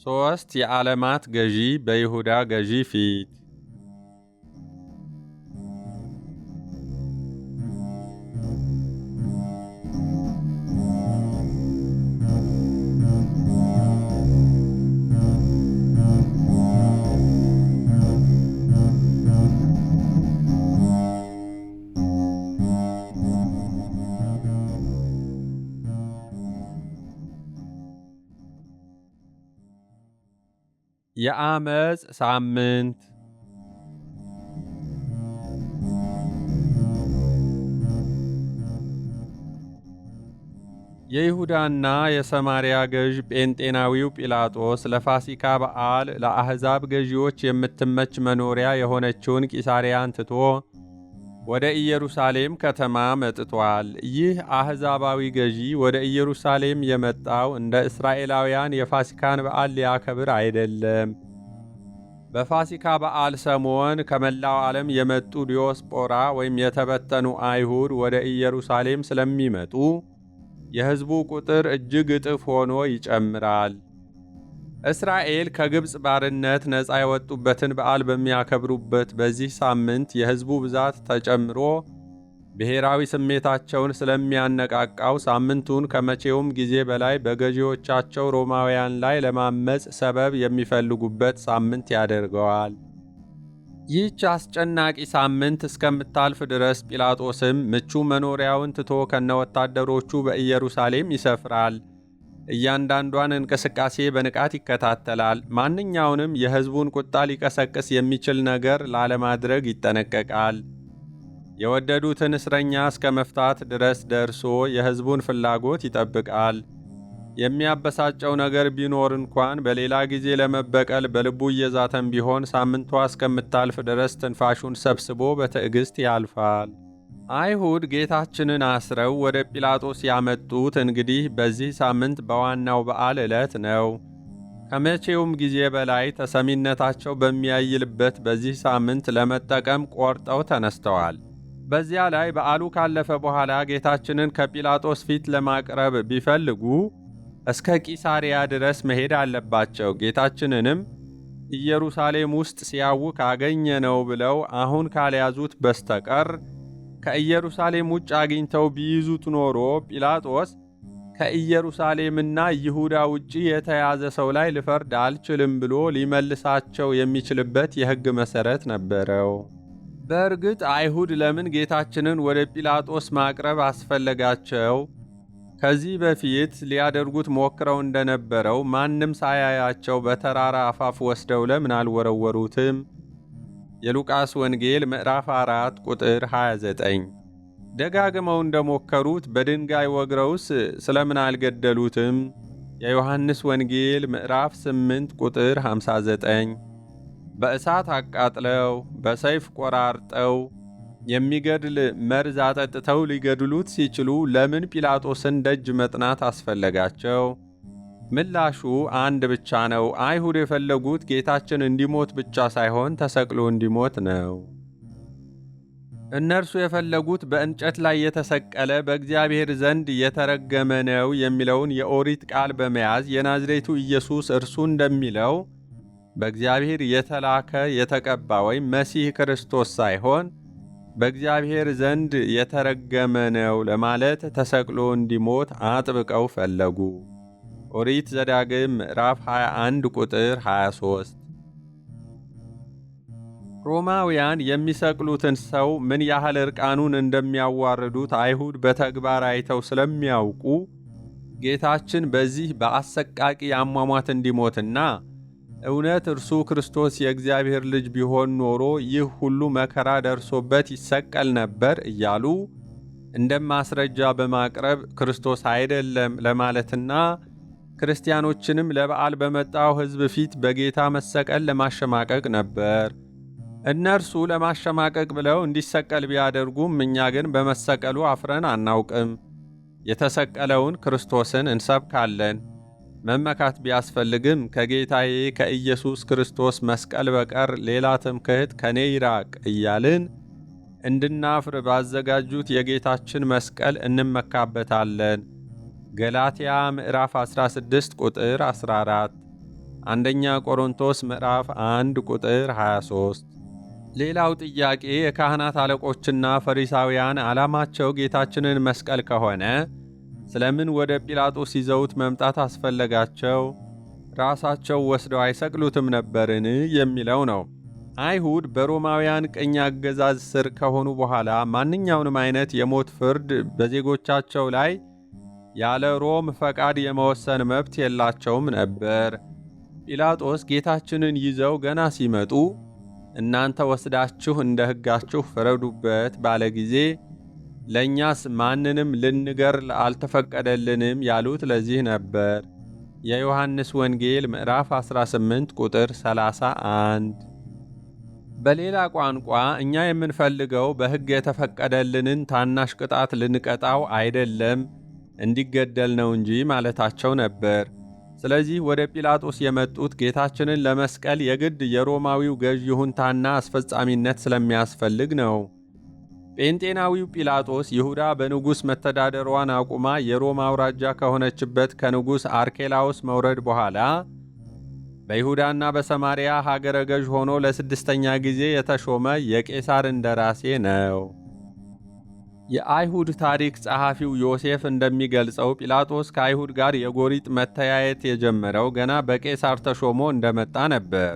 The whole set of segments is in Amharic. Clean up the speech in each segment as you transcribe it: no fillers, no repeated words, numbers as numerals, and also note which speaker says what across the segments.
Speaker 1: ሶስት የዓለማት ገዢ በይሁዳ ገዢ ፊት። የአመጽ ሳምንት። የይሁዳና የሰማርያ ገዥ ጴንጤናዊው ጲላጦስ ለፋሲካ በዓል ለአሕዛብ ገዢዎች የምትመች መኖሪያ የሆነችውን ቂሳርያን ትቶ ወደ ኢየሩሳሌም ከተማ መጥቷል። ይህ አሕዛባዊ ገዢ ወደ ኢየሩሳሌም የመጣው እንደ እስራኤላውያን የፋሲካን በዓል ሊያከብር አይደለም። በፋሲካ በዓል ሰሞን ከመላው ዓለም የመጡ ዲዮስጶራ ወይም የተበተኑ አይሁድ ወደ ኢየሩሳሌም ስለሚመጡ የሕዝቡ ቁጥር እጅግ እጥፍ ሆኖ ይጨምራል። እስራኤል ከግብፅ ባርነት ነፃ የወጡበትን በዓል በሚያከብሩበት በዚህ ሳምንት የሕዝቡ ብዛት ተጨምሮ ብሔራዊ ስሜታቸውን ስለሚያነቃቃው ሳምንቱን ከመቼውም ጊዜ በላይ በገዢዎቻቸው ሮማውያን ላይ ለማመጽ ሰበብ የሚፈልጉበት ሳምንት ያደርገዋል። ይህች አስጨናቂ ሳምንት እስከምታልፍ ድረስ ጲላጦስም ምቹ መኖሪያውን ትቶ ከነወታደሮቹ በኢየሩሳሌም ይሰፍራል። እያንዳንዷን እንቅስቃሴ በንቃት ይከታተላል። ማንኛውንም የሕዝቡን ቁጣ ሊቀሰቅስ የሚችል ነገር ላለማድረግ ይጠነቀቃል። የወደዱትን እስረኛ እስከ መፍታት ድረስ ደርሶ የሕዝቡን ፍላጎት ይጠብቃል። የሚያበሳጨው ነገር ቢኖር እንኳን በሌላ ጊዜ ለመበቀል በልቡ እየዛተም ቢሆን ሳምንቷ እስከምታልፍ ድረስ ትንፋሹን ሰብስቦ በትዕግስት ያልፋል። አይሁድ ጌታችንን አስረው ወደ ጲላጦስ ያመጡት እንግዲህ በዚህ ሳምንት በዋናው በዓል ዕለት ነው። ከመቼውም ጊዜ በላይ ተሰሚነታቸው በሚያይልበት በዚህ ሳምንት ለመጠቀም ቆርጠው ተነስተዋል። በዚያ ላይ በዓሉ ካለፈ በኋላ ጌታችንን ከጲላጦስ ፊት ለማቅረብ ቢፈልጉ እስከ ቂሳርያ ድረስ መሄድ አለባቸው። ጌታችንንም ኢየሩሳሌም ውስጥ ሲያውክ አገኘነው ብለው አሁን ካልያዙት በስተቀር ከኢየሩሳሌም ውጭ አግኝተው ቢይዙት ኖሮ ጲላጦስ ከኢየሩሳሌምና ይሁዳ ውጭ የተያዘ ሰው ላይ ልፈርድ አልችልም ብሎ ሊመልሳቸው የሚችልበት የሕግ መሠረት ነበረው። በእርግጥ አይሁድ ለምን ጌታችንን ወደ ጲላጦስ ማቅረብ አስፈለጋቸው? ከዚህ በፊት ሊያደርጉት ሞክረው እንደነበረው ማንም ሳያያቸው በተራራ አፋፍ ወስደው ለምን አልወረወሩትም? የሉቃስ ወንጌል ምዕራፍ 4 ቁጥር 29። ደጋግመው እንደሞከሩት በድንጋይ ወግረውስ ስለምን አልገደሉትም? የዮሐንስ ወንጌል ምዕራፍ 8 ቁጥር 59። በእሳት አቃጥለው በሰይፍ ቆራርጠው የሚገድል መርዝ አጠጥተው ሊገድሉት ሲችሉ ለምን ጲላጦስን ደጅ መጥናት አስፈለጋቸው? ምላሹ አንድ ብቻ ነው። አይሁድ የፈለጉት ጌታችን እንዲሞት ብቻ ሳይሆን ተሰቅሎ እንዲሞት ነው። እነርሱ የፈለጉት በእንጨት ላይ የተሰቀለ በእግዚአብሔር ዘንድ የተረገመ ነው የሚለውን የኦሪት ቃል በመያዝ የናዝሬቱ ኢየሱስ እርሱ እንደሚለው በእግዚአብሔር የተላከ የተቀባ ወይም መሲህ ክርስቶስ ሳይሆን በእግዚአብሔር ዘንድ የተረገመ ነው ለማለት ተሰቅሎ እንዲሞት አጥብቀው ፈለጉ። ኦሪት ዘዳግም ምዕራፍ 21 ቁጥር 23። ሮማውያን የሚሰቅሉትን ሰው ምን ያህል እርቃኑን እንደሚያዋርዱት አይሁድ በተግባር አይተው ስለሚያውቁ ጌታችን በዚህ በአሰቃቂ አሟሟት እንዲሞትና እውነት እርሱ ክርስቶስ የእግዚአብሔር ልጅ ቢሆን ኖሮ ይህ ሁሉ መከራ ደርሶበት ይሰቀል ነበር እያሉ እንደማስረጃ በማቅረብ ክርስቶስ አይደለም ለማለትና ክርስቲያኖችንም ለበዓል በመጣው ሕዝብ ፊት በጌታ መሰቀል ለማሸማቀቅ ነበር። እነርሱ ለማሸማቀቅ ብለው እንዲሰቀል ቢያደርጉም እኛ ግን በመሰቀሉ አፍረን አናውቅም። የተሰቀለውን ክርስቶስን እንሰብካለን። መመካት ቢያስፈልግም ከጌታዬ ከኢየሱስ ክርስቶስ መስቀል በቀር ሌላ ትምክህት ከኔ ይራቅ እያልን እንድናፍር ባዘጋጁት የጌታችን መስቀል እንመካበታለን። ገላትያ ምዕራፍ 16 ቁጥር 14። አንደኛ ቆሮንቶስ ምዕራፍ 1 ቁጥር 23። ሌላው ጥያቄ የካህናት አለቆችና ፈሪሳውያን ዓላማቸው ጌታችንን መስቀል ከሆነ ስለምን ወደ ጲላጦስ ይዘውት መምጣት አስፈለጋቸው? ራሳቸው ወስደው አይሰቅሉትም ነበርን? የሚለው ነው። አይሁድ በሮማውያን ቅኝ አገዛዝ ስር ከሆኑ በኋላ ማንኛውንም አይነት የሞት ፍርድ በዜጎቻቸው ላይ ያለ ሮም ፈቃድ የመወሰን መብት የላቸውም ነበር። ጲላጦስ ጌታችንን ይዘው ገና ሲመጡ እናንተ ወስዳችሁ እንደ ሕጋችሁ ፍረዱበት ባለ ጊዜ ለእኛስ ማንንም ልንገር አልተፈቀደልንም ያሉት ለዚህ ነበር። የዮሐንስ ወንጌል ምዕራፍ 18 ቁጥር 31። በሌላ ቋንቋ እኛ የምንፈልገው በሕግ የተፈቀደልንን ታናሽ ቅጣት ልንቀጣው አይደለም፣ እንዲገደል ነው እንጂ ማለታቸው ነበር። ስለዚህ ወደ ጲላጦስ የመጡት ጌታችንን ለመስቀል የግድ የሮማዊው ገዥ ይሁንታና አስፈጻሚነት ስለሚያስፈልግ ነው። ጴንጤናዊው ጲላጦስ ይሁዳ በንጉሥ መተዳደሯን አቁማ የሮም አውራጃ ከሆነችበት ከንጉሥ አርኬላዎስ መውረድ በኋላ በይሁዳና በሰማርያ ሀገረ ገዥ ሆኖ ለ6ኛ ጊዜ የተሾመ የቄሳር እንደራሴ ነው። የአይሁድ ታሪክ ጸሐፊው ዮሴፍ እንደሚገልጸው ጲላጦስ ከአይሁድ ጋር የጎሪጥ መተያየት የጀመረው ገና በቄሳር ተሾሞ እንደመጣ ነበር።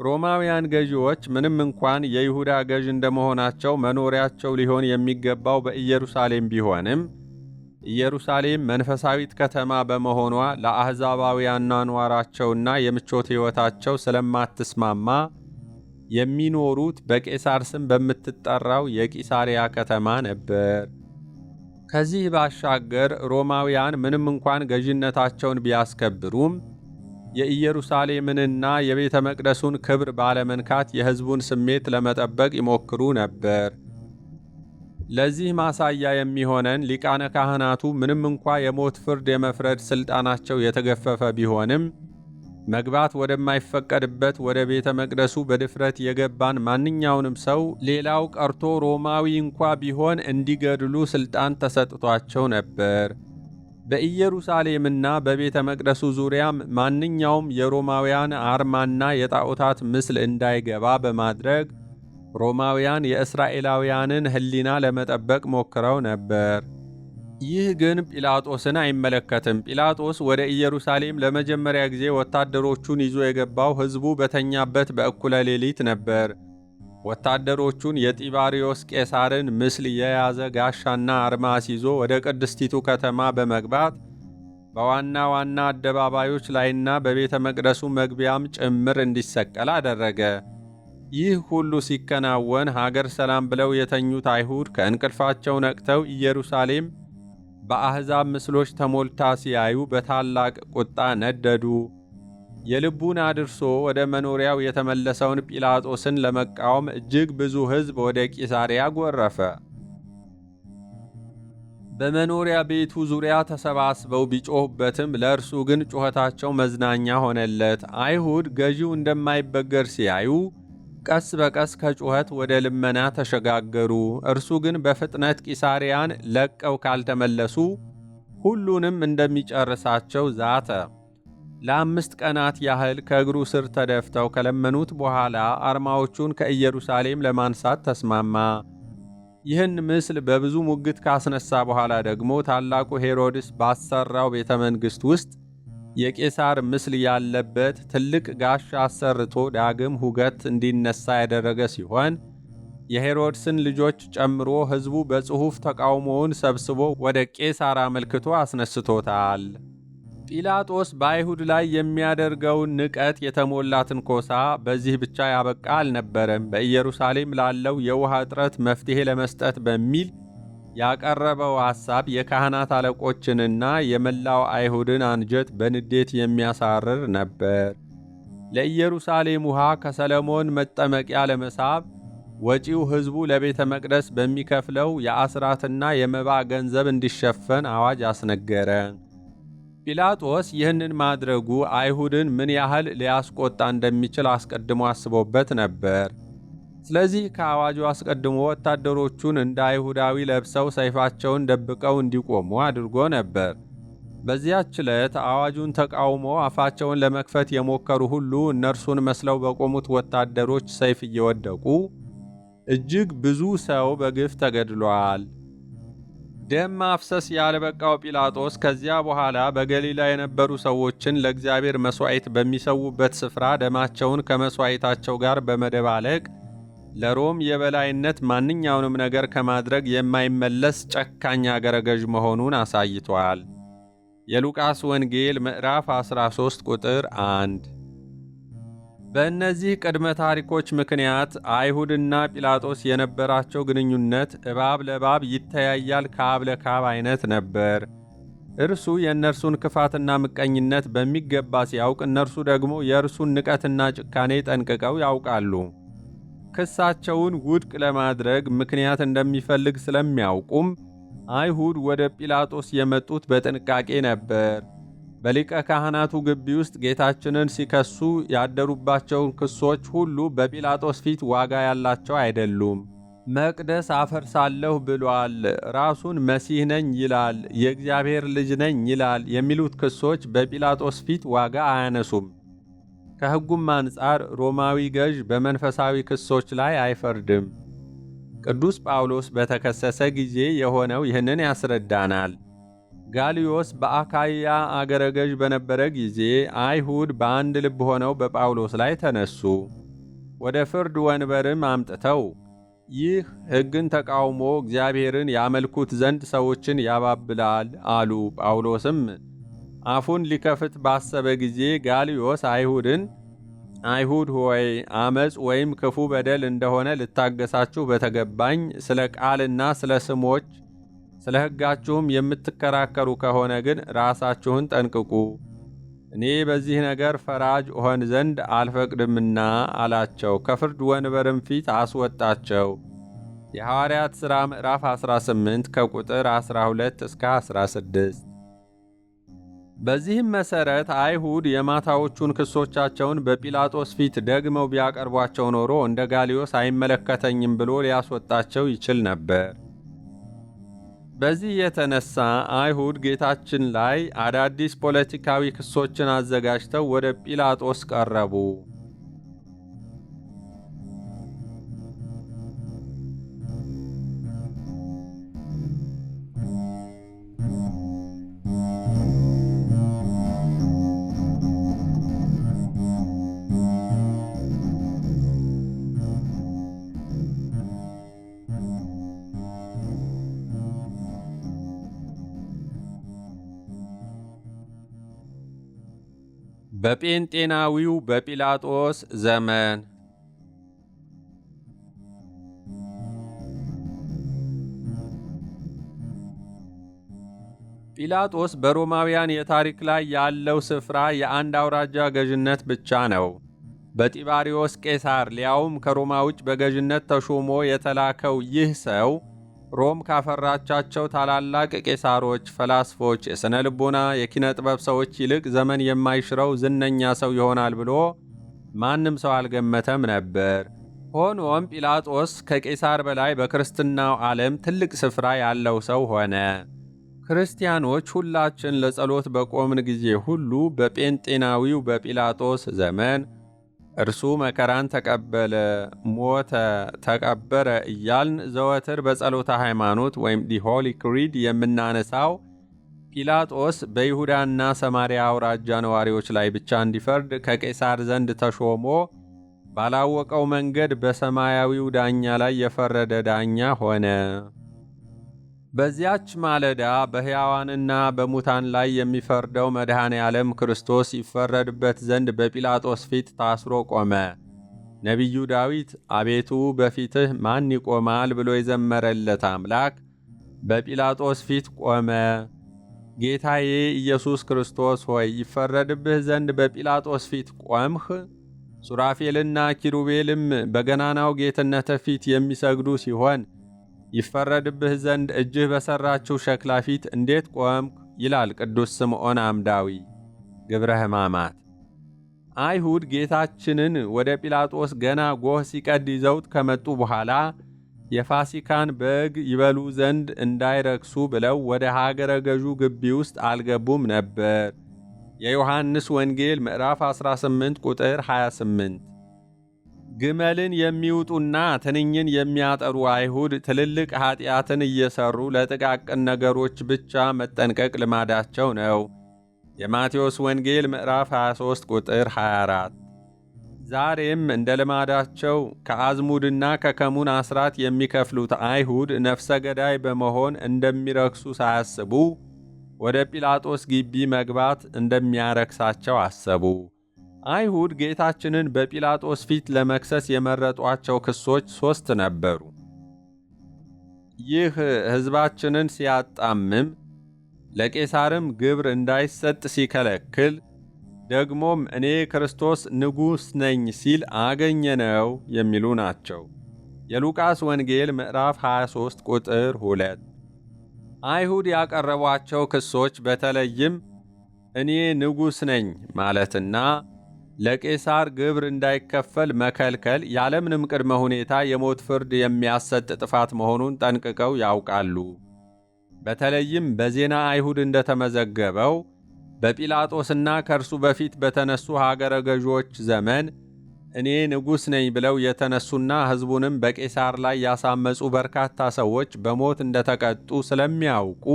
Speaker 1: ሮማውያን ገዢዎች ምንም እንኳን የይሁዳ ገዥ እንደመሆናቸው መኖሪያቸው ሊሆን የሚገባው በኢየሩሳሌም ቢሆንም ኢየሩሳሌም መንፈሳዊት ከተማ በመሆኗ ለአሕዛባውያን ኗኗራቸውና የምቾት ሕይወታቸው ስለማትስማማ የሚኖሩት በቄሳር ስም በምትጠራው የቂሳሪያ ከተማ ነበር። ከዚህ ባሻገር ሮማውያን ምንም እንኳን ገዥነታቸውን ቢያስከብሩም የኢየሩሳሌምንና የቤተ መቅደሱን ክብር ባለመንካት የሕዝቡን ስሜት ለመጠበቅ ይሞክሩ ነበር። ለዚህ ማሳያ የሚሆነን ሊቃነ ካህናቱ ምንም እንኳ የሞት ፍርድ የመፍረድ ሥልጣናቸው የተገፈፈ ቢሆንም መግባት ወደማይፈቀድበት ወደ ቤተ መቅደሱ በድፍረት የገባን ማንኛውንም ሰው ሌላው ቀርቶ ሮማዊ እንኳ ቢሆን እንዲገድሉ ሥልጣን ተሰጥቷቸው ነበር። በኢየሩሳሌምና በቤተ መቅደሱ ዙሪያም ማንኛውም የሮማውያን አርማና የጣዖታት ምስል እንዳይገባ በማድረግ ሮማውያን የእስራኤላውያንን ሕሊና ለመጠበቅ ሞክረው ነበር። ይህ ግን ጲላጦስን አይመለከትም። ጲላጦስ ወደ ኢየሩሳሌም ለመጀመሪያ ጊዜ ወታደሮቹን ይዞ የገባው ሕዝቡ በተኛበት በእኩለ ሌሊት ነበር። ወታደሮቹን የጢባሪዮስ ቄሳርን ምስል የያዘ ጋሻና አርማ ይዞ ወደ ቅድስቲቱ ከተማ በመግባት በዋና ዋና አደባባዮች ላይና በቤተ መቅደሱ መግቢያም ጭምር እንዲሰቀል አደረገ። ይህ ሁሉ ሲከናወን ሀገር ሰላም ብለው የተኙት አይሁድ ከእንቅልፋቸው ነቅተው ኢየሩሳሌም በአሕዛብ ምስሎች ተሞልታ ሲያዩ በታላቅ ቁጣ ነደዱ። የልቡን አድርሶ ወደ መኖሪያው የተመለሰውን ጲላጦስን ለመቃወም እጅግ ብዙ ሕዝብ ወደ ቂሳርያ ጎረፈ። በመኖሪያ ቤቱ ዙሪያ ተሰባስበው ቢጮሁበትም ለእርሱ ግን ጩኸታቸው መዝናኛ ሆነለት። አይሁድ ገዢው እንደማይበገር ሲያዩ ቀስ በቀስ ከጩኸት ወደ ልመና ተሸጋገሩ። እርሱ ግን በፍጥነት ቂሳርያን ለቀው ካልተመለሱ ሁሉንም እንደሚጨርሳቸው ዛተ። ለ5 ቀናት ያህል ከእግሩ ስር ተደፍተው ከለመኑት በኋላ አርማዎቹን ከኢየሩሳሌም ለማንሳት ተስማማ። ይህን ምስል በብዙ ሙግት ካስነሳ በኋላ ደግሞ ታላቁ ሄሮድስ ባሰራው ቤተ መንግሥት ውስጥ የቄሳር ምስል ያለበት ትልቅ ጋሻ አሰርቶ ዳግም ሁከት እንዲነሳ ያደረገ ሲሆን የሄሮድስን ልጆች ጨምሮ ሕዝቡ በጽሑፍ ተቃውሞውን ሰብስቦ ወደ ቄሳር አመልክቶ አስነስቶታል። ጲላጦስ በአይሁድ ላይ የሚያደርገውን ንቀት የተሞላ ትንኮሳ በዚህ ብቻ ያበቃ አልነበረም። በኢየሩሳሌም ላለው የውሃ እጥረት መፍትሔ ለመስጠት በሚል ያቀረበው ሐሳብ የካህናት አለቆችንና የመላው አይሁድን አንጀት በንዴት የሚያሳርር ነበር። ለኢየሩሳሌም ውሃ ከሰለሞን መጠመቂያ ለመሳብ ወጪው ሕዝቡ ለቤተ መቅደስ በሚከፍለው የአስራትና የመባ ገንዘብ እንዲሸፈን አዋጅ አስነገረ። ጲላጦስ ይህንን ማድረጉ አይሁድን ምን ያህል ሊያስቆጣ እንደሚችል አስቀድሞ አስቦበት ነበር። ስለዚህ ከአዋጁ አስቀድሞ ወታደሮቹን እንደ አይሁዳዊ ለብሰው ሰይፋቸውን ደብቀው እንዲቆሙ አድርጎ ነበር። በዚያች ዕለት አዋጁን ተቃውሞ አፋቸውን ለመክፈት የሞከሩ ሁሉ እነርሱን መስለው በቆሙት ወታደሮች ሰይፍ እየወደቁ እጅግ ብዙ ሰው በግፍ ተገድሏል። ደም ማፍሰስ ያልበቃው ጲላጦስ ከዚያ በኋላ በገሊላ የነበሩ ሰዎችን ለእግዚአብሔር መሥዋዕት በሚሰዉበት ስፍራ ደማቸውን ከመሥዋዕታቸው ጋር በመደባለቅ ለሮም የበላይነት ማንኛውንም ነገር ከማድረግ የማይመለስ ጨካኝ አገረ ገዥ መሆኑን አሳይቷል። የሉቃስ ወንጌል ምዕራፍ 13 ቁጥር 1። በእነዚህ ቅድመ ታሪኮች ምክንያት አይሁድና ጲላጦስ የነበራቸው ግንኙነት እባብ ለእባብ ይተያያል ከአብ ለካብ አይነት ነበር። እርሱ የእነርሱን ክፋትና ምቀኝነት በሚገባ ሲያውቅ፣ እነርሱ ደግሞ የእርሱን ንቀትና ጭካኔ ጠንቅቀው ያውቃሉ። ክሳቸውን ውድቅ ለማድረግ ምክንያት እንደሚፈልግ ስለሚያውቁም አይሁድ ወደ ጲላጦስ የመጡት በጥንቃቄ ነበር። በሊቀ ካህናቱ ግቢ ውስጥ ጌታችንን ሲከሱ ያደሩባቸውን ክሶች ሁሉ በጲላጦስ ፊት ዋጋ ያላቸው አይደሉም። መቅደስ አፈርሳለሁ ብሏል፣ ራሱን መሲህ ነኝ ይላል፣ የእግዚአብሔር ልጅ ነኝ ይላል የሚሉት ክሶች በጲላጦስ ፊት ዋጋ አያነሱም። ከሕጉም አንጻር ሮማዊ ገዥ በመንፈሳዊ ክሶች ላይ አይፈርድም። ቅዱስ ጳውሎስ በተከሰሰ ጊዜ የሆነው ይህንን ያስረዳናል። ጋልዮስ በአካይያ አገረ ገዥ በነበረ ጊዜ አይሁድ በአንድ ልብ ሆነው በጳውሎስ ላይ ተነሱ። ወደ ፍርድ ወንበርም አምጥተው ይህ ሕግን ተቃውሞ እግዚአብሔርን ያመልኩት ዘንድ ሰዎችን ያባብላል አሉ። ጳውሎስም አፉን ሊከፍት ባሰበ ጊዜ ጋልዮስ አይሁድ ሆይ አመፅ ወይም ክፉ በደል እንደሆነ ልታገሳችሁ በተገባኝ ስለ ቃልና ስለ ስሞች ስለ ሕጋችሁም የምትከራከሩ ከሆነ ግን ራሳችሁን ጠንቅቁ፣ እኔ በዚህ ነገር ፈራጅ እሆን ዘንድ አልፈቅድምና አላቸው። ከፍርድ ወንበርም ፊት አስወጣቸው። የሐዋርያት ሥራ ምዕራፍ 18 ከቁጥር 12 እስከ 16። በዚህም መሠረት አይሁድ የማታዎቹን ክሶቻቸውን በጲላጦስ ፊት ደግመው ቢያቀርቧቸው ኖሮ እንደ ጋልዮስ አይመለከተኝም ብሎ ሊያስወጣቸው ይችል ነበር። በዚህ የተነሳ አይሁድ ጌታችን ላይ አዳዲስ ፖለቲካዊ ክሶችን አዘጋጅተው ወደ ጲላጦስ ቀረቡ። በጴንጤናዊው በጲላጦስ ዘመን ጲላጦስ በሮማውያን የታሪክ ላይ ያለው ስፍራ የአንድ አውራጃ ገዥነት ብቻ ነው። በጢባሪዮስ ቄሳር ሊያውም ከሮማ ውጭ በገዥነት ተሾሞ የተላከው ይህ ሰው ሮም ካፈራቻቸው ታላላቅ ቄሳሮች፣ ፈላስፎች፣ የሥነ ልቦና፣ የኪነ ጥበብ ሰዎች ይልቅ ዘመን የማይሽረው ዝነኛ ሰው ይሆናል ብሎ ማንም ሰው አልገመተም ነበር። ሆኖም ጲላጦስ ከቄሳር በላይ በክርስትናው ዓለም ትልቅ ስፍራ ያለው ሰው ሆነ። ክርስቲያኖች ሁላችን ለጸሎት በቆምን ጊዜ ሁሉ በጴንጤናዊው በጲላጦስ ዘመን እርሱ መከራን ተቀበለ፣ ሞተ፣ ተቀበረ እያልን ዘወትር በጸሎተ ሃይማኖት ወይም ዲ ሆሊ ክሪድ የምናነሳው ጲላጦስ በይሁዳና ሰማርያ አውራጃ ነዋሪዎች ላይ ብቻ እንዲፈርድ ከቄሳር ዘንድ ተሾሞ ባላወቀው መንገድ በሰማያዊው ዳኛ ላይ የፈረደ ዳኛ ሆነ። በዚያች ማለዳ በሕያዋንና በሙታን ላይ የሚፈርደው መድኃኔ ዓለም ክርስቶስ ይፈረድበት ዘንድ በጲላጦስ ፊት ታስሮ ቆመ። ነቢዩ ዳዊት አቤቱ በፊትህ ማን ይቆማል ብሎ የዘመረለት አምላክ በጲላጦስ ፊት ቆመ። ጌታዬ ኢየሱስ ክርስቶስ ሆይ ይፈረድብህ ዘንድ በጲላጦስ ፊት ቆምህ። ሱራፌልና ኪሩቤልም በገናናው ጌትነትህ ፊት የሚሰግዱ ሲሆን ይፈረድብህ ዘንድ እጅህ በሠራችው ሸክላ ፊት እንዴት ቆምክ? ይላል ቅዱስ ስምዖን አምዳዊ ግብረ ሕማማት። አይሁድ ጌታችንን ወደ ጲላጦስ ገና ጎህ ሲቀድ ይዘውት ከመጡ በኋላ የፋሲካን በግ ይበሉ ዘንድ እንዳይረክሱ ብለው ወደ ሀገረ ገዡ ግቢ ውስጥ አልገቡም ነበር። የዮሐንስ ወንጌል ምዕራፍ 18 ቁጥር 28። ግመልን የሚውጡና ትንኝን የሚያጠሩ አይሁድ ትልልቅ ኃጢአትን እየሰሩ ለጥቃቅን ነገሮች ብቻ መጠንቀቅ ልማዳቸው ነው። የማቴዎስ ወንጌል ምዕራፍ 23 ቁጥር 24። ዛሬም እንደ ልማዳቸው ከአዝሙድና ከከሙን አስራት የሚከፍሉት አይሁድ ነፍሰ ገዳይ በመሆን እንደሚረክሱ ሳያስቡ ወደ ጲላጦስ ግቢ መግባት እንደሚያረክሳቸው አሰቡ። አይሁድ ጌታችንን በጲላጦስ ፊት ለመክሰስ የመረጧቸው ክሶች 3 ነበሩ። ይህ ሕዝባችንን ሲያጣምም፣ ለቄሳርም ግብር እንዳይሰጥ ሲከለክል፣ ደግሞም እኔ ክርስቶስ ንጉሥ ነኝ ሲል አገኘነው የሚሉ ናቸው። የሉቃስ ወንጌል ምዕራፍ 23 ቁጥር 2። አይሁድ ያቀረቧቸው ክሶች በተለይም እኔ ንጉሥ ነኝ ማለትና ለቄሳር ግብር እንዳይከፈል መከልከል ያለምንም ቅድመ ሁኔታ የሞት ፍርድ የሚያሰጥ ጥፋት መሆኑን ጠንቅቀው ያውቃሉ። በተለይም በዜና አይሁድ እንደተመዘገበው በጲላጦስና ከእርሱ በፊት በተነሱ ሀገረ ገዦች ዘመን እኔ ንጉሥ ነኝ ብለው የተነሱና ሕዝቡንም በቄሳር ላይ ያሳመጹ በርካታ ሰዎች በሞት እንደተቀጡ ስለሚያውቁ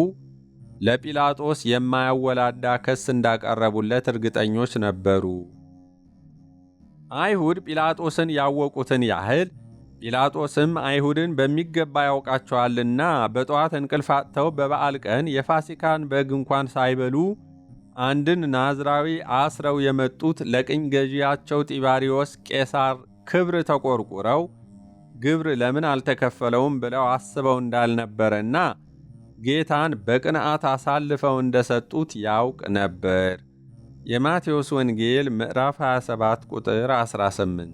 Speaker 1: ለጲላጦስ የማያወላዳ ክስ እንዳቀረቡለት እርግጠኞች ነበሩ። አይሁድ ጲላጦስን ያወቁትን ያህል ጲላጦስም አይሁድን በሚገባ ያውቃቸዋልና በጠዋት እንቅልፍ አጥተው በበዓል ቀን የፋሲካን በግ እንኳን ሳይበሉ አንድን ናዝራዊ አስረው የመጡት ለቅኝ ገዢያቸው ጢባሪዎስ ቄሳር ክብር ተቆርቁረው ግብር ለምን አልተከፈለውም ብለው አስበው እንዳልነበረና ጌታን በቅንዓት አሳልፈው እንደሰጡት ያውቅ ነበር። የማቴዎስ ወንጌል ምዕራፍ 27 ቁጥር 18።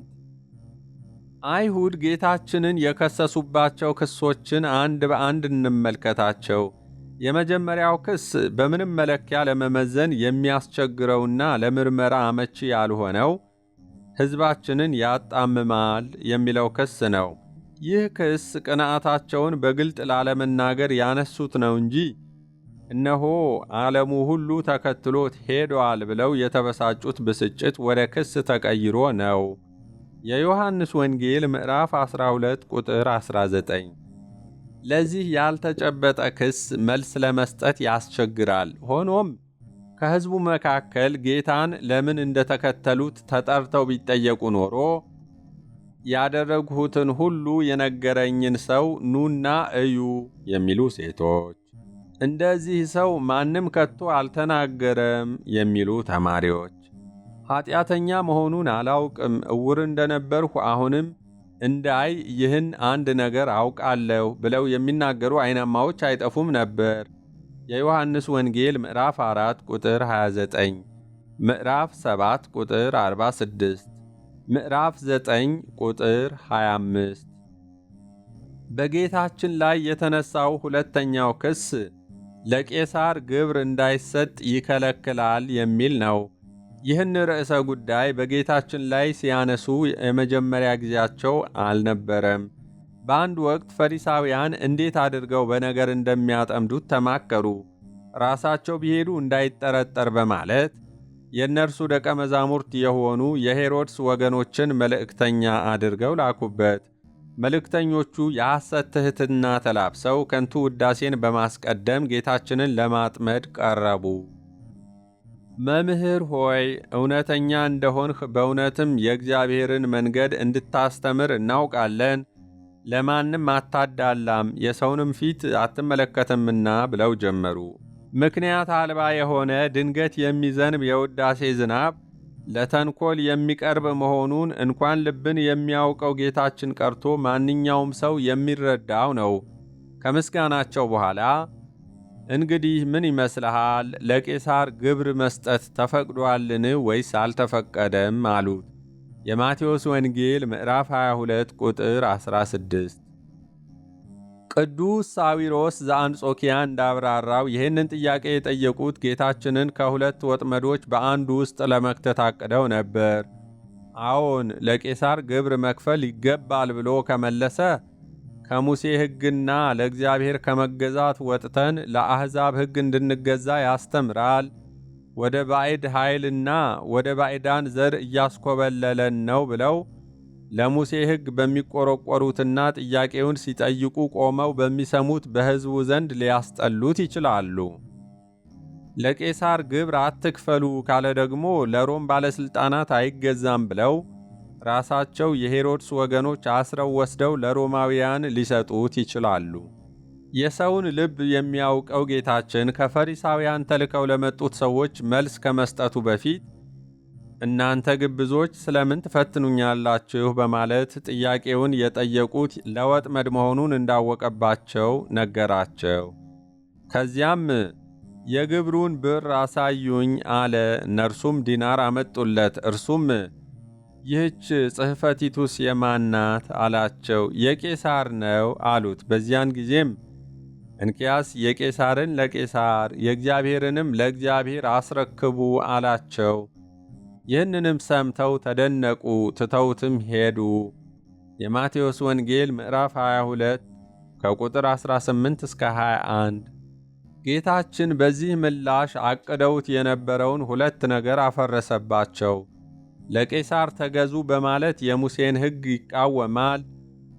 Speaker 1: አይሁድ ጌታችንን የከሰሱባቸው ክሶችን አንድ በአንድ እንመልከታቸው። የመጀመሪያው ክስ በምንም መለኪያ ለመመዘን የሚያስቸግረውና ለምርመራ አመቺ ያልሆነው ሕዝባችንን ያጣምማል የሚለው ክስ ነው። ይህ ክስ ቅንዓታቸውን በግልጥ ላለመናገር ያነሱት ነው እንጂ እነሆ ዓለሙ ሁሉ ተከትሎት ሄዷል ብለው የተበሳጩት ብስጭት ወደ ክስ ተቀይሮ ነው። የዮሐንስ ወንጌል ምዕራፍ 12 ቁጥር 19። ለዚህ ያልተጨበጠ ክስ መልስ ለመስጠት ያስቸግራል። ሆኖም ከሕዝቡ መካከል ጌታን ለምን እንደተከተሉት ተጠርተው ቢጠየቁ ኖሮ ያደረግሁትን ሁሉ የነገረኝን ሰው ኑና እዩ የሚሉ ሴቶች፣ እንደዚህ ሰው ማንም ከቶ አልተናገረም የሚሉ ተማሪዎች፣ ኃጢአተኛ መሆኑን አላውቅም፣ ዕውር እንደነበርሁ አሁንም እንዳይ ይህን አንድ ነገር አውቃለሁ ብለው የሚናገሩ አይናማዎች አይጠፉም ነበር። የዮሐንስ ወንጌል ምዕራፍ 4 ቁጥር 29፣ ምዕራፍ 7 ቁጥር 46፣ ምዕራፍ 9 ቁጥር 25። በጌታችን ላይ የተነሳው ሁለተኛው ክስ ለቄሳር ግብር እንዳይሰጥ ይከለክላል የሚል ነው። ይህን ርዕሰ ጉዳይ በጌታችን ላይ ሲያነሱ የመጀመሪያ ጊዜያቸው አልነበረም። በአንድ ወቅት ፈሪሳውያን እንዴት አድርገው በነገር እንደሚያጠምዱት ተማከሩ። ራሳቸው ቢሄዱ እንዳይጠረጠር በማለት የእነርሱ ደቀ መዛሙርት የሆኑ የሄሮድስ ወገኖችን መልእክተኛ አድርገው ላኩበት። መልእክተኞቹ የሐሰት ትሕትና ተላብሰው ከንቱ ውዳሴን በማስቀደም ጌታችንን ለማጥመድ ቀረቡ። መምህር ሆይ እውነተኛ እንደሆንህ በእውነትም የእግዚአብሔርን መንገድ እንድታስተምር እናውቃለን። ለማንም አታዳላም፣ የሰውንም ፊት አትመለከትምና ብለው ጀመሩ። ምክንያት አልባ የሆነ ድንገት የሚዘንብ የውዳሴ ዝናብ ለተንኮል የሚቀርብ መሆኑን እንኳን ልብን የሚያውቀው ጌታችን ቀርቶ ማንኛውም ሰው የሚረዳው ነው። ከምስጋናቸው በኋላ እንግዲህ ምን ይመስልሃል? ለቄሳር ግብር መስጠት ተፈቅዷልን ወይስ አልተፈቀደም? አሉት። የማቴዎስ ወንጌል ምዕራፍ 22 ቁጥር 16። ቅዱስ ሳዊሮስ ዘአንጾኪያ እንዳብራራው ይህንን ጥያቄ የጠየቁት ጌታችንን ከሁለት ወጥመዶች በአንዱ ውስጥ ለመክተት አቅደው ነበር። አዎን ለቄሳር ግብር መክፈል ይገባል ብሎ ከመለሰ ከሙሴ ሕግና ለእግዚአብሔር ከመገዛት ወጥተን ለአሕዛብ ሕግ እንድንገዛ ያስተምራል። ወደ ባዕድ ኃይልና ወደ ባዕዳን ዘር እያስኮበለለን ነው ብለው ለሙሴ ሕግ በሚቆረቆሩትና ጥያቄውን ሲጠይቁ ቆመው በሚሰሙት በሕዝቡ ዘንድ ሊያስጠሉት ይችላሉ። ለቄሳር ግብር አትክፈሉ ካለ ደግሞ ለሮም ባለሥልጣናት አይገዛም ብለው ራሳቸው የሄሮድስ ወገኖች አስረው ወስደው ለሮማውያን ሊሰጡት ይችላሉ። የሰውን ልብ የሚያውቀው ጌታችን ከፈሪሳውያን ተልከው ለመጡት ሰዎች መልስ ከመስጠቱ በፊት እናንተ ግብዞች ስለምን ትፈትኑኛላችሁ በማለት ጥያቄውን የጠየቁት ለወጥመድ መሆኑን እንዳወቀባቸው ነገራቸው። ከዚያም የግብሩን ብር አሳዩኝ አለ። እነርሱም ዲናር አመጡለት። እርሱም ይህች ጽሕፈቲቱስ የማን ናት አላቸው። የቄሳር ነው አሉት። በዚያን ጊዜም እንኪያስ የቄሳርን ለቄሳር የእግዚአብሔርንም ለእግዚአብሔር አስረክቡ አላቸው። ይህንንም ሰምተው ተደነቁ፣ ትተውትም ሄዱ። የማቴዎስ ወንጌል ምዕራፍ 22 ከቁጥር 18 እስከ 21። ጌታችን በዚህ ምላሽ አቅደውት የነበረውን ሁለት ነገር አፈረሰባቸው። ለቄሳር ተገዙ በማለት የሙሴን ሕግ ይቃወማል።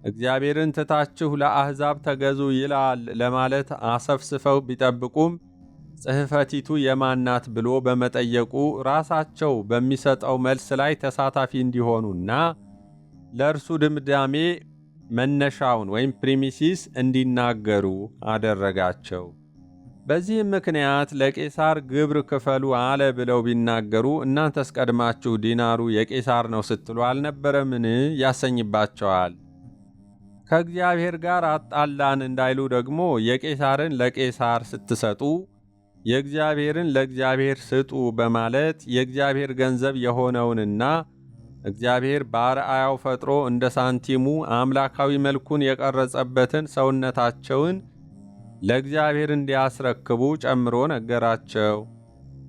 Speaker 1: እግዚአብሔርን ትታችሁ ለአሕዛብ ተገዙ ይላል ለማለት አሰፍስፈው ቢጠብቁም ጽሕፈቲቱ የማናት ብሎ በመጠየቁ ራሳቸው በሚሰጠው መልስ ላይ ተሳታፊ እንዲሆኑና ለእርሱ ድምዳሜ መነሻውን ወይም ፕሪሚሲስ እንዲናገሩ አደረጋቸው። በዚህም ምክንያት ለቄሳር ግብር ክፈሉ አለ ብለው ቢናገሩ እናንተስ ቀድማችሁ ዲናሩ የቄሳር ነው ስትሉ አልነበረምን ያሰኝባቸዋል። ከእግዚአብሔር ጋር አጣላን እንዳይሉ ደግሞ የቄሳርን ለቄሳር ስትሰጡ የእግዚአብሔርን ለእግዚአብሔር ስጡ በማለት የእግዚአብሔር ገንዘብ የሆነውንና እግዚአብሔር በአርአያው ፈጥሮ እንደ ሳንቲሙ አምላካዊ መልኩን የቀረጸበትን ሰውነታቸውን ለእግዚአብሔር እንዲያስረክቡ ጨምሮ ነገራቸው።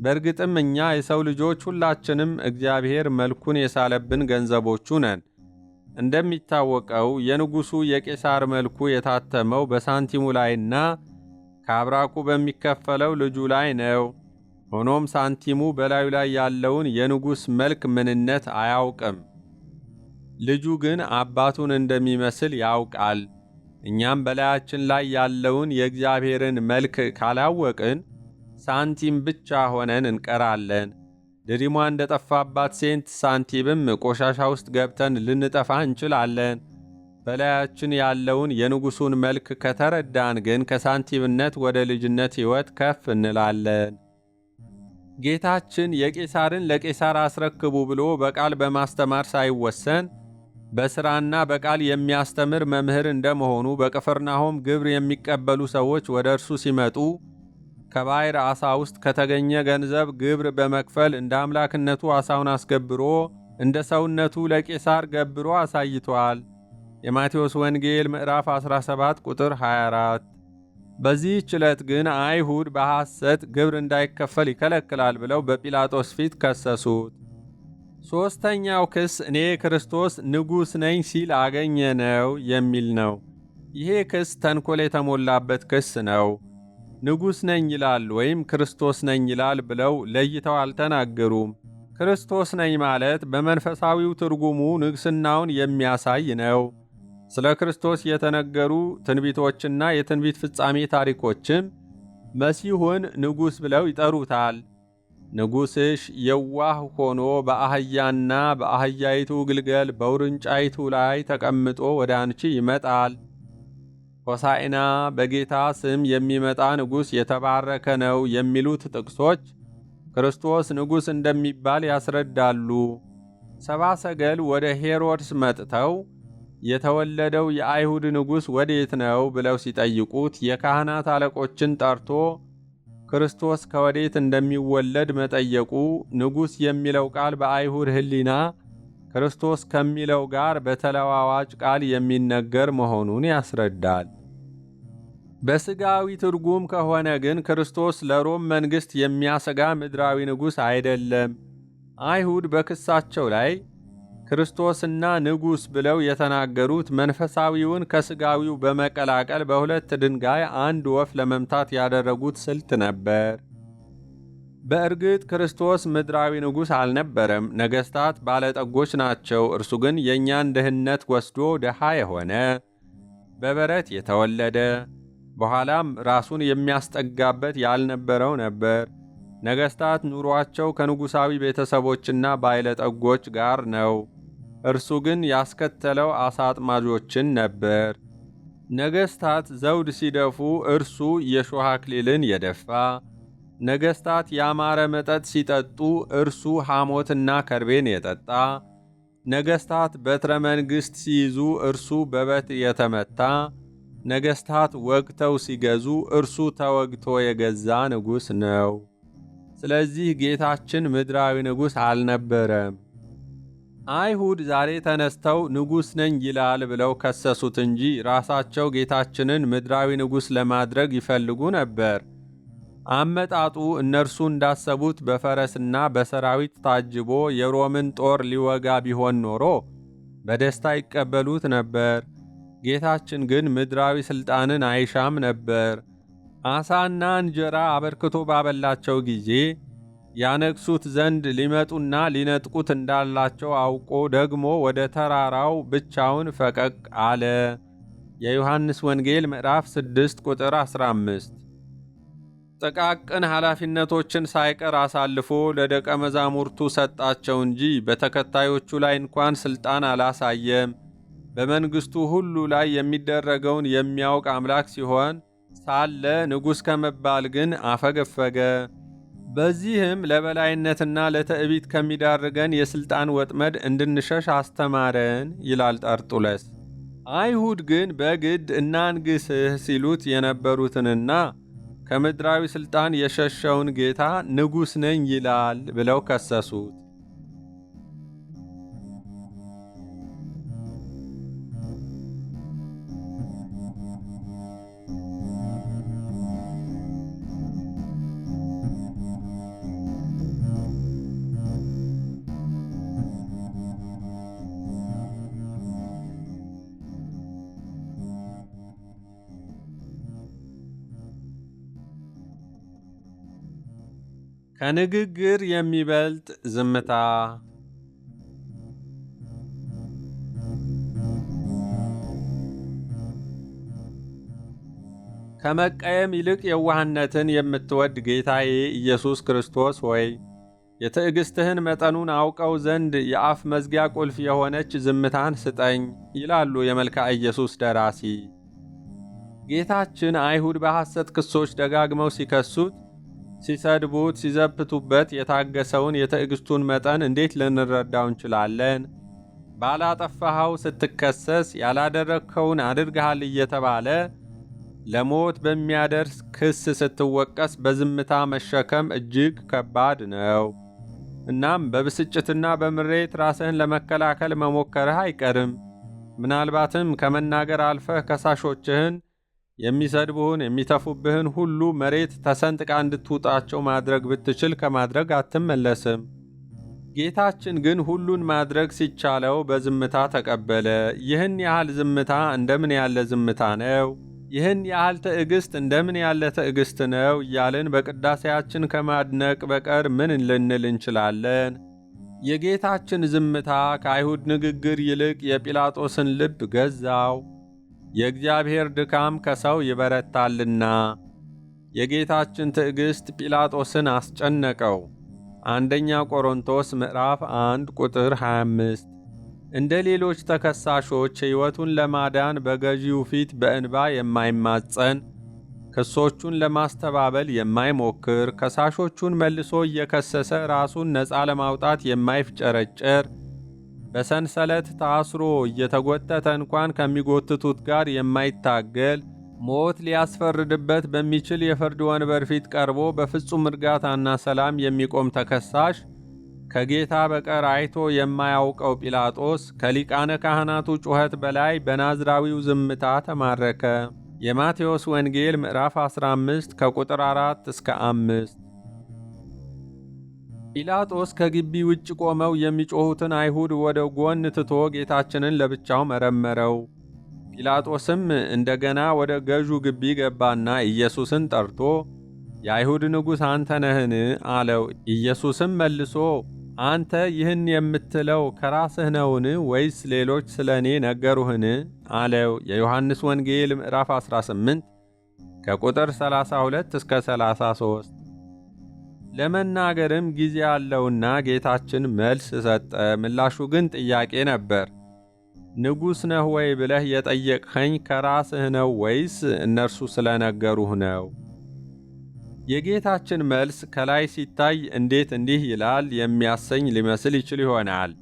Speaker 1: በእርግጥም እኛ የሰው ልጆች ሁላችንም እግዚአብሔር መልኩን የሳለብን ገንዘቦቹ ነን። እንደሚታወቀው የንጉሡ የቄሳር መልኩ የታተመው በሳንቲሙ ላይና ከአብራኩ በሚከፈለው ልጁ ላይ ነው። ሆኖም ሳንቲሙ በላዩ ላይ ያለውን የንጉሥ መልክ ምንነት አያውቅም። ልጁ ግን አባቱን እንደሚመስል ያውቃል። እኛም በላያችን ላይ ያለውን የእግዚአብሔርን መልክ ካላወቅን ሳንቲም ብቻ ሆነን እንቀራለን። ድሪሟ እንደጠፋባት ሴንት ሳንቲምም ቆሻሻ ውስጥ ገብተን ልንጠፋ እንችላለን። በላያችን ያለውን የንጉሡን መልክ ከተረዳን ግን ከሳንቲምነት ወደ ልጅነት ሕይወት ከፍ እንላለን። ጌታችን የቄሳርን ለቄሳር አስረክቡ ብሎ በቃል በማስተማር ሳይወሰን በሥራና በቃል የሚያስተምር መምህር እንደመሆኑ በቅፍርናሆም ግብር የሚቀበሉ ሰዎች ወደ እርሱ ሲመጡ ከባሕር ዓሣ ውስጥ ከተገኘ ገንዘብ ግብር በመክፈል እንደ አምላክነቱ ዓሣውን አስገብሮ እንደ ሰውነቱ ለቄሳር ገብሮ አሳይቷል። የማቴዎስ ወንጌል ምዕራፍ 17 ቁጥር 24። በዚህች ዕለት ግን አይሁድ በሐሰት ግብር እንዳይከፈል ይከለክላል ብለው በጲላጦስ ፊት ከሰሱት። ሦስተኛው ክስ እኔ ክርስቶስ ንጉሥ ነኝ ሲል አገኘነው የሚል ነው። ይሄ ክስ ተንኮል የተሞላበት ክስ ነው። ንጉሥ ነኝ ይላል ወይም ክርስቶስ ነኝ ይላል ብለው ለይተው አልተናገሩም። ክርስቶስ ነኝ ማለት በመንፈሳዊው ትርጉሙ ንግሥናውን የሚያሳይ ነው። ስለ ክርስቶስ የተነገሩ ትንቢቶችና የትንቢት ፍጻሜ ታሪኮችም መሲሁን ንጉሥ ብለው ይጠሩታል። ንጉሥሽ የዋህ ሆኖ በአህያና በአህያይቱ ግልገል በውርንጫይቱ ላይ ተቀምጦ ወደ አንቺ ይመጣል። ሆሳዕና በጌታ ስም የሚመጣ ንጉሥ የተባረከ ነው የሚሉት ጥቅሶች ክርስቶስ ንጉሥ እንደሚባል ያስረዳሉ። ሰብአ ሰገል ወደ ሄሮድስ መጥተው የተወለደው የአይሁድ ንጉሥ ወዴት ነው ብለው ሲጠይቁት የካህናት አለቆችን ጠርቶ ክርስቶስ ከወዴት እንደሚወለድ መጠየቁ ንጉሥ የሚለው ቃል በአይሁድ ሕሊና ክርስቶስ ከሚለው ጋር በተለዋዋጭ ቃል የሚነገር መሆኑን ያስረዳል። በሥጋዊ ትርጉም ከሆነ ግን ክርስቶስ ለሮም መንግሥት የሚያሰጋ ምድራዊ ንጉሥ አይደለም። አይሁድ በክሳቸው ላይ ክርስቶስና ንጉሥ ብለው የተናገሩት መንፈሳዊውን ከሥጋዊው በመቀላቀል በሁለት ድንጋይ አንድ ወፍ ለመምታት ያደረጉት ስልት ነበር። በእርግጥ ክርስቶስ ምድራዊ ንጉሥ አልነበረም። ነገሥታት ባለጠጎች ናቸው። እርሱ ግን የእኛን ድህነት ወስዶ ድሃ የሆነ በበረት የተወለደ በኋላም ራሱን የሚያስጠጋበት ያልነበረው ነበር። ነገሥታት ኑሯቸው ከንጉሣዊ ቤተሰቦችና ባለጠጎች ጋር ነው። እርሱ ግን ያስከተለው አሳ አጥማጆችን ነበር። ነገሥታት ዘውድ ሲደፉ እርሱ የሾህ አክሊልን የደፋ፣ ነገሥታት ያማረ መጠጥ ሲጠጡ እርሱ ሐሞትና ከርቤን የጠጣ፣ ነገሥታት በትረ መንግሥት ሲይዙ እርሱ በበትር የተመታ፣ ነገሥታት ወግተው ሲገዙ እርሱ ተወግቶ የገዛ ንጉሥ ነው። ስለዚህ ጌታችን ምድራዊ ንጉሥ አልነበረም። አይሁድ ዛሬ ተነስተው ንጉሥ ነኝ ይላል ብለው ከሰሱት እንጂ ራሳቸው ጌታችንን ምድራዊ ንጉሥ ለማድረግ ይፈልጉ ነበር። አመጣጡ እነርሱ እንዳሰቡት በፈረስና በሰራዊት ታጅቦ የሮምን ጦር ሊወጋ ቢሆን ኖሮ በደስታ ይቀበሉት ነበር። ጌታችን ግን ምድራዊ ሥልጣንን አይሻም ነበር። ዓሣና እንጀራ አበርክቶ ባበላቸው ጊዜ ያነግሱት ዘንድ ሊመጡና ሊነጥቁት እንዳላቸው አውቆ ደግሞ ወደ ተራራው ብቻውን ፈቀቅ አለ። የዮሐንስ ወንጌል ምዕራፍ 6 ቁጥር 15። ጥቃቅን ኃላፊነቶችን ሳይቀር አሳልፎ ለደቀ መዛሙርቱ ሰጣቸው እንጂ በተከታዮቹ ላይ እንኳን ሥልጣን አላሳየም። በመንግሥቱ ሁሉ ላይ የሚደረገውን የሚያውቅ አምላክ ሲሆን ሳለ ንጉሥ ከመባል ግን አፈገፈገ። በዚህም ለበላይነትና ለትዕቢት ከሚዳርገን የሥልጣን ወጥመድ እንድንሸሽ አስተማረን ይላል ጠርጡለስ። አይሁድ ግን በግድ እናንግስህ ሲሉት የነበሩትንና ከምድራዊ ሥልጣን የሸሸውን ጌታ ንጉሥ ነኝ ይላል ብለው ከሰሱት። ከንግግር የሚበልጥ ዝምታ። ከመቀየም ይልቅ የዋህነትን የምትወድ ጌታዬ ኢየሱስ ክርስቶስ ሆይ የትዕግሥትህን መጠኑን አውቀው ዘንድ የአፍ መዝጊያ ቁልፍ የሆነች ዝምታን ስጠኝ ይላሉ የመልክዓ ኢየሱስ ደራሲ። ጌታችን አይሁድ በሐሰት ክሶች ደጋግመው ሲከሱት፣ ሲሰድቡት፣ ሲዘብቱበት የታገሰውን የትዕግሥቱን መጠን እንዴት ልንረዳው እንችላለን? ባላጠፋኸው ስትከሰስ ያላደረግከውን አድርገሃል እየተባለ ለሞት በሚያደርስ ክስ ስትወቀስ በዝምታ መሸከም እጅግ ከባድ ነው። እናም በብስጭትና በምሬት ራስህን ለመከላከል መሞከርህ አይቀርም። ምናልባትም ከመናገር አልፈህ ከሳሾችህን የሚሰድቡህን የሚተፉብህን ሁሉ መሬት ተሰንጥቃ እንድትውጣቸው ማድረግ ብትችል ከማድረግ አትመለስም። ጌታችን ግን ሁሉን ማድረግ ሲቻለው በዝምታ ተቀበለ። ይህን ያህል ዝምታ እንደምን ያለ ዝምታ ነው? ይህን ያህል ትዕግስት እንደምን ያለ ትዕግስት ነው እያልን በቅዳሴያችን ከማድነቅ በቀር ምን ልንል እንችላለን? የጌታችን ዝምታ ከአይሁድ ንግግር ይልቅ የጲላጦስን ልብ ገዛው። የእግዚአብሔር ድካም ከሰው ይበረታልና። የጌታችን ትዕግስት ጲላጦስን አስጨነቀው። አንደኛ ቆሮንቶስ ምዕራፍ 1 ቁጥር 25። እንደ ሌሎች ተከሳሾች ሕይወቱን ለማዳን በገዢው ፊት በእንባ የማይማጸን፣ ክሶቹን ለማስተባበል የማይሞክር፣ ከሳሾቹን መልሶ እየከሰሰ ራሱን ነፃ ለማውጣት የማይፍጨረጨር፣ በሰንሰለት ታስሮ እየተጎተተ እንኳን ከሚጎትቱት ጋር የማይታገል፣ ሞት ሊያስፈርድበት በሚችል የፍርድ ወንበር ፊት ቀርቦ በፍጹም እርጋታና ሰላም የሚቆም ተከሳሽ ከጌታ በቀር አይቶ የማያውቀው ጲላጦስ ከሊቃነ ካህናቱ ጩኸት በላይ በናዝራዊው ዝምታ ተማረከ። የማቴዎስ ወንጌል ምዕራፍ 15 ከቁጥር 4 እስከ 5። ጲላጦስ ከግቢ ውጭ ቆመው የሚጮኹትን አይሁድ ወደ ጎን ትቶ ጌታችንን ለብቻው መረመረው። ጲላጦስም እንደገና ወደ ገዡ ግቢ ገባና ኢየሱስን ጠርቶ የአይሁድ ንጉሥ አንተ ነህን? አለው። ኢየሱስም መልሶ አንተ ይህን የምትለው ከራስህ ነውን? ወይስ ሌሎች ስለ እኔ ነገሩህን? አለው። የዮሐንስ ወንጌል ምዕራፍ 18 ከቁጥር 32 እስከ 33። ለመናገርም ጊዜ ያለውና ጌታችን መልስ ሰጠ። ምላሹ ግን ጥያቄ ነበር። ንጉሥ ነህ ወይ ብለህ የጠየቅኸኝ ከራስህ ነው ወይስ እነርሱ ስለነገሩህ ነው? የጌታችን መልስ ከላይ ሲታይ እንዴት እንዲህ ይላል የሚያሰኝ ሊመስል ይችል ይሆናል።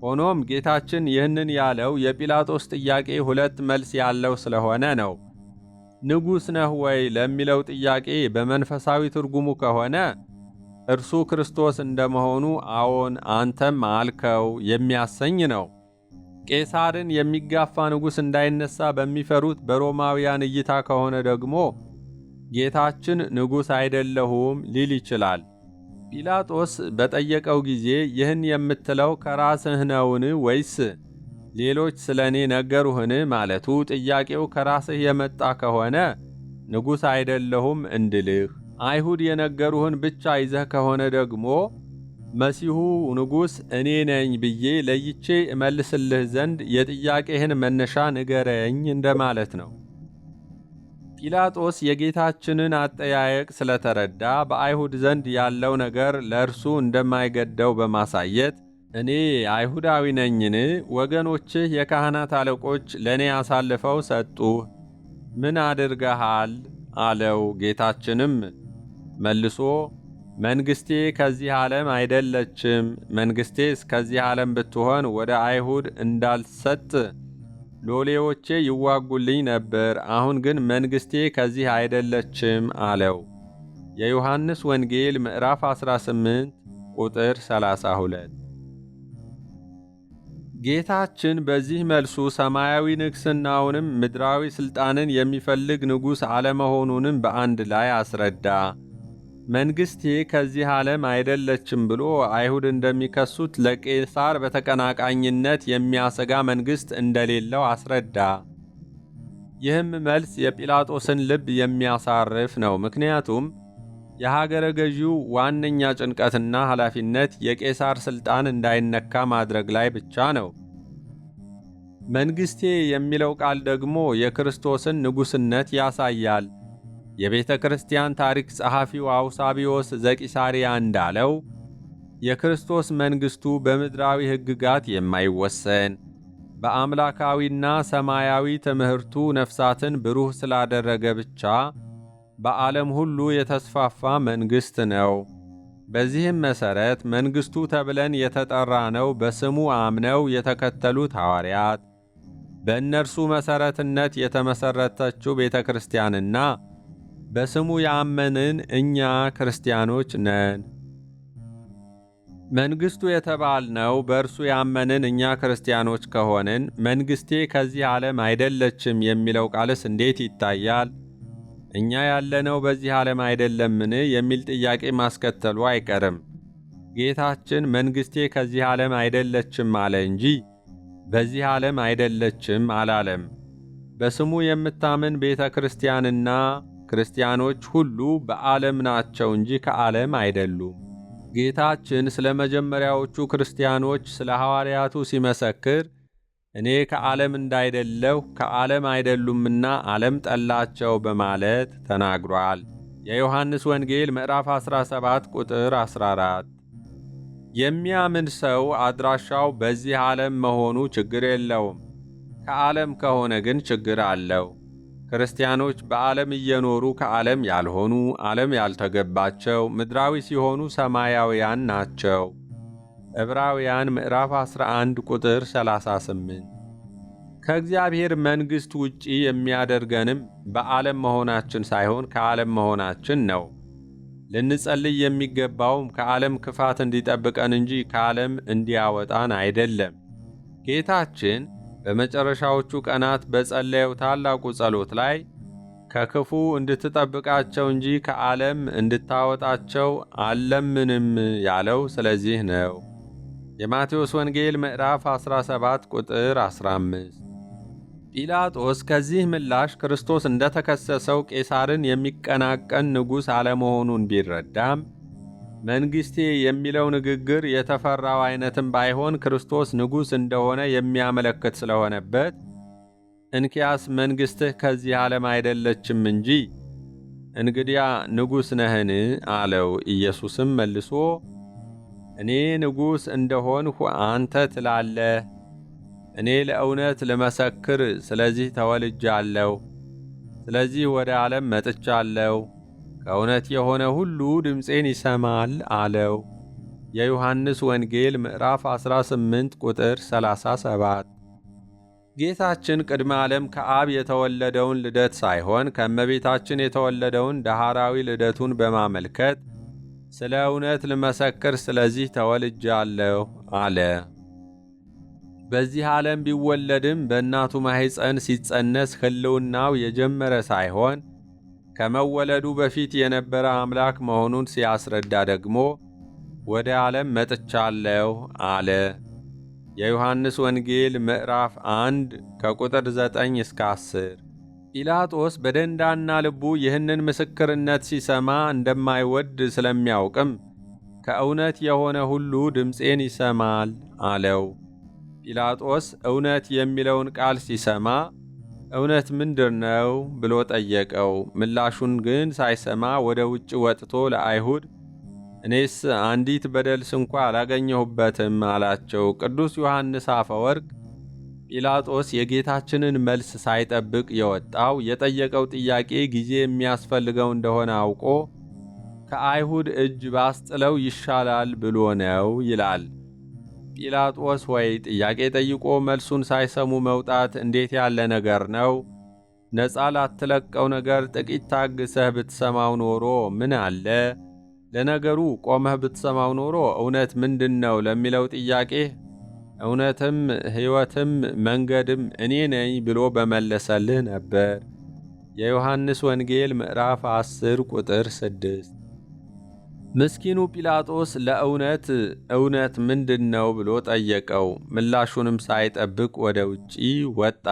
Speaker 1: ሆኖም ጌታችን ይህንን ያለው የጲላጦስ ጥያቄ ሁለት መልስ ያለው ስለሆነ ነው። ንጉሥ ነህ ወይ ለሚለው ጥያቄ በመንፈሳዊ ትርጉሙ ከሆነ እርሱ ክርስቶስ እንደመሆኑ አዎን አንተም አልከው የሚያሰኝ ነው። ቄሳርን የሚጋፋ ንጉሥ እንዳይነሳ በሚፈሩት በሮማውያን እይታ ከሆነ ደግሞ ጌታችን ንጉሥ አይደለሁም ሊል ይችላል። ጲላጦስ በጠየቀው ጊዜ ይህን የምትለው ከራስህ ነውን ወይስ ሌሎች ስለ እኔ ነገሩህን ማለቱ ጥያቄው ከራስህ የመጣ ከሆነ ንጉሥ አይደለሁም እንድልህ፣ አይሁድ የነገሩህን ብቻ ይዘህ ከሆነ ደግሞ መሲሁ ንጉሥ እኔ ነኝ ብዬ ለይቼ እመልስልህ ዘንድ የጥያቄህን መነሻ ንገረኝ እንደማለት ነው። ጲላጦስ የጌታችንን አጠያየቅ ስለተረዳ በአይሁድ ዘንድ ያለው ነገር ለእርሱ እንደማይገደው በማሳየት እኔ አይሁዳዊ ነኝን? ወገኖችህ የካህናት አለቆች ለእኔ አሳልፈው ሰጡህ፣ ምን አድርገሃል? አለው። ጌታችንም መልሶ መንግሥቴ ከዚህ ዓለም አይደለችም። መንግሥቴስ ከዚህ ዓለም ብትሆን ወደ አይሁድ እንዳልሰጥ ሎሌዎቼ ይዋጉልኝ ነበር። አሁን ግን መንግሥቴ ከዚህ አይደለችም አለው። የዮሐንስ ወንጌል ምዕራፍ 18 ቁጥር 32። ጌታችን በዚህ መልሱ ሰማያዊ ንግሥናውንም ምድራዊ ሥልጣንን የሚፈልግ ንጉሥ አለመሆኑንም በአንድ ላይ አስረዳ። መንግሥቴ ከዚህ ዓለም አይደለችም ብሎ አይሁድ እንደሚከሱት ለቄሳር በተቀናቃኝነት የሚያሰጋ መንግሥት እንደሌለው አስረዳ። ይህም መልስ የጲላጦስን ልብ የሚያሳርፍ ነው። ምክንያቱም የሀገረ ገዢው ዋነኛ ጭንቀትና ኃላፊነት የቄሳር ሥልጣን እንዳይነካ ማድረግ ላይ ብቻ ነው። መንግሥቴ የሚለው ቃል ደግሞ የክርስቶስን ንጉሥነት ያሳያል። የቤተ ክርስቲያን ታሪክ ጸሐፊው አውሳቢዮስ ዘቂሳርያ እንዳለው የክርስቶስ መንግሥቱ በምድራዊ ሕግጋት የማይወሰን በአምላካዊና ሰማያዊ ትምህርቱ ነፍሳትን ብሩህ ስላደረገ ብቻ በዓለም ሁሉ የተስፋፋ መንግሥት ነው። በዚህም መሠረት መንግሥቱ ተብለን የተጠራነው በስሙ አምነው የተከተሉት ሐዋርያት፣ በእነርሱ መሠረትነት የተመሠረተችው ቤተ ክርስቲያንና በስሙ ያመንን እኛ ክርስቲያኖች ነን። መንግሥቱ የተባልነው በእርሱ ያመንን እኛ ክርስቲያኖች ከሆንን መንግሥቴ ከዚህ ዓለም አይደለችም የሚለው ቃልስ እንዴት ይታያል? እኛ ያለነው በዚህ ዓለም አይደለምን? የሚል ጥያቄ ማስከተሉ አይቀርም። ጌታችን መንግሥቴ ከዚህ ዓለም አይደለችም አለ እንጂ በዚህ ዓለም አይደለችም አላለም። በስሙ የምታምን ቤተ ክርስቲያንና ክርስቲያኖች ሁሉ በዓለም ናቸው እንጂ ከዓለም አይደሉም። ጌታችን ስለ መጀመሪያዎቹ ክርስቲያኖች ስለ ሐዋርያቱ ሲመሰክር እኔ ከዓለም እንዳይደለሁ ከዓለም አይደሉምና ዓለም ጠላቸው በማለት ተናግሯል። የዮሐንስ ወንጌል ምዕራፍ 17 ቁጥር 14። የሚያምን ሰው አድራሻው በዚህ ዓለም መሆኑ ችግር የለውም። ከዓለም ከሆነ ግን ችግር አለው። ክርስቲያኖች በዓለም እየኖሩ ከዓለም ያልሆኑ፣ ዓለም ያልተገባቸው፣ ምድራዊ ሲሆኑ ሰማያውያን ናቸው። ዕብራውያን ምዕራፍ 11 ቁጥር 38። ከእግዚአብሔር መንግሥት ውጪ የሚያደርገንም በዓለም መሆናችን ሳይሆን ከዓለም መሆናችን ነው። ልንጸልይ የሚገባውም ከዓለም ክፋት እንዲጠብቀን እንጂ ከዓለም እንዲያወጣን አይደለም። ጌታችን በመጨረሻዎቹ ቀናት በጸለየው ታላቁ ጸሎት ላይ ከክፉ እንድትጠብቃቸው እንጂ ከዓለም እንድታወጣቸው አልለምንም ያለው ስለዚህ ነው። የማቴዎስ ወንጌል ምዕራፍ 17 ቁጥር 15። ጲላጦስ ከዚህ ምላሽ ክርስቶስ እንደተከሰሰው ቄሳርን የሚቀናቀን ንጉሥ አለመሆኑን ቢረዳም መንግሥቴ የሚለው ንግግር የተፈራው አይነትም ባይሆን ክርስቶስ ንጉሥ እንደሆነ የሚያመለክት ስለሆነበት እንኪያስ መንግሥትህ ከዚህ ዓለም አይደለችም እንጂ እንግዲያ ንጉሥ ነህን? አለው። ኢየሱስም መልሶ እኔ ንጉሥ እንደሆንሁ አንተ ትላለህ። እኔ ለእውነት ልመሰክር ስለዚህ ተወልጃለሁ፣ ስለዚህ ወደ ዓለም መጥቻለሁ። ከእውነት የሆነ ሁሉ ድምፄን ይሰማል አለው። የዮሐንስ ወንጌል ምዕራፍ 18 ቁጥር 37። ጌታችን ቅድመ ዓለም ከአብ የተወለደውን ልደት ሳይሆን ከእመቤታችን የተወለደውን ዳህራዊ ልደቱን በማመልከት ስለ እውነት ልመሰክር ስለዚህ ተወልጃለሁ አለ። በዚህ ዓለም ቢወለድም በእናቱ ማኅፀን ሲጸነስ ሕልውናው የጀመረ ሳይሆን ከመወለዱ በፊት የነበረ አምላክ መሆኑን ሲያስረዳ ደግሞ ወደ ዓለም መጥቻለሁ አለ። የዮሐንስ ወንጌል ምዕራፍ 1 ከቁጥር 9 እስከ 10። ጲላጦስ በደንዳና ልቡ ይህንን ምስክርነት ሲሰማ እንደማይወድ ስለሚያውቅም ከእውነት የሆነ ሁሉ ድምፄን ይሰማል አለው። ጲላጦስ እውነት የሚለውን ቃል ሲሰማ እውነት ምንድር ነው ብሎ ጠየቀው። ምላሹን ግን ሳይሰማ ወደ ውጭ ወጥቶ ለአይሁድ እኔስ አንዲት በደል ስንኳ አላገኘሁበትም አላቸው። ቅዱስ ዮሐንስ አፈወርቅ ጲላጦስ የጌታችንን መልስ ሳይጠብቅ የወጣው የጠየቀው ጥያቄ ጊዜ የሚያስፈልገው እንደሆነ አውቆ ከአይሁድ እጅ ባስጥለው ይሻላል ብሎ ነው ይላል። ጲላጦስ ሆይ ጥያቄ ጠይቆ መልሱን ሳይሰሙ መውጣት እንዴት ያለ ነገር ነው? ነፃ ላትለቀው ነገር ጥቂት ታግሰህ ብትሰማው ኖሮ ምን አለ? ለነገሩ ቆመህ ብትሰማው ኖሮ እውነት ምንድን ነው ለሚለው ጥያቄ እውነትም ሕይወትም መንገድም እኔ ነኝ ብሎ በመለሰልህ ነበር። የዮሐንስ ወንጌል ምዕራፍ 10 ቁጥር 6። ምስኪኑ ጲላጦስ ለእውነት እውነት ምንድን ነው ብሎ ጠየቀው። ምላሹንም ሳይጠብቅ ወደ ውጪ ወጣ።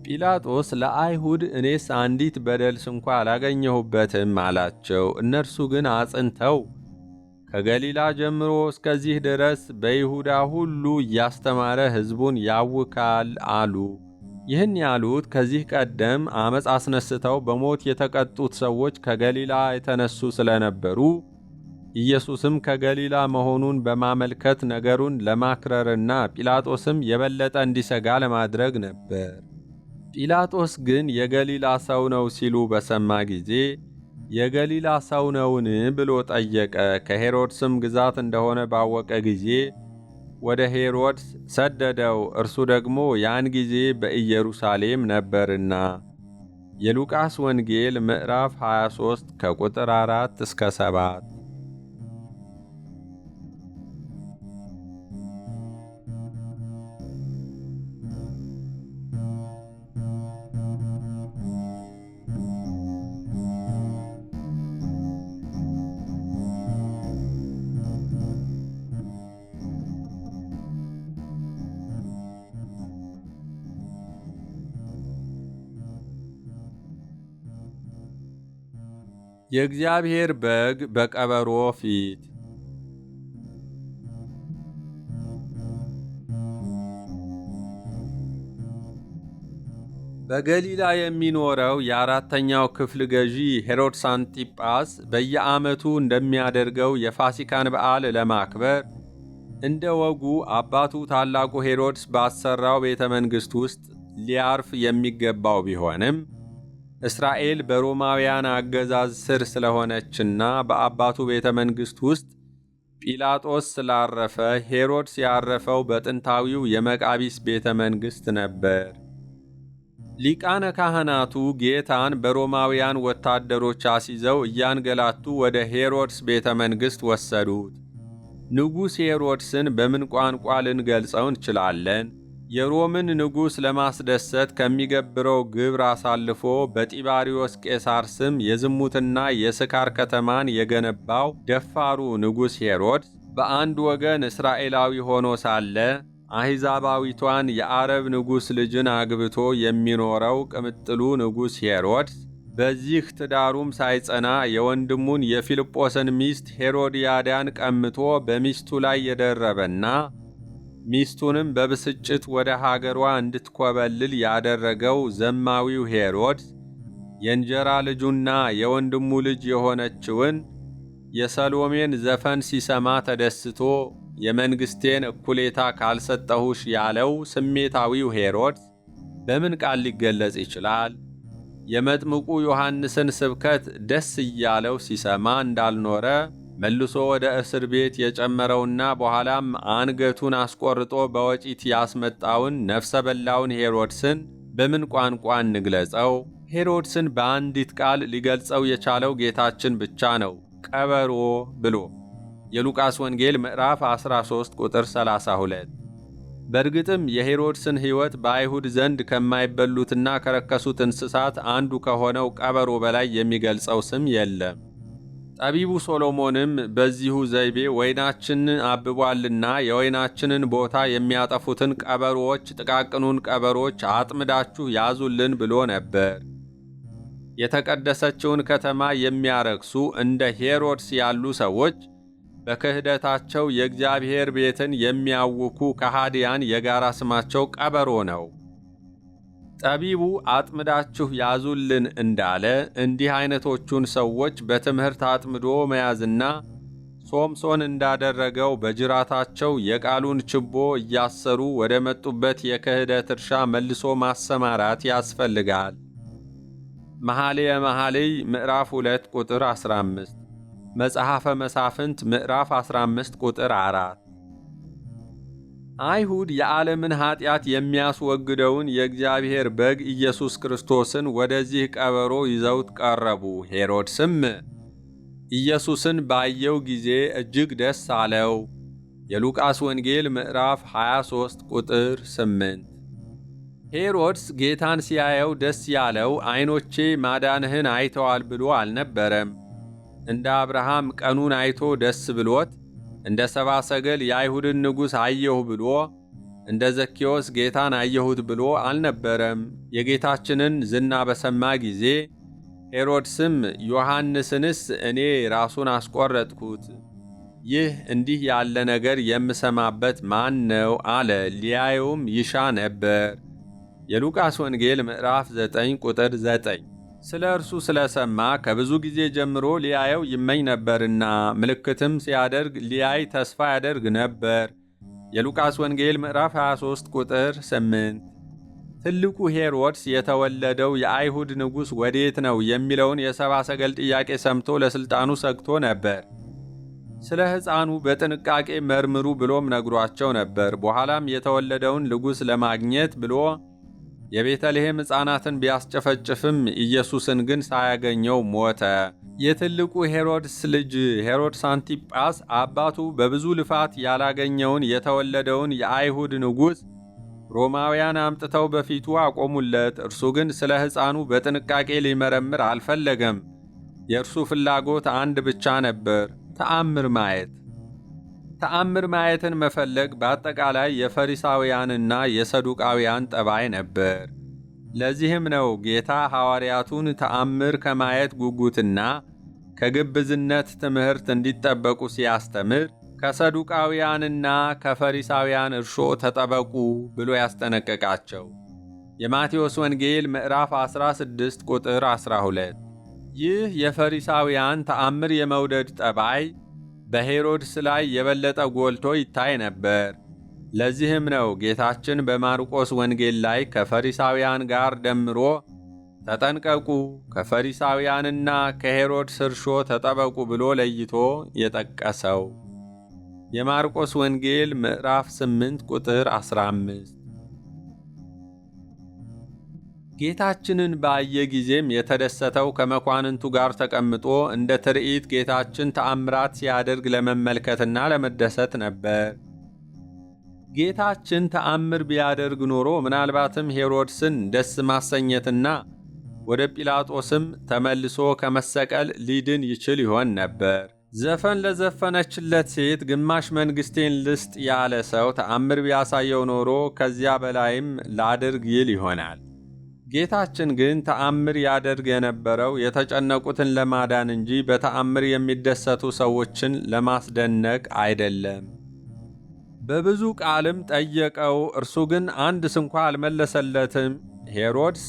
Speaker 1: ጲላጦስ ለአይሁድ እኔስ አንዲት በደል ስንኳ አላገኘሁበትም አላቸው። እነርሱ ግን አጽንተው ከገሊላ ጀምሮ እስከዚህ ድረስ በይሁዳ ሁሉ እያስተማረ ሕዝቡን ያውካል አሉ። ይህን ያሉት ከዚህ ቀደም ዓመፅ አስነስተው በሞት የተቀጡት ሰዎች ከገሊላ የተነሱ ስለነበሩ ኢየሱስም ከገሊላ መሆኑን በማመልከት ነገሩን ለማክረርና ጲላጦስም የበለጠ እንዲሰጋ ለማድረግ ነበር። ጲላጦስ ግን የገሊላ ሰው ነው ሲሉ በሰማ ጊዜ የገሊላ ሰው ነውን ብሎ ጠየቀ። ከሄሮድስም ግዛት እንደሆነ ባወቀ ጊዜ ወደ ሄሮድስ ሰደደው። እርሱ ደግሞ ያን ጊዜ በኢየሩሳሌም ነበርና። የሉቃስ ወንጌል ምዕራፍ 23 ከቁጥር 4 እስከ 7። የእግዚአብሔር በግ በቀበሮ ፊት። በገሊላ የሚኖረው የአራተኛው ክፍል ገዢ ሄሮድስ አንቲጳስ በየዓመቱ እንደሚያደርገው የፋሲካን በዓል ለማክበር እንደ ወጉ አባቱ ታላቁ ሄሮድስ ባሰራው ቤተ መንግሥት ውስጥ ሊያርፍ የሚገባው ቢሆንም እስራኤል በሮማውያን አገዛዝ ስር ስለሆነችና በአባቱ ቤተ መንግሥት ውስጥ ጲላጦስ ስላረፈ ሄሮድስ ያረፈው በጥንታዊው የመቃቢስ ቤተ መንግሥት ነበር። ሊቃነ ካህናቱ ጌታን በሮማውያን ወታደሮች አስይዘው እያንገላቱ ወደ ሄሮድስ ቤተ መንግሥት ወሰዱት። ንጉሥ ሄሮድስን በምን ቋንቋ ልንገልጸው እንችላለን? የሮምን ንጉሥ ለማስደሰት ከሚገብረው ግብር አሳልፎ በጢባሪዮስ ቄሳር ስም የዝሙትና የስካር ከተማን የገነባው ደፋሩ ንጉሥ ሄሮድስ በአንድ ወገን እስራኤላዊ ሆኖ ሳለ አሕዛባዊቷን የአረብ ንጉሥ ልጅን አግብቶ የሚኖረው ቅምጥሉ ንጉሥ ሄሮድስ በዚህ ትዳሩም ሳይጸና የወንድሙን የፊልጶስን ሚስት ሄሮድያዳን ቀምቶ በሚስቱ ላይ የደረበና ሚስቱንም በብስጭት ወደ ሀገሯ እንድትኮበልል ያደረገው ዘማዊው ሄሮድስ የእንጀራ ልጁና የወንድሙ ልጅ የሆነችውን የሰሎሜን ዘፈን ሲሰማ ተደስቶ የመንግሥቴን እኩሌታ ካልሰጠሁሽ ያለው ስሜታዊው ሄሮድስ በምን ቃል ሊገለጽ ይችላል? የመጥምቁ ዮሐንስን ስብከት ደስ እያለው ሲሰማ እንዳልኖረ መልሶ ወደ እስር ቤት የጨመረውና በኋላም አንገቱን አስቆርጦ በወጪት ያስመጣውን ነፍሰ በላውን ሄሮድስን በምን ቋንቋ እንግለጸው? ሄሮድስን በአንዲት ቃል ሊገልጸው የቻለው ጌታችን ብቻ ነው፣ ቀበሮ ብሎ። የሉቃስ ወንጌል ምዕራፍ 13 ቁጥር 32። በእርግጥም የሄሮድስን ሕይወት በአይሁድ ዘንድ ከማይበሉትና ከረከሱት እንስሳት አንዱ ከሆነው ቀበሮ በላይ የሚገልጸው ስም የለም። ጠቢቡ ሶሎሞንም በዚሁ ዘይቤ ወይናችን አብቧልና የወይናችንን ቦታ የሚያጠፉትን ቀበሮዎች፣ ጥቃቅኑን ቀበሮች አጥምዳችሁ ያዙልን ብሎ ነበር። የተቀደሰችውን ከተማ የሚያረክሱ እንደ ሄሮድስ ያሉ ሰዎች በክህደታቸው የእግዚአብሔር ቤትን የሚያውኩ ከሃዲያን የጋራ ስማቸው ቀበሮ ነው። ጠቢቡ አጥምዳችሁ ያዙልን እንዳለ እንዲህ አይነቶቹን ሰዎች በትምህርት አጥምዶ መያዝና ሶምሶን እንዳደረገው በጅራታቸው የቃሉን ችቦ እያሰሩ ወደ መጡበት የክህደት እርሻ መልሶ ማሰማራት ያስፈልጋል። መኃልየ መኃልይ ምዕራፍ 2 ቁጥር 15፣ መጽሐፈ መሳፍንት ምዕራፍ 15 ቁጥር 4። አይሁድ የዓለምን ኀጢአት የሚያስወግደውን የእግዚአብሔር በግ ኢየሱስ ክርስቶስን ወደዚህ ቀበሮ ይዘውት ቀረቡ። ሄሮድስም ኢየሱስን ባየው ጊዜ እጅግ ደስ አለው። የሉቃስ ወንጌል ምዕራፍ 23 ቁጥር 8። ሄሮድስ ጌታን ሲያየው ደስ ያለው ዓይኖቼ ማዳንህን አይተዋል ብሎ አልነበረም። እንደ አብርሃም ቀኑን አይቶ ደስ ብሎት እንደ ሰብአ ሰገል የአይሁድን ንጉሥ አየሁ ብሎ እንደ ዘኬዎስ ጌታን አየሁት ብሎ አልነበረም። የጌታችንን ዝና በሰማ ጊዜ ሄሮድስም ዮሐንስንስ እኔ ራሱን አስቆረጥኩት፣ ይህ እንዲህ ያለ ነገር የምሰማበት ማን ነው አለ። ሊያየውም ይሻ ነበር። የሉቃስ ወንጌል ምዕራፍ 9 ቁጥር 9። ስለ እርሱ ስለሰማ ከብዙ ጊዜ ጀምሮ ሊያየው ይመኝ ነበርና ምልክትም ሲያደርግ ሊያይ ተስፋ ያደርግ ነበር። የሉቃስ ወንጌል ምዕራፍ 23 ቁጥር 8። ትልቁ ሄሮድስ የተወለደው የአይሁድ ንጉሥ ወዴት ነው የሚለውን የሰብአ ሰገል ጥያቄ ሰምቶ ለሥልጣኑ ሰግቶ ነበር። ስለ ሕፃኑ በጥንቃቄ መርምሩ ብሎም ነግሯቸው ነበር። በኋላም የተወለደውን ንጉሥ ለማግኘት ብሎ የቤተልሔም ሕፃናትን ቢያስጨፈጭፍም ኢየሱስን ግን ሳያገኘው ሞተ። የትልቁ ሄሮድስ ልጅ ሄሮድስ አንቲጳስ አባቱ በብዙ ልፋት ያላገኘውን የተወለደውን የአይሁድ ንጉሥ ሮማውያን አምጥተው በፊቱ አቆሙለት። እርሱ ግን ስለ ሕፃኑ በጥንቃቄ ሊመረምር አልፈለገም። የእርሱ ፍላጎት አንድ ብቻ ነበር፣ ተአምር ማየት። ተአምር ማየትን መፈለግ በአጠቃላይ የፈሪሳውያንና የሰዱቃውያን ጠባይ ነበር። ለዚህም ነው ጌታ ሐዋርያቱን ተአምር ከማየት ጉጉትና ከግብዝነት ትምህርት እንዲጠበቁ ሲያስተምር ከሰዱቃውያንና ከፈሪሳውያን እርሾ ተጠበቁ ብሎ ያስጠነቀቃቸው። የማቴዎስ ወንጌል ምዕራፍ 16 ቁጥር 12። ይህ የፈሪሳውያን ተአምር የመውደድ ጠባይ በሄሮድስ ላይ የበለጠ ጎልቶ ይታይ ነበር። ለዚህም ነው ጌታችን በማርቆስ ወንጌል ላይ ከፈሪሳውያን ጋር ደምሮ ተጠንቀቁ፣ ከፈሪሳውያንና ከሄሮድስ እርሾ ተጠበቁ ብሎ ለይቶ የጠቀሰው። የማርቆስ ወንጌል ምዕራፍ 8 ቁጥር 15። ጌታችንን ባየ ጊዜም የተደሰተው ከመኳንንቱ ጋር ተቀምጦ እንደ ትርኢት ጌታችን ተአምራት ሲያደርግ ለመመልከትና ለመደሰት ነበር። ጌታችን ተአምር ቢያደርግ ኖሮ ምናልባትም ሄሮድስን ደስ ማሰኘትና ወደ ጲላጦስም ተመልሶ ከመሰቀል ሊድን ይችል ይሆን ነበር። ዘፈን ለዘፈነችለት ሴት ግማሽ መንግሥቴን ልስጥ ያለ ሰው ተአምር ቢያሳየው ኖሮ ከዚያ በላይም ላድርግ ይል ይሆናል። ጌታችን ግን ተአምር ያደርግ የነበረው የተጨነቁትን ለማዳን እንጂ በተአምር የሚደሰቱ ሰዎችን ለማስደነቅ አይደለም። በብዙ ቃልም ጠየቀው፣ እርሱ ግን አንድ ስንኳ አልመለሰለትም። ሄሮድስ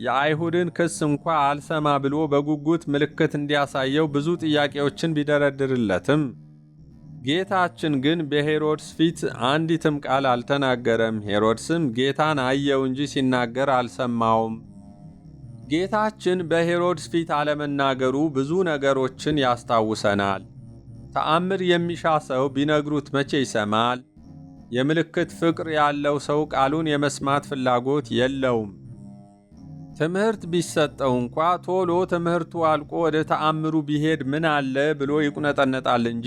Speaker 1: የአይሁድን ክስ እንኳ አልሰማ ብሎ በጉጉት ምልክት እንዲያሳየው ብዙ ጥያቄዎችን ቢደረድርለትም ጌታችን ግን በሄሮድስ ፊት አንዲትም ቃል አልተናገረም። ሄሮድስም ጌታን አየው እንጂ ሲናገር አልሰማውም። ጌታችን በሄሮድስ ፊት አለመናገሩ ብዙ ነገሮችን ያስታውሰናል። ተአምር የሚሻ ሰው ቢነግሩት መቼ ይሰማል? የምልክት ፍቅር ያለው ሰው ቃሉን የመስማት ፍላጎት የለውም። ትምህርት ቢሰጠው እንኳ ቶሎ ትምህርቱ አልቆ ወደ ተአምሩ ቢሄድ ምን አለ ብሎ ይቁነጠነጣል እንጂ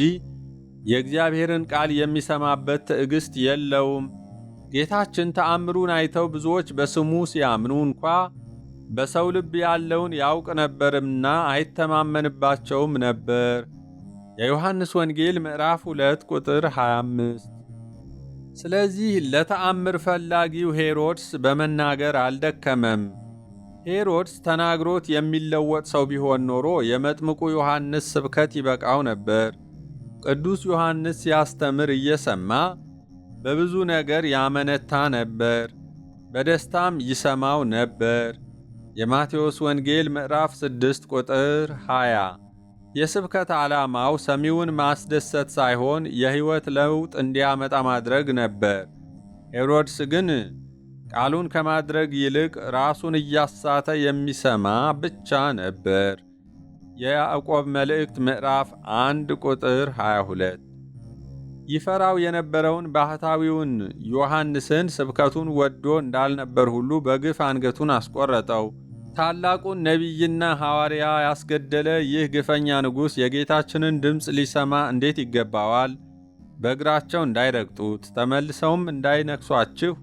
Speaker 1: የእግዚአብሔርን ቃል የሚሰማበት ትዕግስት የለውም። ጌታችን ተአምሩን አይተው ብዙዎች በስሙ ሲያምኑ እንኳ በሰው ልብ ያለውን ያውቅ ነበርና አይተማመንባቸውም ነበር። የዮሐንስ ወንጌል ምዕራፍ 2 ቁጥር 25። ስለዚህ ለተአምር ፈላጊው ሄሮድስ በመናገር አልደከመም። ሄሮድስ ተናግሮት የሚለወጥ ሰው ቢሆን ኖሮ የመጥምቁ ዮሐንስ ስብከት ይበቃው ነበር። ቅዱስ ዮሐንስ ሲያስተምር እየሰማ በብዙ ነገር ያመነታ ነበር፣ በደስታም ይሰማው ነበር። የማቴዎስ ወንጌል ምዕራፍ 6 ቁጥር 20። የስብከት ዓላማው ሰሚውን ማስደሰት ሳይሆን የሕይወት ለውጥ እንዲያመጣ ማድረግ ነበር። ሄሮድስ ግን ቃሉን ከማድረግ ይልቅ ራሱን እያሳተ የሚሰማ ብቻ ነበር። የያዕቆብ መልእክት ምዕራፍ 1 ቁጥር 22። ይፈራው የነበረውን ባህታዊውን ዮሐንስን ስብከቱን ወዶ እንዳልነበር ሁሉ በግፍ አንገቱን አስቆረጠው። ታላቁን ነቢይና ሐዋርያ ያስገደለ ይህ ግፈኛ ንጉሥ የጌታችንን ድምፅ ሊሰማ እንዴት ይገባዋል? በእግራቸው እንዳይረግጡት ተመልሰውም እንዳይነክሷችሁ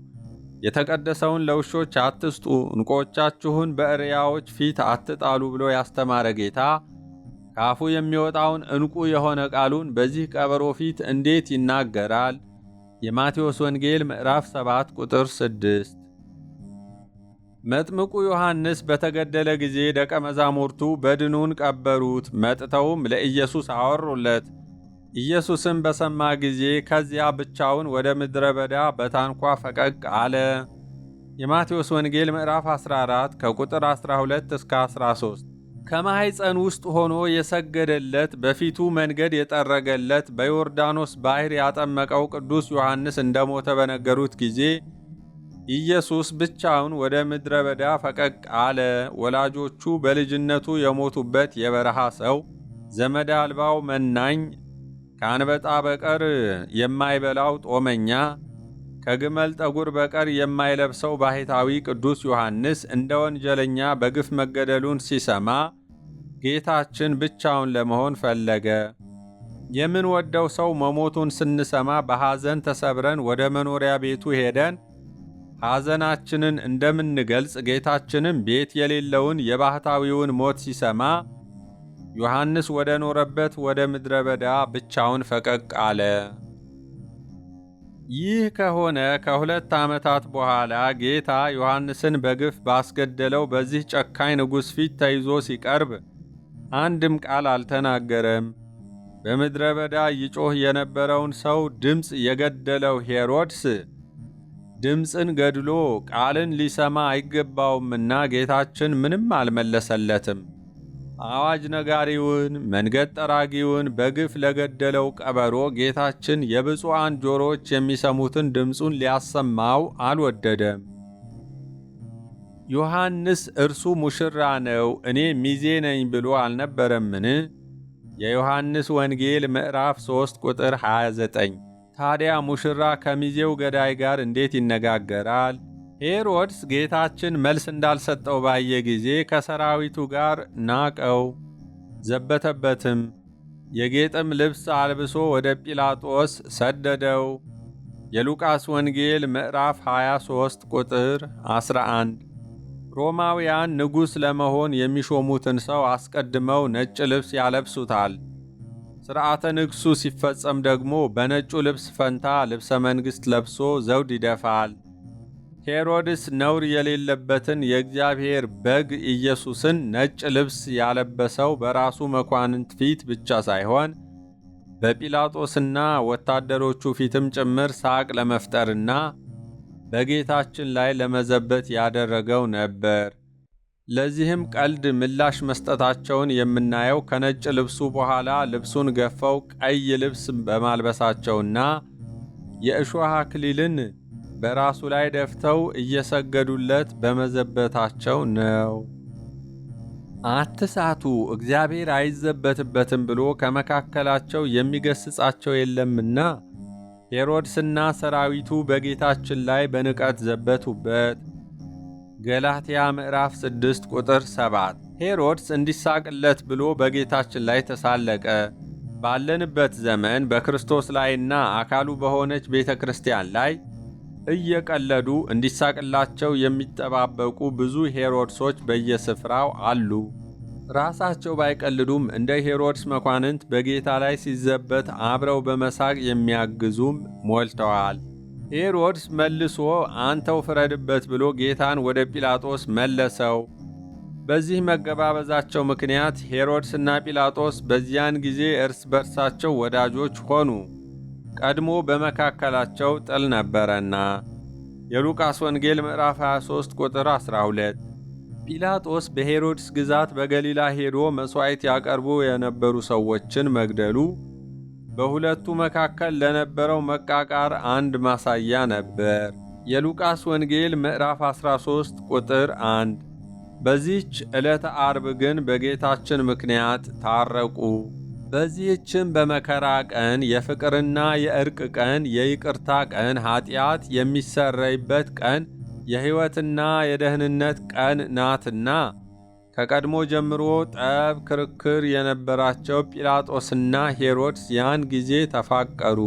Speaker 1: የተቀደሰውን ለውሾች አትስጡ፣ ዕንቁዎቻችሁን በእሪያዎች ፊት አትጣሉ ብሎ ያስተማረ ጌታ ከአፉ የሚወጣውን ዕንቁ የሆነ ቃሉን በዚህ ቀበሮ ፊት እንዴት ይናገራል? የማቴዎስ ወንጌል ምዕራፍ 7 ቁጥር 6። መጥምቁ ዮሐንስ በተገደለ ጊዜ ደቀ መዛሙርቱ በድኑን ቀበሩት። መጥተውም ለኢየሱስ አወሩለት። ኢየሱስም በሰማ ጊዜ ከዚያ ብቻውን ወደ ምድረ በዳ በታንኳ ፈቀቅ አለ። የማቴዎስ ወንጌል ምዕራፍ 14 ከቁጥር 12 እስከ 13። ከማኅፀን ውስጥ ሆኖ የሰገደለት በፊቱ መንገድ የጠረገለት በዮርዳኖስ ባሕር ያጠመቀው ቅዱስ ዮሐንስ እንደሞተ በነገሩት ጊዜ ኢየሱስ ብቻውን ወደ ምድረ በዳ ፈቀቅ አለ። ወላጆቹ በልጅነቱ የሞቱበት የበረሃ ሰው፣ ዘመድ አልባው መናኝ፣ ከአንበጣ በቀር የማይበላው ጦመኛ፣ ከግመል ጠጉር በቀር የማይለብሰው ባሕታዊ ቅዱስ ዮሐንስ እንደ ወንጀለኛ በግፍ መገደሉን ሲሰማ ጌታችን ብቻውን ለመሆን ፈለገ። የምንወደው ሰው መሞቱን ስንሰማ በሐዘን ተሰብረን ወደ መኖሪያ ቤቱ ሄደን ሐዘናችንን እንደምንገልጽ ጌታችንም ቤት የሌለውን የባሕታዊውን ሞት ሲሰማ ዮሐንስ ወደ ኖረበት ወደ ምድረ በዳ ብቻውን ፈቀቅ አለ። ይህ ከሆነ ከ2 ዓመታት በኋላ ጌታ ዮሐንስን በግፍ ባስገደለው በዚህ ጨካኝ ንጉሥ ፊት ተይዞ ሲቀርብ አንድም ቃል አልተናገረም። በምድረ በዳ ይጮህ የነበረውን ሰው ድምፅ የገደለው ሄሮድስ ድምፅን ገድሎ ቃልን ሊሰማ አይገባውምና ጌታችን ምንም አልመለሰለትም። አዋጅ ነጋሪውን መንገድ ጠራጊውን በግፍ ለገደለው ቀበሮ ጌታችን የብፁዓን ጆሮች የሚሰሙትን ድምፁን ሊያሰማው አልወደደም። ዮሐንስ እርሱ ሙሽራ ነው፣ እኔ ሚዜ ነኝ ብሎ አልነበረምን? የዮሐንስ ወንጌል ምዕራፍ 3 ቁጥር 29። ታዲያ ሙሽራ ከሚዜው ገዳይ ጋር እንዴት ይነጋገራል? ሄሮድስ ጌታችን መልስ እንዳልሰጠው ባየ ጊዜ ከሰራዊቱ ጋር ናቀው፣ ዘበተበትም። የጌጥም ልብስ አልብሶ ወደ ጲላጦስ ሰደደው። የሉቃስ ወንጌል ምዕራፍ 23 ቁጥር 11። ሮማውያን ንጉሥ ለመሆን የሚሾሙትን ሰው አስቀድመው ነጭ ልብስ ያለብሱታል። ሥርዓተ ንግሡ ሲፈጸም ደግሞ በነጩ ልብስ ፈንታ ልብሰ መንግሥት ለብሶ ዘውድ ይደፋል። ሄሮድስ ነውር የሌለበትን የእግዚአብሔር በግ ኢየሱስን ነጭ ልብስ ያለበሰው በራሱ መኳንንት ፊት ብቻ ሳይሆን በጲላጦስና ወታደሮቹ ፊትም ጭምር ሳቅ ለመፍጠርና በጌታችን ላይ ለመዘበት ያደረገው ነበር። ለዚህም ቀልድ ምላሽ መስጠታቸውን የምናየው ከነጭ ልብሱ በኋላ ልብሱን ገፈው ቀይ ልብስ በማልበሳቸውና የእሾህ አክሊልን በራሱ ላይ ደፍተው እየሰገዱለት በመዘበታቸው ነው። አትሳቱ፣ እግዚአብሔር አይዘበትበትም ብሎ ከመካከላቸው የሚገስጻቸው የለምና ሄሮድስና ሰራዊቱ በጌታችን ላይ በንቀት ዘበቱበት። ገላትያ ምዕራፍ 6 ቁጥር 7። ሄሮድስ እንዲሳቅለት ብሎ በጌታችን ላይ ተሳለቀ። ባለንበት ዘመን በክርስቶስ ላይና አካሉ በሆነች ቤተ ክርስቲያን ላይ እየቀለዱ እንዲሳቅላቸው የሚጠባበቁ ብዙ ሄሮድሶች በየስፍራው አሉ። ራሳቸው ባይቀልዱም እንደ ሄሮድስ መኳንንት በጌታ ላይ ሲዘበት አብረው በመሳቅ የሚያግዙም ሞልተዋል። ሄሮድስ መልሶ አንተው ፍረድበት ብሎ ጌታን ወደ ጲላጦስ መለሰው። በዚህ መገባበዛቸው ምክንያት ሄሮድስና ጲላጦስ በዚያን ጊዜ እርስ በርሳቸው ወዳጆች ሆኑ። ቀድሞ በመካከላቸው ጥል ነበረና። የሉቃስ ወንጌል ምዕራፍ 23 ቁጥር 12። ጲላጦስ በሄሮድስ ግዛት በገሊላ ሄዶ መሥዋዕት ያቀርቡ የነበሩ ሰዎችን መግደሉ በሁለቱ መካከል ለነበረው መቃቃር አንድ ማሳያ ነበር። የሉቃስ ወንጌል ምዕራፍ 13 ቁጥር 1። በዚህች ዕለተ ዓርብ ግን በጌታችን ምክንያት ታረቁ። በዚህችም በመከራ ቀን የፍቅርና የእርቅ ቀን፣ የይቅርታ ቀን፣ ኃጢአት የሚሰረይበት ቀን፣ የሕይወትና የደህንነት ቀን ናትና ከቀድሞ ጀምሮ ጠብ፣ ክርክር የነበራቸው ጲላጦስና ሄሮድስ ያን ጊዜ ተፋቀሩ።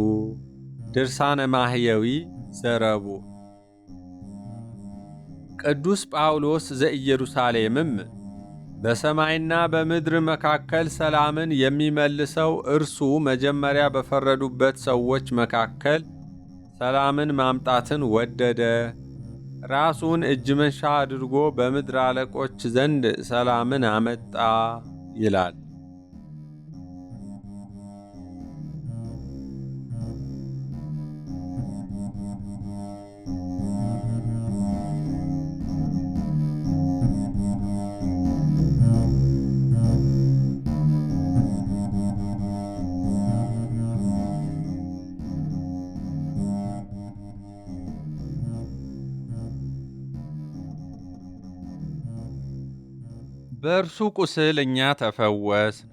Speaker 1: ድርሳነ ማህየዊ ዘረቡ። ቅዱስ ጳውሎስ ዘኢየሩሳሌምም በሰማይና በምድር መካከል ሰላምን የሚመልሰው እርሱ መጀመሪያ በፈረዱበት ሰዎች መካከል ሰላምን ማምጣትን ወደደ። ራሱን እጅ መንሻ አድርጎ በምድር አለቆች ዘንድ ሰላምን አመጣ ይላል። በእርሱ ቁስል እኛ ተፈወስን።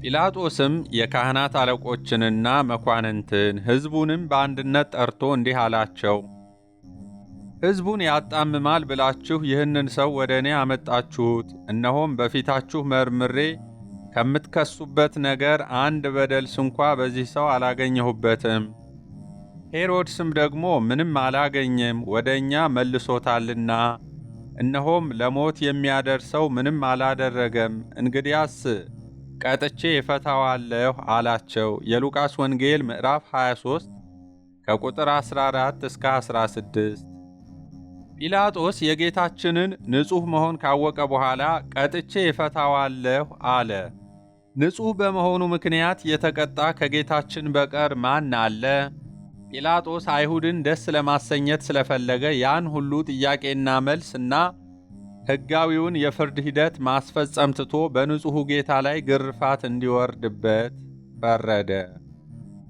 Speaker 1: ጲላጦስም የካህናት አለቆችንና መኳንንትን ሕዝቡንም በአንድነት ጠርቶ እንዲህ አላቸው። ሕዝቡን ያጣምማል ብላችሁ ይህንን ሰው ወደ እኔ አመጣችሁት። እነሆም በፊታችሁ መርምሬ ከምትከሱበት ነገር አንድ በደል ስንኳ በዚህ ሰው አላገኘሁበትም። ሄሮድስም ደግሞ ምንም አላገኘም፣ ወደ እኛ መልሶታልና፣ እነሆም ለሞት የሚያደርሰው ምንም አላደረገም። እንግዲያስ ቀጥቼ እፈታዋለሁ አላቸው። የሉቃስ ወንጌል ምዕራፍ 23 ከቁጥር 14 እስከ 16። ጲላጦስ የጌታችንን ንጹሕ መሆን ካወቀ በኋላ ቀጥቼ እፈታዋለሁ አለ። ንጹሕ በመሆኑ ምክንያት የተቀጣ ከጌታችን በቀር ማን አለ? ጲላጦስ አይሁድን ደስ ለማሰኘት ስለፈለገ ያን ሁሉ ጥያቄና መልስ እና ሕጋዊውን የፍርድ ሂደት ማስፈጸም ትቶ በንጹሑ ጌታ ላይ ግርፋት እንዲወርድበት ፈረደ።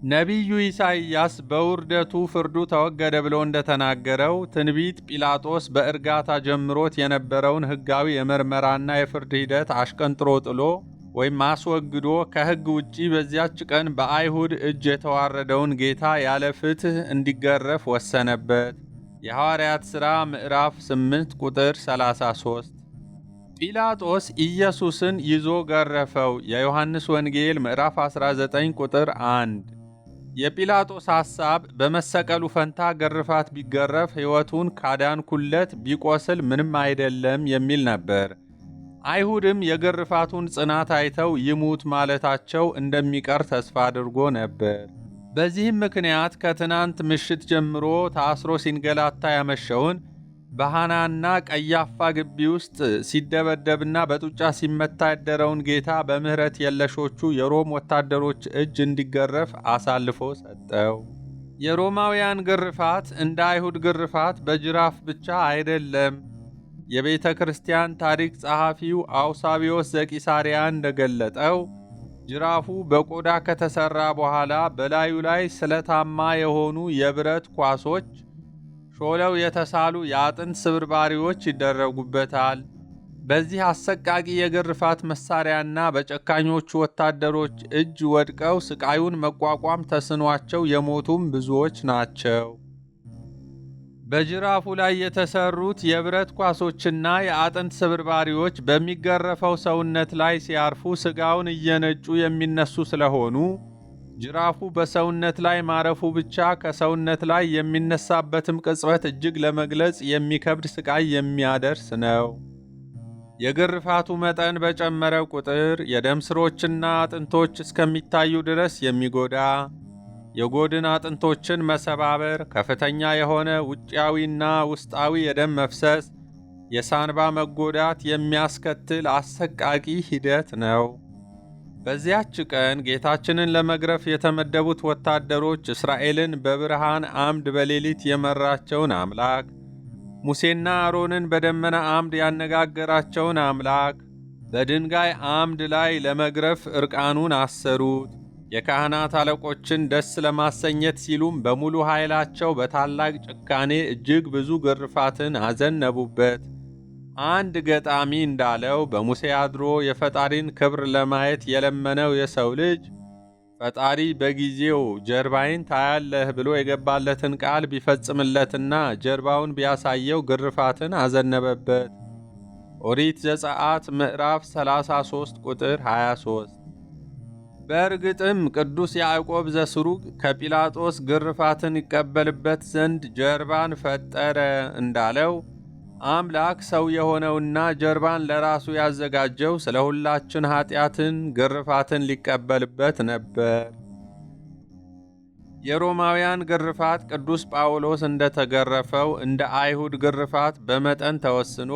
Speaker 1: ነቢዩ ኢሳይያስ በውርደቱ ፍርዱ ተወገደ ብሎ እንደተናገረው ትንቢት ጲላጦስ በእርጋታ ጀምሮት የነበረውን ሕጋዊ የምርመራና የፍርድ ሂደት አሽቀንጥሮ ጥሎ ወይም አስወግዶ ከሕግ ውጪ በዚያች ቀን በአይሁድ እጅ የተዋረደውን ጌታ ያለ ፍትሕ እንዲገረፍ ወሰነበት። የሐዋርያት ሥራ ምዕራፍ 8 ቁጥር 33። ጲላጦስ ኢየሱስን ይዞ ገረፈው። የዮሐንስ ወንጌል ምዕራፍ 19 ቁጥር 1። የጲላጦስ ሐሳብ በመሰቀሉ ፈንታ ግርፋት ቢገረፍ ሕይወቱን ካዳንኩለት ቢቆስል ምንም አይደለም የሚል ነበር። አይሁድም የግርፋቱን ጽናት አይተው ይሙት ማለታቸው እንደሚቀር ተስፋ አድርጎ ነበር። በዚህም ምክንያት ከትናንት ምሽት ጀምሮ ታስሮ ሲንገላታ ያመሸውን በሐናና ቀያፋ ግቢ ውስጥ ሲደበደብና በጡጫ ሲመታ ያደረውን ጌታ በምሕረት የለሾቹ የሮም ወታደሮች እጅ እንዲገረፍ አሳልፎ ሰጠው። የሮማውያን ግርፋት እንደ አይሁድ ግርፋት በጅራፍ ብቻ አይደለም። የቤተ ክርስቲያን ታሪክ ጸሐፊው አውሳቢዮስ ዘቂሳርያ እንደገለጠው ጅራፉ በቆዳ ከተሰራ በኋላ በላዩ ላይ ስለታማ የሆኑ የብረት ኳሶች፣ ሾለው የተሳሉ የአጥንት ስብርባሪዎች ይደረጉበታል። በዚህ አሰቃቂ የግርፋት መሳሪያና በጨካኞቹ ወታደሮች እጅ ወድቀው ስቃዩን መቋቋም ተስኗቸው የሞቱም ብዙዎች ናቸው። በጅራፉ ላይ የተሰሩት የብረት ኳሶችና የአጥንት ስብርባሪዎች በሚገረፈው ሰውነት ላይ ሲያርፉ ስጋውን እየነጩ የሚነሱ ስለሆኑ ጅራፉ በሰውነት ላይ ማረፉ ብቻ ከሰውነት ላይ የሚነሳበትም ቅጽበት እጅግ ለመግለጽ የሚከብድ ስቃይ የሚያደርስ ነው። የግርፋቱ መጠን በጨመረ ቁጥር የደም ስሮችና አጥንቶች እስከሚታዩ ድረስ የሚጎዳ፣ የጎድን አጥንቶችን መሰባበር፣ ከፍተኛ የሆነ ውጫዊና ውስጣዊ የደም መፍሰስ፣ የሳንባ መጎዳት የሚያስከትል አሰቃቂ ሂደት ነው። በዚያች ቀን ጌታችንን ለመግረፍ የተመደቡት ወታደሮች እስራኤልን በብርሃን አምድ በሌሊት የመራቸውን አምላክ፣ ሙሴና አሮንን በደመና አምድ ያነጋገራቸውን አምላክ በድንጋይ አምድ ላይ ለመግረፍ ዕርቃኑን አሰሩት። የካህናት አለቆችን ደስ ለማሰኘት ሲሉም በሙሉ ኃይላቸው በታላቅ ጭካኔ እጅግ ብዙ ግርፋትን አዘነቡበት። አንድ ገጣሚ እንዳለው በሙሴ አድሮ የፈጣሪን ክብር ለማየት የለመነው የሰው ልጅ ፈጣሪ በጊዜው ጀርባይን ታያለህ ብሎ የገባለትን ቃል ቢፈጽምለትና ጀርባውን ቢያሳየው ግርፋትን አዘነበበት። ኦሪት ዘጸአት ምዕራፍ 33 ቁጥር 23። በእርግጥም ቅዱስ ያዕቆብ ዘስሩግ ከጲላጦስ ግርፋትን ይቀበልበት ዘንድ ጀርባን ፈጠረ እንዳለው አምላክ ሰው የሆነውና ጀርባን ለራሱ ያዘጋጀው ስለ ሁላችን ኃጢአትን ግርፋትን ሊቀበልበት ነበር። የሮማውያን ግርፋት ቅዱስ ጳውሎስ እንደተገረፈው እንደ አይሁድ ግርፋት በመጠን ተወስኖ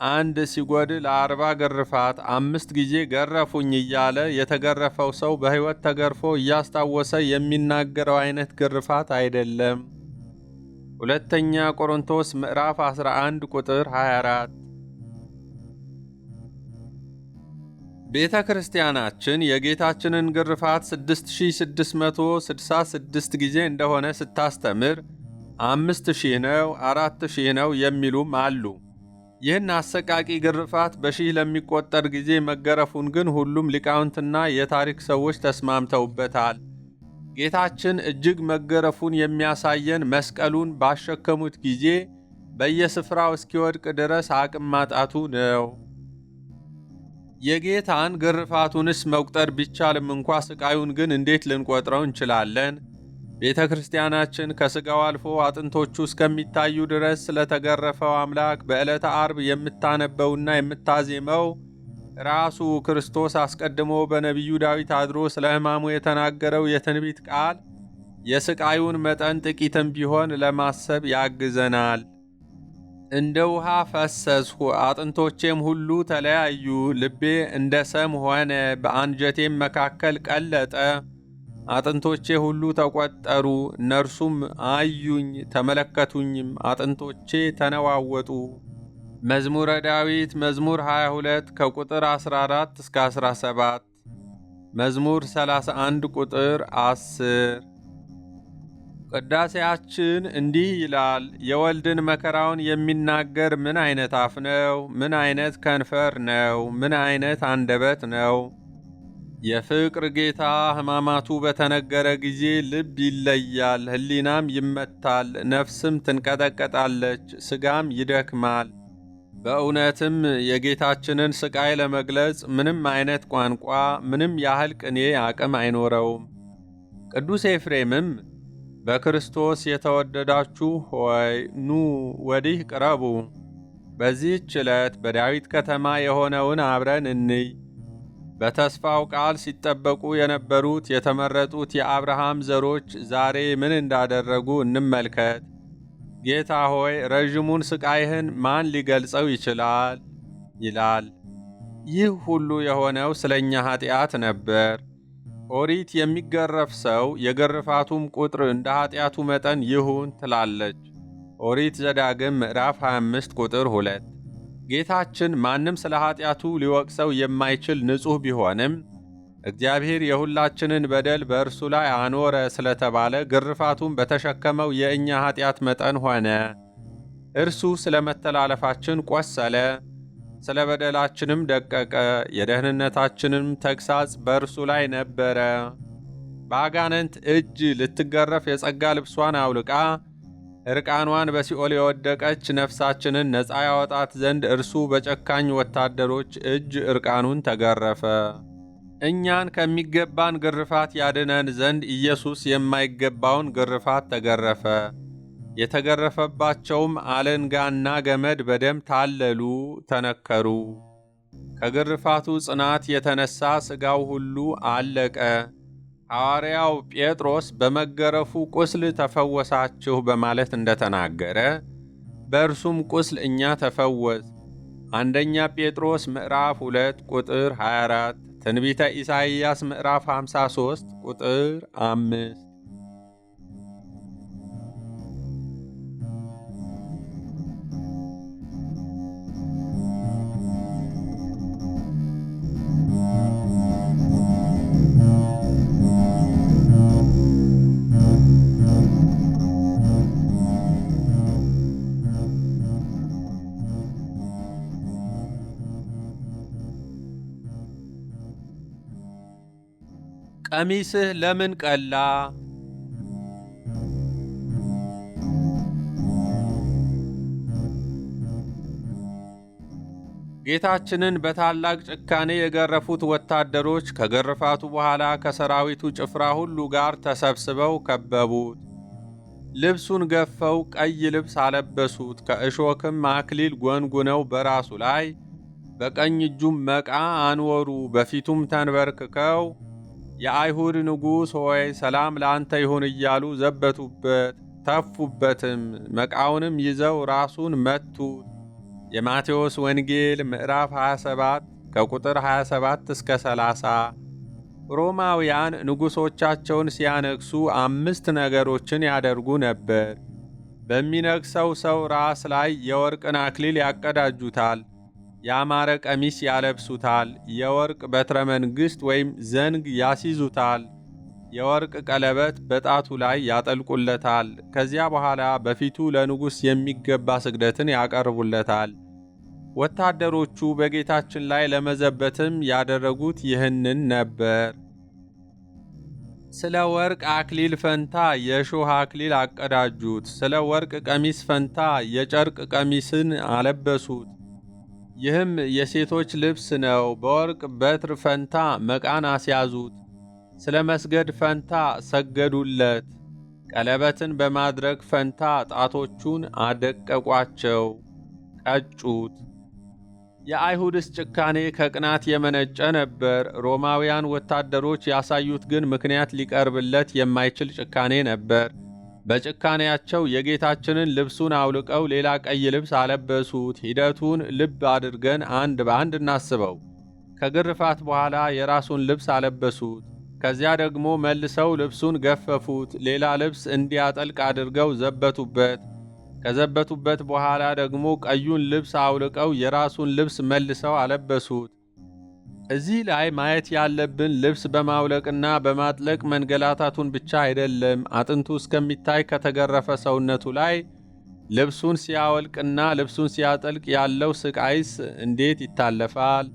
Speaker 1: አንድ ሲጎድል 40 ግርፋት 5 ጊዜ ገረፉኝ እያለ የተገረፈው ሰው በሕይወት ተገርፎ እያስታወሰ የሚናገረው አይነት ግርፋት አይደለም። ሁለተኛ ቆሮንቶስ ምዕራፍ 11 ቁጥር 24። ቤተ ክርስቲያናችን የጌታችንን ግርፋት 6666 ጊዜ እንደሆነ ስታስተምር 5000 ነው 4000 ነው የሚሉም አሉ። ይህን አሰቃቂ ግርፋት በሺህ ለሚቆጠር ጊዜ መገረፉን ግን ሁሉም ሊቃውንትና የታሪክ ሰዎች ተስማምተውበታል። ጌታችን እጅግ መገረፉን የሚያሳየን መስቀሉን ባሸከሙት ጊዜ በየስፍራው እስኪወድቅ ድረስ አቅም ማጣቱ ነው። የጌታን ግርፋቱንስ መቁጠር ቢቻልም እንኳ ስቃዩን ግን እንዴት ልንቆጥረው እንችላለን? ቤተ ክርስቲያናችን ከሥጋው አልፎ አጥንቶቹ እስከሚታዩ ድረስ ስለተገረፈው አምላክ በዕለተ ዓርብ የምታነበውና የምታዜመው ራሱ ክርስቶስ አስቀድሞ በነቢዩ ዳዊት አድሮ ስለ ሕማሙ የተናገረው የትንቢት ቃል የስቃዩን መጠን ጥቂትም ቢሆን ለማሰብ ያግዘናል። እንደ ውሃ ፈሰስሁ፣ አጥንቶቼም ሁሉ ተለያዩ፣ ልቤ እንደ ሰም ሆነ፣ በአንጀቴም መካከል ቀለጠ። አጥንቶቼ ሁሉ ተቆጠሩ፣ እነርሱም አዩኝ ተመለከቱኝም፣ አጥንቶቼ ተነዋወጡ። መዝሙረ ዳዊት መዝሙር 22 ከቁጥር 14 እስከ 17፣ መዝሙር 31 ቁጥር 10። ቅዳሴያችን እንዲህ ይላል። የወልድን መከራውን የሚናገር ምን አይነት አፍ ነው? ምን አይነት ከንፈር ነው? ምን አይነት አንደበት ነው? የፍቅር ጌታ ሕማማቱ በተነገረ ጊዜ ልብ ይለያል፣ ሕሊናም ይመታል፣ ነፍስም ትንቀጠቀጣለች፣ ሥጋም ይደክማል። በእውነትም የጌታችንን ሥቃይ ለመግለጽ ምንም አይነት ቋንቋ፣ ምንም ያህል ቅኔ አቅም አይኖረውም። ቅዱስ ኤፍሬምም በክርስቶስ የተወደዳችሁ ሆይ ኑ ወዲህ ቅረቡ፣ በዚህች ዕለት በዳዊት ከተማ የሆነውን አብረን እንይ። በተስፋው ቃል ሲጠበቁ የነበሩት የተመረጡት የአብርሃም ዘሮች ዛሬ ምን እንዳደረጉ እንመልከት። ጌታ ሆይ ረዥሙን ሥቃይህን ማን ሊገልጸው ይችላል? ይላል። ይህ ሁሉ የሆነው ስለ እኛ ኀጢአት ነበር። ኦሪት የሚገረፍ ሰው የግርፋቱም ቁጥር እንደ ኀጢአቱ መጠን ይሁን ትላለች። ኦሪት ዘዳግም ምዕራፍ 25 ቁጥር 2። ጌታችን ማንም ስለ ኀጢአቱ ሊወቅሰው የማይችል ንጹሕ ቢሆንም እግዚአብሔር የሁላችንን በደል በእርሱ ላይ አኖረ ስለተባለ ግርፋቱን በተሸከመው የእኛ ኀጢአት መጠን ሆነ። እርሱ ስለ መተላለፋችን ቆሰለ፣ ስለ በደላችንም ደቀቀ። የደህንነታችንም ተግሣጽ በእርሱ ላይ ነበረ። በአጋንንት እጅ ልትገረፍ የጸጋ ልብሷን አውልቃ ዕርቃኗን በሲኦል የወደቀች ነፍሳችንን ነፃ ያወጣት ዘንድ እርሱ በጨካኝ ወታደሮች እጅ ዕርቃኑን ተገረፈ። እኛን ከሚገባን ግርፋት ያድነን ዘንድ ኢየሱስ የማይገባውን ግርፋት ተገረፈ። የተገረፈባቸውም አለንጋና ገመድ በደም ታለሉ፣ ተነከሩ። ከግርፋቱ ጽናት የተነሳ ሥጋው ሁሉ አለቀ። ሐዋርያው ጴጥሮስ በመገረፉ ቁስል ተፈወሳችሁ በማለት እንደተናገረ በእርሱም ቁስል እኛ ተፈወስ። አንደኛ ጴጥሮስ ምዕራፍ 2 ቁጥር 24፣ ትንቢተ ኢሳይያስ ምዕራፍ 53 ቁጥር 5። ቀሚስህ ለምን ቀላ? ጌታችንን በታላቅ ጭካኔ የገረፉት ወታደሮች ከግርፋቱ በኋላ ከሰራዊቱ ጭፍራ ሁሉ ጋር ተሰብስበው ከበቡት። ልብሱን ገፈው ቀይ ልብስ አለበሱት። ከእሾክም አክሊል ጎንጉነው በራሱ ላይ በቀኝ እጁም መቃ አንወሩ። በፊቱም ተንበርክከው የአይሁድ ንጉሥ ሆይ ሰላም ለአንተ ይሁን እያሉ ዘበቱበት፣ ተፉበትም። መቃውንም ይዘው ራሱን መቱት። የማቴዎስ ወንጌል ምዕራፍ 27 ከቁጥር 27 እስከ 30። ሮማውያን ንጉሶቻቸውን ሲያነግሱ 5 ነገሮችን ያደርጉ ነበር። በሚነግሰው ሰው ራስ ላይ የወርቅን አክሊል ያቀዳጁታል፣ ያማረ ቀሚስ ያለብሱታል፣ የወርቅ በትረ መንግሥት ወይም ዘንግ ያስይዙታል፣ የወርቅ ቀለበት በጣቱ ላይ ያጠልቁለታል። ከዚያ በኋላ በፊቱ ለንጉሥ የሚገባ ስግደትን ያቀርቡለታል። ወታደሮቹ በጌታችን ላይ ለመዘበትም ያደረጉት ይህንን ነበር። ስለ ወርቅ አክሊል ፈንታ የእሾህ አክሊል አቀዳጁት። ስለ ወርቅ ቀሚስ ፈንታ የጨርቅ ቀሚስን አለበሱት። ይህም የሴቶች ልብስ ነው። በወርቅ በትር ፈንታ መቃን አስያዙት። ስለ መስገድ ፈንታ ሰገዱለት። ቀለበትን በማድረግ ፈንታ ጣቶቹን አደቀቋቸው፣ ቀጩት። የአይሁድስ ጭካኔ ከቅናት የመነጨ ነበር። ሮማውያን ወታደሮች ያሳዩት ግን ምክንያት ሊቀርብለት የማይችል ጭካኔ ነበር። በጭካኔያቸው የጌታችንን ልብሱን አውልቀው ሌላ ቀይ ልብስ አለበሱት። ሂደቱን ልብ አድርገን አንድ በአንድ እናስበው። ከግርፋት በኋላ የራሱን ልብስ አለበሱት። ከዚያ ደግሞ መልሰው ልብሱን ገፈፉት። ሌላ ልብስ እንዲያጠልቅ አድርገው ዘበቱበት። ከዘበቱበት በኋላ ደግሞ ቀዩን ልብስ አውልቀው የራሱን ልብስ መልሰው አለበሱት። እዚህ ላይ ማየት ያለብን ልብስ በማውለቅና በማጥለቅ መንገላታቱን ብቻ አይደለም። አጥንቱ እስከሚታይ ከተገረፈ ሰውነቱ ላይ ልብሱን ሲያወልቅና ልብሱን ሲያጠልቅ ያለው ስቃይስ እንዴት ይታለፋል?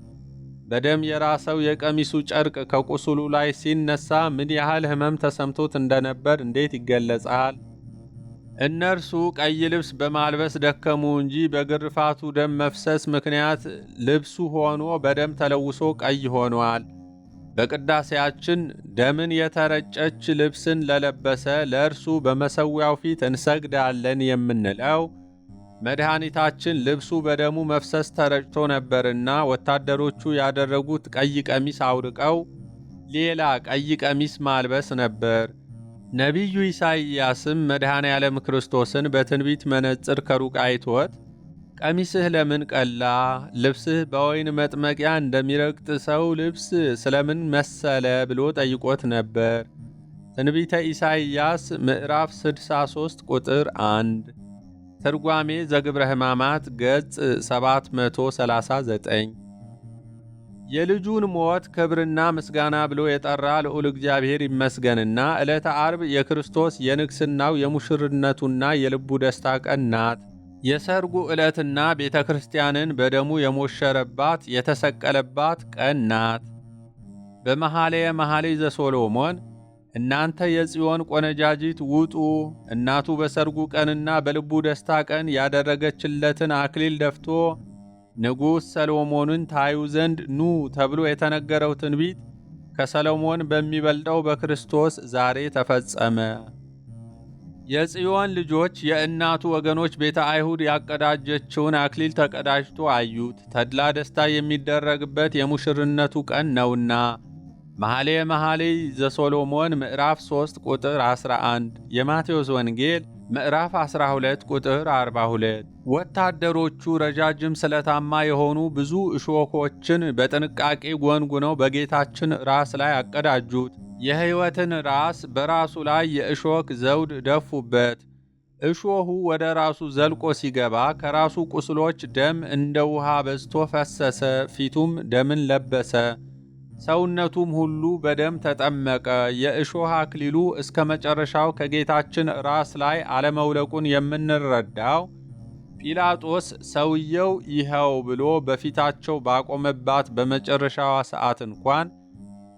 Speaker 1: በደም የራሰው የቀሚሱ ጨርቅ ከቁስሉ ላይ ሲነሳ ምን ያህል ሕመም ተሰምቶት እንደነበር እንዴት ይገለጻል? እነርሱ ቀይ ልብስ በማልበስ ደከሙ እንጂ በግርፋቱ ደም መፍሰስ ምክንያት ልብሱ ሆኖ በደም ተለውሶ ቀይ ሆኗል። በቅዳሴያችን ደምን የተረጨች ልብስን ለለበሰ ለእርሱ በመሠዊያው ፊት እንሰግዳለን የምንለው መድኃኒታችን ልብሱ በደሙ መፍሰስ ተረጭቶ ነበርና ወታደሮቹ ያደረጉት ቀይ ቀሚስ አውልቀው ሌላ ቀይ ቀሚስ ማልበስ ነበር። ነቢዩ ኢሳይያስም መድኃኔ ዓለም ክርስቶስን በትንቢት መነጽር ከሩቅ አይቶት ቀሚስህ ለምን ቀላ? ልብስህ በወይን መጥመቂያ እንደሚረግጥ ሰው ልብስ ስለምን መሰለ? ብሎ ጠይቆት ነበር። ትንቢተ ኢሳይያስ ምዕራፍ 63 ቁጥር 1። ትርጓሜ ዘግብረ ሕማማት ገጽ 739። የልጁን ሞት ክብርና ምስጋና ብሎ የጠራ ልዑል እግዚአብሔር ይመስገንና ዕለተ ዓርብ የክርስቶስ የንግሥናው የሙሽርነቱና የልቡ ደስታ ቀን ናት። የሰርጉ ዕለትና ቤተ ክርስቲያንን በደሙ የሞሸረባት የተሰቀለባት ቀን ናት። በመኃልየ መኃልይ ዘሰሎሞን እናንተ የጽዮን ቆነጃጅት ውጡ፣ እናቱ በሰርጉ ቀንና በልቡ ደስታ ቀን ያደረገችለትን አክሊል ደፍቶ ንጉሥ ሰሎሞንን ታዩ ዘንድ ኑ ተብሎ የተነገረው ትንቢት ከሰሎሞን በሚበልጠው በክርስቶስ ዛሬ ተፈጸመ። የጽዮን ልጆች የእናቱ ወገኖች ቤተ አይሁድ ያቀዳጀችውን አክሊል ተቀዳጅቶ አዩት። ተድላ ደስታ የሚደረግበት የሙሽርነቱ ቀን ነውና። መኃልየ መኃልይ ዘሰሎሞን ምዕራፍ 3 ቁጥር 11፣ የማቴዎስ ወንጌል ምዕራፍ 12 ቁጥር 42። ወታደሮቹ ረጃጅም ስለታማ የሆኑ ብዙ እሾኮችን በጥንቃቄ ጎንጉነው በጌታችን ራስ ላይ አቀዳጁት። የሕይወትን ራስ በራሱ ላይ የእሾክ ዘውድ ደፉበት። እሾሁ ወደ ራሱ ዘልቆ ሲገባ ከራሱ ቁስሎች ደም እንደ ውሃ በዝቶ ፈሰሰ። ፊቱም ደምን ለበሰ፣ ሰውነቱም ሁሉ በደም ተጠመቀ። የእሾህ አክሊሉ እስከ መጨረሻው ከጌታችን ራስ ላይ አለመውለቁን የምንረዳው ጲላጦስ ሰውየው ይኸው ብሎ በፊታቸው ባቆመባት በመጨረሻዋ ሰዓት እንኳን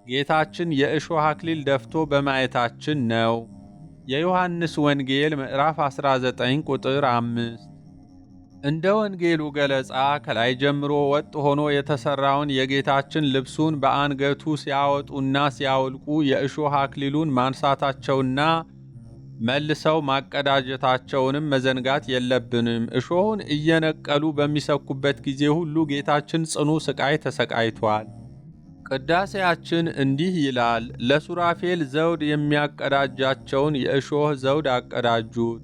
Speaker 1: ጌታችን የእሾህ አክሊል ደፍቶ በማየታችን ነው። የዮሐንስ ወንጌል ምዕራፍ 19 ቁጥር 5። እንደ ወንጌሉ ገለጻ ከላይ ጀምሮ ወጥ ሆኖ የተሰራውን የጌታችን ልብሱን በአንገቱ ሲያወጡና ሲያወልቁ የእሾህ አክሊሉን ማንሳታቸውና መልሰው ማቀዳጀታቸውንም መዘንጋት የለብንም። እሾሁን እየነቀሉ በሚሰኩበት ጊዜ ሁሉ ጌታችን ጽኑ ስቃይ ተሰቃይቷል። ቅዳሴያችን እንዲህ ይላል። ለሱራፌል ዘውድ የሚያቀዳጃቸውን የእሾህ ዘውድ አቀዳጁት።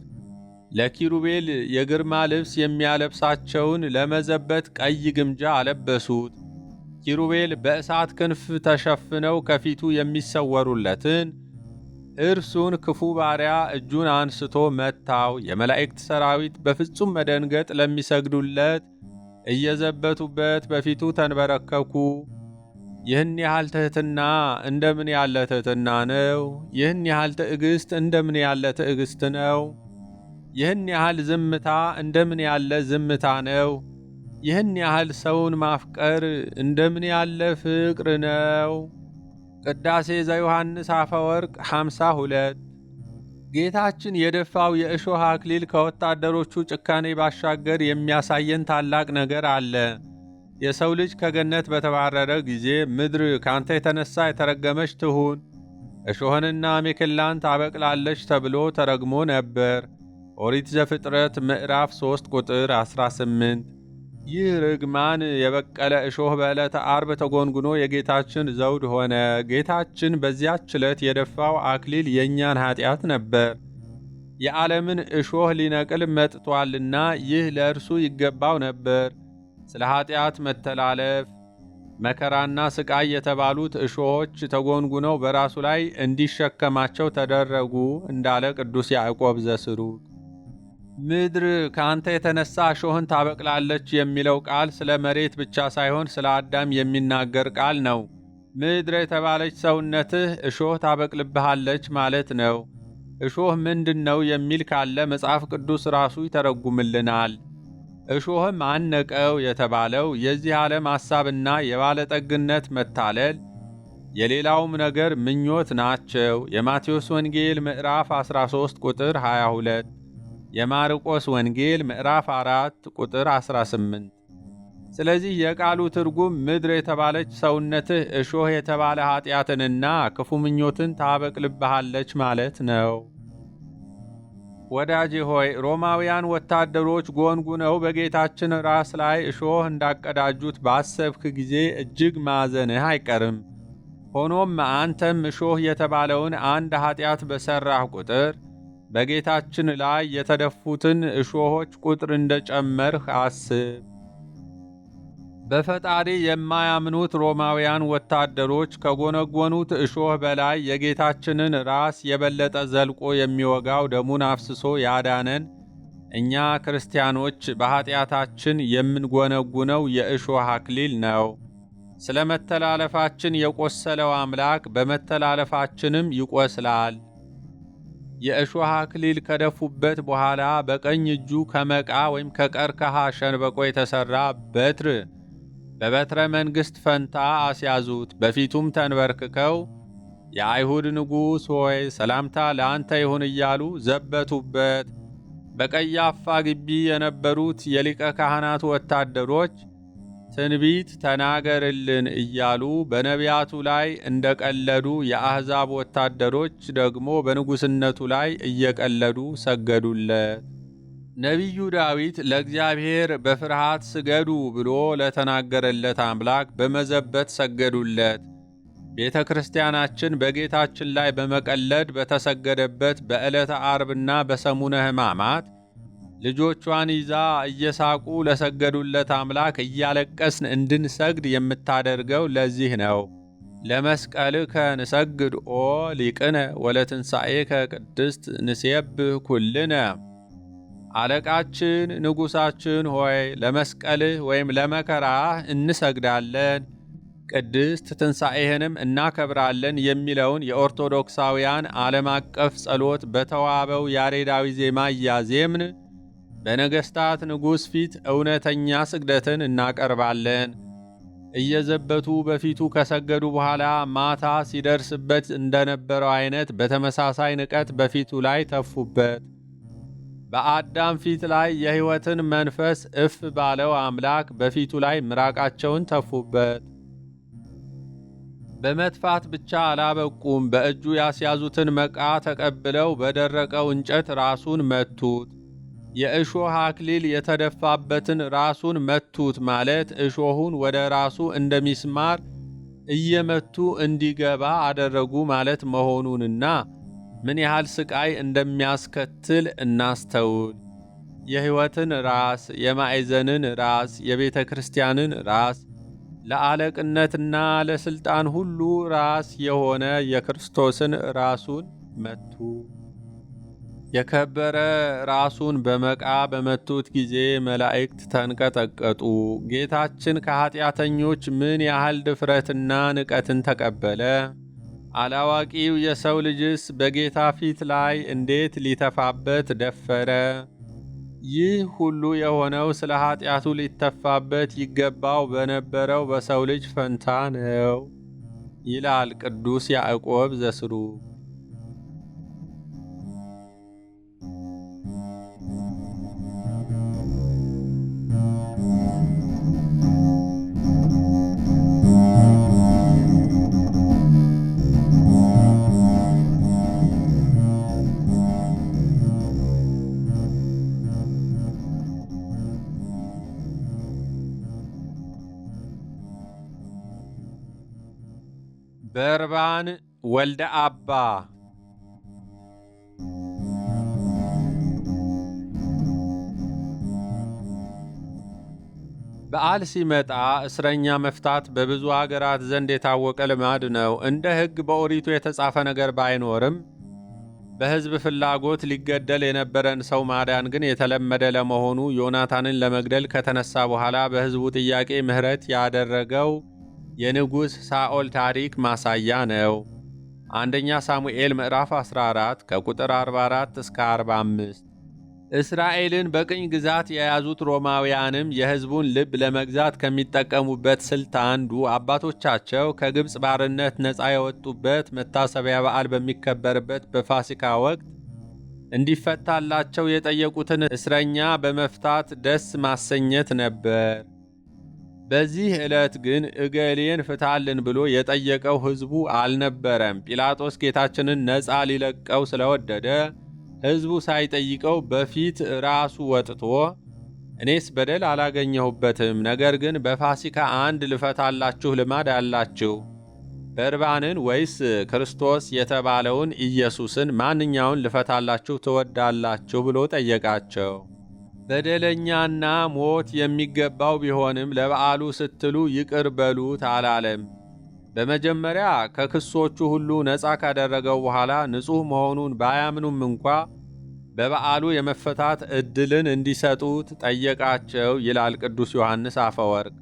Speaker 1: ለኪሩቤል የግርማ ልብስ የሚያለብሳቸውን ለመዘበት ቀይ ግምጃ አለበሱት። ኪሩቤል በእሳት ክንፍ ተሸፍነው ከፊቱ የሚሰወሩለትን እርሱን ክፉ ባሪያ እጁን አንስቶ መታው። የመላእክት ሰራዊት በፍጹም መደንገጥ ለሚሰግዱለት እየዘበቱበት በፊቱ ተንበረከኩ። ይህን ያህል ትሕትና እንደምን ያለ ትሕትና ነው! ይህን ያህል ትዕግሥት እንደምን ያለ ትዕግሥት ነው! ይህን ያህል ዝምታ እንደምን ያለ ዝምታ ነው! ይህን ያህል ሰውን ማፍቀር እንደምን ያለ ፍቅር ነው! ቅዳሴ ዘዮሐንስ አፈወርቅ 52። ጌታችን የደፋው የእሾህ አክሊል ከወታደሮቹ ጭካኔ ባሻገር የሚያሳየን ታላቅ ነገር አለ። የሰው ልጅ ከገነት በተባረረ ጊዜ ምድር ካንተ የተነሳ የተረገመች ትሁን፣ እሾህንና አሜከላን ታበቅላለች ተብሎ ተረግሞ ነበር። ኦሪት ዘፍጥረት ምዕራፍ 3 ቁጥር 18። ይህ ርግማን የበቀለ እሾህ በዕለተ ዓርብ ተጎንጉኖ የጌታችን ዘውድ ሆነ። ጌታችን በዚያች ዕለት የደፋው አክሊል የእኛን ኀጢአት ነበር። የዓለምን እሾህ ሊነቅል መጥቶአልና ይህ ለእርሱ ይገባው ነበር። ስለ ኀጢአት መተላለፍ መከራና ስቃይ የተባሉት እሾሆች ተጎንጉነው በራሱ ላይ እንዲሸከማቸው ተደረጉ እንዳለ ቅዱስ ያዕቆብ ዘስሩግ። ምድር ከአንተ የተነሳ እሾህን ታበቅላለች የሚለው ቃል ስለ መሬት ብቻ ሳይሆን ስለ አዳም የሚናገር ቃል ነው። ምድር የተባለች ሰውነትህ እሾህ ታበቅልብሃለች ማለት ነው። እሾህ ምንድን ነው የሚል ካለ መጽሐፍ ቅዱስ ራሱ ይተረጉምልናል። እሾህም አነቀው የተባለው የዚህ ዓለም ሐሳብና የባለጠግነት መታለል የሌላውም ነገር ምኞት ናቸው። የማቴዎስ ወንጌል ምዕራፍ 13 ቁጥር 22። የማርቆስ ወንጌል ምዕራፍ 4 ቁጥር 18። ስለዚህ የቃሉ ትርጉም ምድር የተባለች ሰውነትህ እሾህ የተባለ ኃጢአትንና ክፉ ምኞትን ታበቅልብሃለች ማለት ነው። ወዳጄ ሆይ ሮማውያን ወታደሮች ጎንጉነው በጌታችን ራስ ላይ እሾህ እንዳቀዳጁት ባሰብክ ጊዜ እጅግ ማዘንህ አይቀርም። ሆኖም አንተም እሾህ የተባለውን አንድ ኃጢአት በሠራህ ቁጥር በጌታችን ላይ የተደፉትን እሾሆች ቁጥር እንደጨመርህ አስብ። በፈጣሪ የማያምኑት ሮማውያን ወታደሮች ከጎነጎኑት እሾህ በላይ የጌታችንን ራስ የበለጠ ዘልቆ የሚወጋው ደሙን አፍስሶ ያዳነን እኛ ክርስቲያኖች በኃጢአታችን የምንጎነጉነው የእሾህ አክሊል ነው። ስለ መተላለፋችን የቆሰለው አምላክ በመተላለፋችንም ይቆስላል። የእሾህ አክሊል ከደፉበት በኋላ በቀኝ እጁ ከመቃ ወይም ከቀርከሃ ሸንበቆ የተሠራ በትር በበትረ መንግሥት ፈንታ አስያዙት። በፊቱም ተንበርክከው የአይሁድ ንጉሥ ሆይ ሰላምታ ለአንተ ይሁን እያሉ ዘበቱበት። በቀያፋ ግቢ የነበሩት የሊቀ ካህናቱ ወታደሮች ትንቢት ተናገርልን እያሉ በነቢያቱ ላይ እንደቀለዱ፣ የአሕዛብ ወታደሮች ደግሞ በንጉሥነቱ ላይ እየቀለዱ ሰገዱለት። ነቢዩ ዳዊት ለእግዚአብሔር በፍርሃት ስገዱ ብሎ ለተናገረለት አምላክ በመዘበት ሰገዱለት። ቤተ ክርስቲያናችን በጌታችን ላይ በመቀለድ በተሰገደበት በዕለተ ዓርብና በሰሙነ ሕማማት ልጆቿን ይዛ እየሳቁ ለሰገዱለት አምላክ እያለቀስን እንድንሰግድ የምታደርገው ለዚህ ነው። ለመስቀልከ ንሰግድ ኦ ሊቅነ ወለትንሣኤከ ቅድስት ንሴብህ ኩልነ። አለቃችን ንጉሣችን ሆይ ለመስቀልህ ወይም ለመከራህ እንሰግዳለን፣ ቅድስት ትንሣኤህንም እናከብራለን የሚለውን የኦርቶዶክሳውያን ዓለም አቀፍ ጸሎት በተዋበው ያሬዳዊ ዜማ እያዜምን በነገሥታት ንጉሥ ፊት እውነተኛ ስግደትን እናቀርባለን። እየዘበቱ በፊቱ ከሰገዱ በኋላ ማታ ሲደርስበት እንደነበረው አይነት በተመሳሳይ ንቀት በፊቱ ላይ ተፉበት። በአዳም ፊት ላይ የሕይወትን መንፈስ እፍ ባለው አምላክ በፊቱ ላይ ምራቃቸውን ተፉበት። በመትፋት ብቻ አላበቁም። በእጁ ያስያዙትን መቃ ተቀብለው በደረቀው እንጨት ራሱን መቱት። የእሾህ አክሊል የተደፋበትን ራሱን መቱት ማለት እሾሁን ወደ ራሱ እንደ ሚስማር እየመቱ እንዲገባ አደረጉ ማለት መሆኑንና ምን ያህል ስቃይ እንደሚያስከትል እናስተውል። የሕይወትን ራስ፣ የማዕዘንን ራስ፣ የቤተ ክርስቲያንን ራስ፣ ለአለቅነትና ለሥልጣን ሁሉ ራስ የሆነ የክርስቶስን ራሱን መቱ። የከበረ ራሱን በመቃ በመቱት ጊዜ መላእክት ተንቀጠቀጡ። ጌታችን ከኀጢአተኞች ምን ያህል ድፍረትና ንቀትን ተቀበለ! አላዋቂው የሰው ልጅስ በጌታ ፊት ላይ እንዴት ሊተፋበት ደፈረ? ይህ ሁሉ የሆነው ስለ ኀጢአቱ ሊተፋበት ይገባው በነበረው በሰው ልጅ ፈንታ ነው ይላል ቅዱስ ያዕቆብ ዘስሩግ። በርባን ወልደ አባ። በዓል ሲመጣ እስረኛ መፍታት በብዙ አገራት ዘንድ የታወቀ ልማድ ነው። እንደ ሕግ በኦሪቱ የተጻፈ ነገር ባይኖርም በሕዝብ ፍላጎት ሊገደል የነበረን ሰው ማዳን ግን የተለመደ ለመሆኑ ዮናታንን ለመግደል ከተነሳ በኋላ በሕዝቡ ጥያቄ ምሕረት ያደረገው የንጉሥ ሳኦል ታሪክ ማሳያ ነው። አንደኛ ሳሙኤል ምዕራፍ 14 ከቁጥር 44 እስከ 45። እስራኤልን በቅኝ ግዛት የያዙት ሮማውያንም የሕዝቡን ልብ ለመግዛት ከሚጠቀሙበት ስልት አንዱ አባቶቻቸው ከግብፅ ባርነት ነፃ የወጡበት መታሰቢያ በዓል በሚከበርበት በፋሲካ ወቅት እንዲፈታላቸው የጠየቁትን እስረኛ በመፍታት ደስ ማሰኘት ነበር። በዚህ ዕለት ግን እገሌን ፍታልን ብሎ የጠየቀው ሕዝቡ አልነበረም። ጲላጦስ ጌታችንን ነፃ ሊለቀው ስለወደደ ሕዝቡ ሳይጠይቀው በፊት ራሱ ወጥቶ እኔስ በደል አላገኘሁበትም፣ ነገር ግን በፋሲካ አንድ ልፈታላችሁ ልማድ አላችሁ፣ በርባንን ወይስ ክርስቶስ የተባለውን ኢየሱስን ማንኛውን ልፈታላችሁ ትወዳላችሁ ብሎ ጠየቃቸው። በደለኛና ሞት የሚገባው ቢሆንም ለበዓሉ ስትሉ ይቅር በሉት አላለም። በመጀመሪያ ከክሶቹ ሁሉ ነፃ ካደረገው በኋላ ንጹሕ መሆኑን ባያምኑም እንኳ በበዓሉ የመፈታት ዕድልን እንዲሰጡት ጠየቃቸው ይላል ቅዱስ ዮሐንስ አፈወርቅ።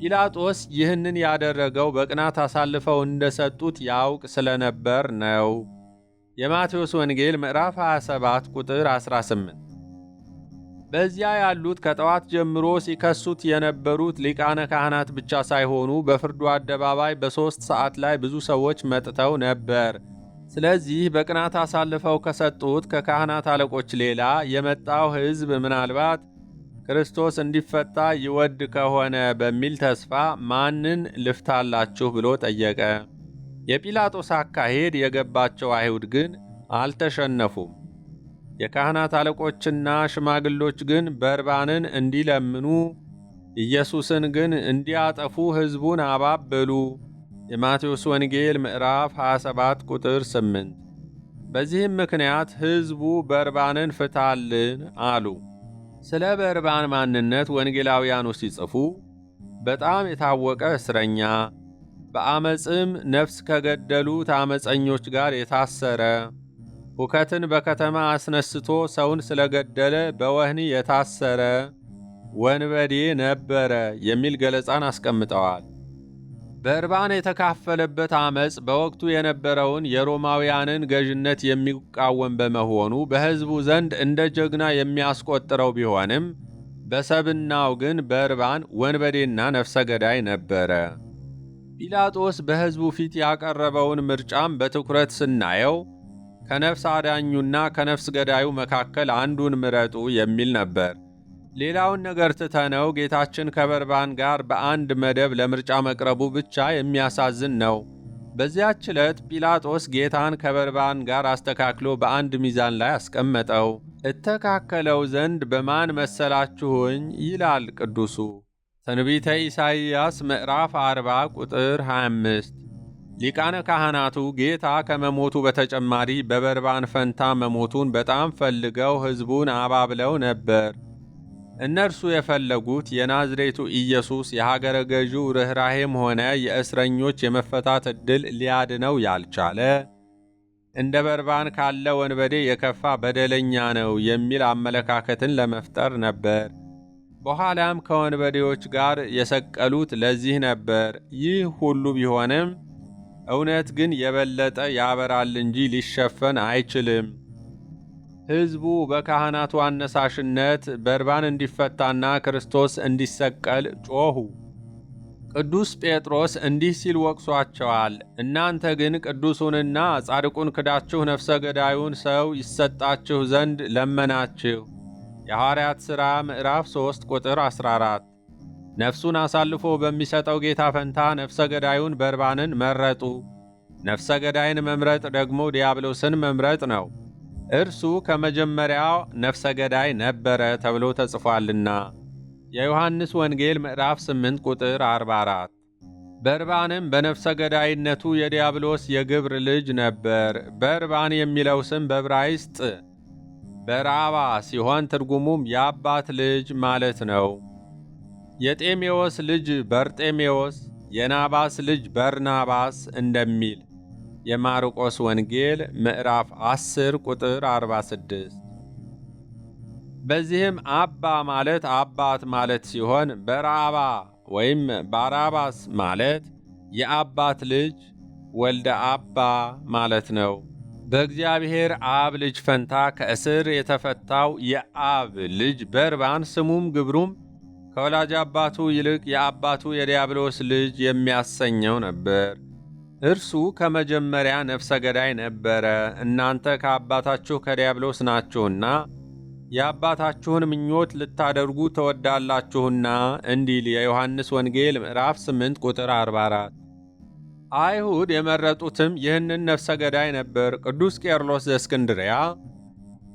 Speaker 1: ጲላጦስ ይህንን ያደረገው በቅናት አሳልፈው እንደሰጡት ያውቅ ስለነበር ነው። የማቴዎስ ወንጌል ምዕራፍ 27 ቁጥር 18። በዚያ ያሉት ከጠዋት ጀምሮ ሲከሱት የነበሩት ሊቃነ ካህናት ብቻ ሳይሆኑ በፍርዱ አደባባይ በ3 ሰዓት ላይ ብዙ ሰዎች መጥተው ነበር። ስለዚህ በቅናት አሳልፈው ከሰጡት ከካህናት አለቆች ሌላ የመጣው ሕዝብ ምናልባት ክርስቶስ እንዲፈታ ይወድ ከሆነ በሚል ተስፋ ማንን ልፍታላችሁ ብሎ ጠየቀ። የጲላጦስ አካሄድ የገባቸው አይሁድ ግን አልተሸነፉም። የካህናት አለቆችና ሽማግሎች ግን በርባንን እንዲለምኑ፣ ኢየሱስን ግን እንዲያጠፉ ሕዝቡን አባበሉ። የማቴዎስ ወንጌል ምዕራፍ 27 ቁጥር 8። በዚህም ምክንያት ሕዝቡ በርባንን ፍታልን አሉ። ስለ በርባን ማንነት ወንጌላውያኑ ሲጽፉ በጣም የታወቀ እስረኛ፣ በአመፅም ነፍስ ከገደሉት አመፀኞች ጋር የታሰረ፣ ሁከትን በከተማ አስነስቶ ሰውን ስለገደለ በወህኒ የታሰረ ወንበዴ ነበረ የሚል ገለጻን አስቀምጠዋል። በርባን የተካፈለበት አመፅ በወቅቱ የነበረውን የሮማውያንን ገዥነት የሚቃወም በመሆኑ በሕዝቡ ዘንድ እንደ ጀግና የሚያስቆጥረው ቢሆንም በሰብናው ግን በርባን ወንበዴና ነፍሰ ገዳይ ነበረ። ጲላጦስ በሕዝቡ ፊት ያቀረበውን ምርጫም በትኩረት ስናየው ከነፍስ አዳኙና ከነፍስ ገዳዩ መካከል አንዱን ምረጡ የሚል ነበር። ሌላውን ነገር ትተነው ጌታችን ከበርባን ጋር በአንድ መደብ ለምርጫ መቅረቡ ብቻ የሚያሳዝን ነው። በዚያች ዕለት ጲላጦስ ጌታን ከበርባን ጋር አስተካክሎ በአንድ ሚዛን ላይ አስቀመጠው። እተካከለው ዘንድ በማን መሰላችሁኝ ይላል ቅዱሱ ትንቢተ ኢሳይያስ ምዕራፍ 40 ቁጥር 25። ሊቃነ ካህናቱ ጌታ ከመሞቱ በተጨማሪ በበርባን ፈንታ መሞቱን በጣም ፈልገው ሕዝቡን አባብለው ነበር። እነርሱ የፈለጉት የናዝሬቱ ኢየሱስ የሀገረ ገዢው ርኅራሄም ሆነ የእስረኞች የመፈታት ዕድል ሊያድነው ያልቻለ እንደ በርባን ካለ ወንበዴ የከፋ በደለኛ ነው የሚል አመለካከትን ለመፍጠር ነበር። በኋላም ከወንበዴዎች ጋር የሰቀሉት ለዚህ ነበር። ይህ ሁሉ ቢሆንም እውነት ግን የበለጠ ያበራል እንጂ ሊሸፈን አይችልም። ሕዝቡ በካህናቱ አነሳሽነት በርባን እንዲፈታና ክርስቶስ እንዲሰቀል ጮኹ። ቅዱስ ጴጥሮስ እንዲህ ሲል ወቅሷቸዋል። እናንተ ግን ቅዱሱንና ጻድቁን ክዳችሁ ነፍሰ ገዳዩን ሰው ይሰጣችሁ ዘንድ ለመናችሁ። የሐዋርያት ሥራ ምዕራፍ 3 ቁጥር 14። ነፍሱን አሳልፎ በሚሰጠው ጌታ ፈንታ ነፍሰ ገዳዩን በርባንን መረጡ። ነፍሰ ገዳይን መምረጥ ደግሞ ዲያብሎስን መምረጥ ነው። እርሱ ከመጀመሪያው ነፍሰ ገዳይ ነበረ ተብሎ ተጽፏልና። የዮሐንስ ወንጌል ምዕራፍ 8 ቁጥር 44። በርባንም በነፍሰ ገዳይነቱ የዲያብሎስ የግብር ልጅ ነበር። በርባን የሚለው ስም በዕብራይስጥ በራባ ሲሆን ትርጉሙም የአባት ልጅ ማለት ነው። የጤሜዎስ ልጅ በርጤሜዎስ፣ የናባስ ልጅ በርናባስ እንደሚል የማርቆስ ወንጌል ምዕራፍ 10 ቁጥር 46። በዚህም አባ ማለት አባት ማለት ሲሆን በራባ ወይም ባራባስ ማለት የአባት ልጅ ወልደ አባ ማለት ነው። በእግዚአብሔር አብ ልጅ ፈንታ ከእስር የተፈታው የአብ ልጅ በርባን ስሙም ግብሩም ከወላጅ አባቱ ይልቅ የአባቱ የዲያብሎስ ልጅ የሚያሰኘው ነበር። እርሱ ከመጀመሪያ ነፍሰ ገዳይ ነበረ፣ እናንተ ከአባታችሁ ከዲያብሎስ ናችሁና የአባታችሁን ምኞት ልታደርጉ ተወዳላችሁና እንዲል የዮሐንስ ወንጌል ምዕራፍ 8 ቁጥር 44። አይሁድ የመረጡትም ይህንን ነፍሰ ገዳይ ነበር። ቅዱስ ቄርሎስ ዘእስክንድርያ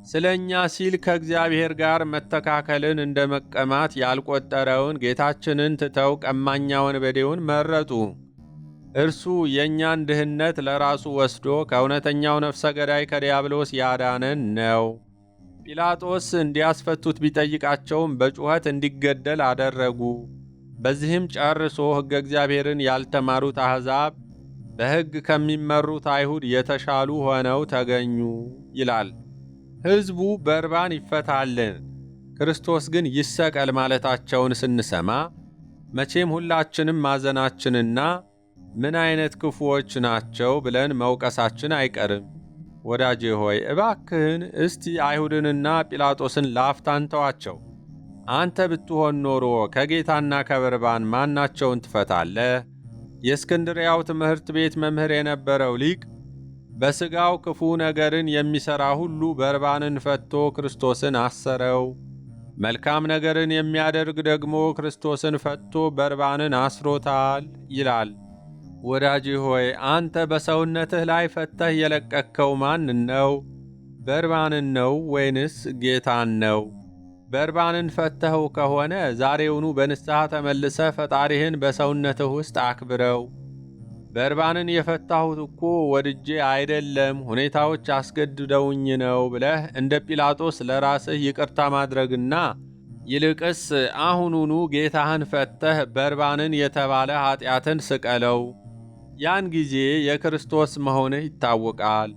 Speaker 1: ስለ እኛ ሲል ከእግዚአብሔር ጋር መተካከልን እንደ መቀማት ያልቆጠረውን ጌታችንን ትተው ቀማኛ ወንበዴውን መረጡ። እርሱ የእኛን ድህነት ለራሱ ወስዶ ከእውነተኛው ነፍሰ ገዳይ ከዲያብሎስ ያዳነን ነው። ጲላጦስ እንዲያስፈቱት ቢጠይቃቸውም በጩኸት እንዲገደል አደረጉ። በዚህም ጨርሶ ሕገ እግዚአብሔርን ያልተማሩት አሕዛብ በሕግ ከሚመሩት አይሁድ የተሻሉ ሆነው ተገኙ ይላል። ሕዝቡ በርባን ይፈታልን፣ ክርስቶስ ግን ይሰቀል ማለታቸውን ስንሰማ መቼም ሁላችንም ማዘናችንና ምን አይነት ክፉዎች ናቸው ብለን መውቀሳችን አይቀርም። ወዳጄ ሆይ እባክህን እስቲ አይሁድንና ጲላጦስን ላፍታን ተዋቸው። አንተ ብትሆን ኖሮ ከጌታና ከበርባን ማናቸውን ትፈታለህ? የእስክንድርያው ትምህርት ቤት መምህር የነበረው ሊቅ በሥጋው ክፉ ነገርን የሚሠራ ሁሉ በርባንን ፈቶ ክርስቶስን አሰረው፣ መልካም ነገርን የሚያደርግ ደግሞ ክርስቶስን ፈቶ በርባንን አስሮታል ይላል። ወዳጅ ሆይ አንተ በሰውነትህ ላይ ፈተህ የለቀቅከው ማንን ነው? በርባንን ነው ወይንስ ጌታን ነው? በርባንን ፈተኸው ከሆነ ዛሬውኑ በንስሐ ተመልሰ ፈጣሪህን በሰውነትህ ውስጥ አክብረው። በርባንን የፈታሁት እኮ ወድጄ አይደለም ሁኔታዎች አስገድደውኝ ነው ብለህ እንደ ጲላጦስ ለራስህ ይቅርታ ማድረግና ይልቅስ አሁኑኑ ጌታህን ፈተህ በርባንን የተባለ ኀጢአትን ስቀለው። ያን ጊዜ የክርስቶስ መሆንህ ይታወቃል።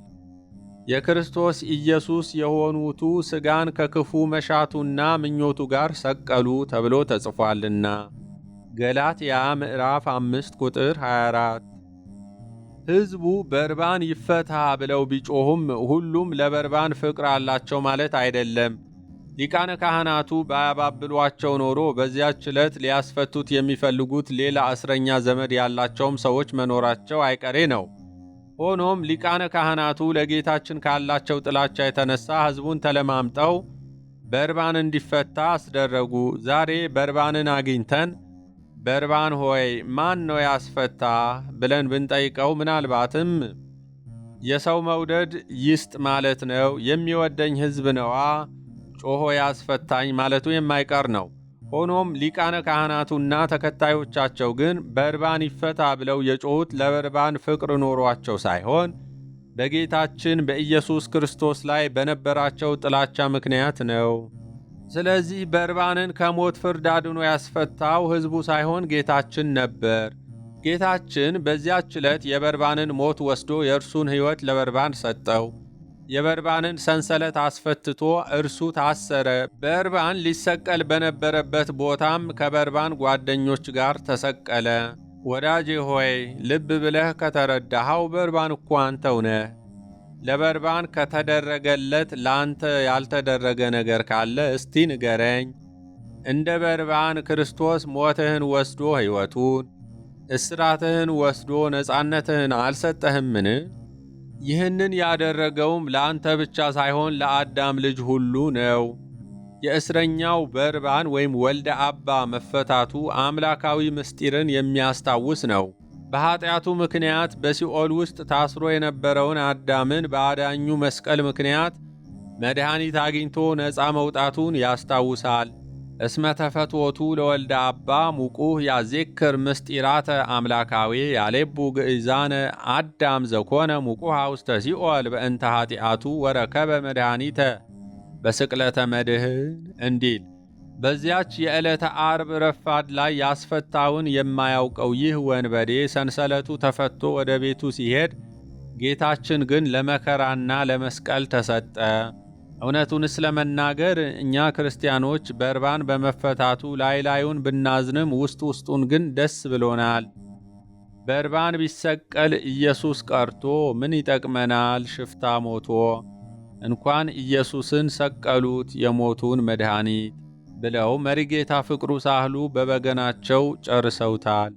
Speaker 1: የክርስቶስ ኢየሱስ የሆኑቱ ሥጋን ከክፉ መሻቱና ምኞቱ ጋር ሰቀሉ ተብሎ ተጽፏልና ገላትያ ምዕራፍ 5 ቁጥር 24። ሕዝቡ በርባን ይፈታ ብለው ቢጮኹም ሁሉም ለበርባን ፍቅር አላቸው ማለት አይደለም። ሊቃነ ካህናቱ ባያባብሏቸው ኖሮ በዚያች ዕለት ሊያስፈቱት የሚፈልጉት ሌላ እስረኛ ዘመድ ያላቸውም ሰዎች መኖራቸው አይቀሬ ነው። ሆኖም ሊቃነ ካህናቱ ለጌታችን ካላቸው ጥላቻ የተነሳ ሕዝቡን ተለማምጠው በርባን እንዲፈታ አስደረጉ። ዛሬ በርባንን አግኝተን በርባን ሆይ ማን ነው ያስፈታ ብለን ብንጠይቀው ምናልባትም የሰው መውደድ ይስጥ ማለት ነው፣ የሚወደኝ ሕዝብ ነዋ ጮሆ ያስፈታኝ ማለቱ የማይቀር ነው። ሆኖም ሊቃነ ካህናቱና ተከታዮቻቸው ግን በርባን ይፈታ ብለው የጮሁት ለበርባን ፍቅር ኖሯቸው ሳይሆን በጌታችን በኢየሱስ ክርስቶስ ላይ በነበራቸው ጥላቻ ምክንያት ነው። ስለዚህ በርባንን ከሞት ፍርድ አድኖ ያስፈታው ሕዝቡ ሳይሆን ጌታችን ነበር። ጌታችን በዚያች ዕለት የበርባንን ሞት ወስዶ የእርሱን ሕይወት ለበርባን ሰጠው። የበርባንን ሰንሰለት አስፈትቶ እርሱ ታሰረ። በርባን ሊሰቀል በነበረበት ቦታም ከበርባን ጓደኞች ጋር ተሰቀለ። ወዳጄ ሆይ ልብ ብለህ ከተረዳኸው በርባን እኮ አንተው ነህ። ለበርባን ከተደረገለት ለአንተ ያልተደረገ ነገር ካለ እስቲ ንገረኝ። እንደ በርባን ክርስቶስ ሞትህን ወስዶ ሕይወቱን፣ እስራትህን ወስዶ ነፃነትህን አልሰጠህምን? ይህንን ያደረገውም ለአንተ ብቻ ሳይሆን ለአዳም ልጅ ሁሉ ነው። የእስረኛው በርባን ወይም ወልደ አባ መፈታቱ አምላካዊ ምስጢርን የሚያስታውስ ነው። በኀጢአቱ ምክንያት በሲኦል ውስጥ ታስሮ የነበረውን አዳምን በአዳኙ መስቀል ምክንያት መድኃኒት አግኝቶ ነፃ መውጣቱን ያስታውሳል። እስመ ተፈትወቱ ለወልደ አባ ሙቁህ ያዜክር ምስጢራተ አምላካዊ ያሌቡ ግእዛነ አዳም ዘኮነ ሙቁሃ ውስተ ሲኦል በእንተ ኀጢአቱ ወረከበ መድኃኒተ በስቅለተ መድህን እንዲል በዚያች የዕለተ ዓርብ ረፋድ ላይ ያስፈታውን የማያውቀው ይህ ወንበዴ ሰንሰለቱ ተፈቶ ወደ ቤቱ ሲሄድ፣ ጌታችን ግን ለመከራና ለመስቀል ተሰጠ። እውነቱንስ ለመናገር እኛ ክርስቲያኖች በርባን በመፈታቱ ላይ ላዩን ብናዝንም ውስጥ ውስጡን ግን ደስ ብሎናል። በርባን ቢሰቀል ኢየሱስ ቀርቶ ምን ይጠቅመናል? ሽፍታ ሞቶ እንኳን ኢየሱስን ሰቀሉት የሞቱን መድኃኒት ብለው መሪጌታ ፍቅሩ ሳህሉ በበገናቸው ጨርሰውታል።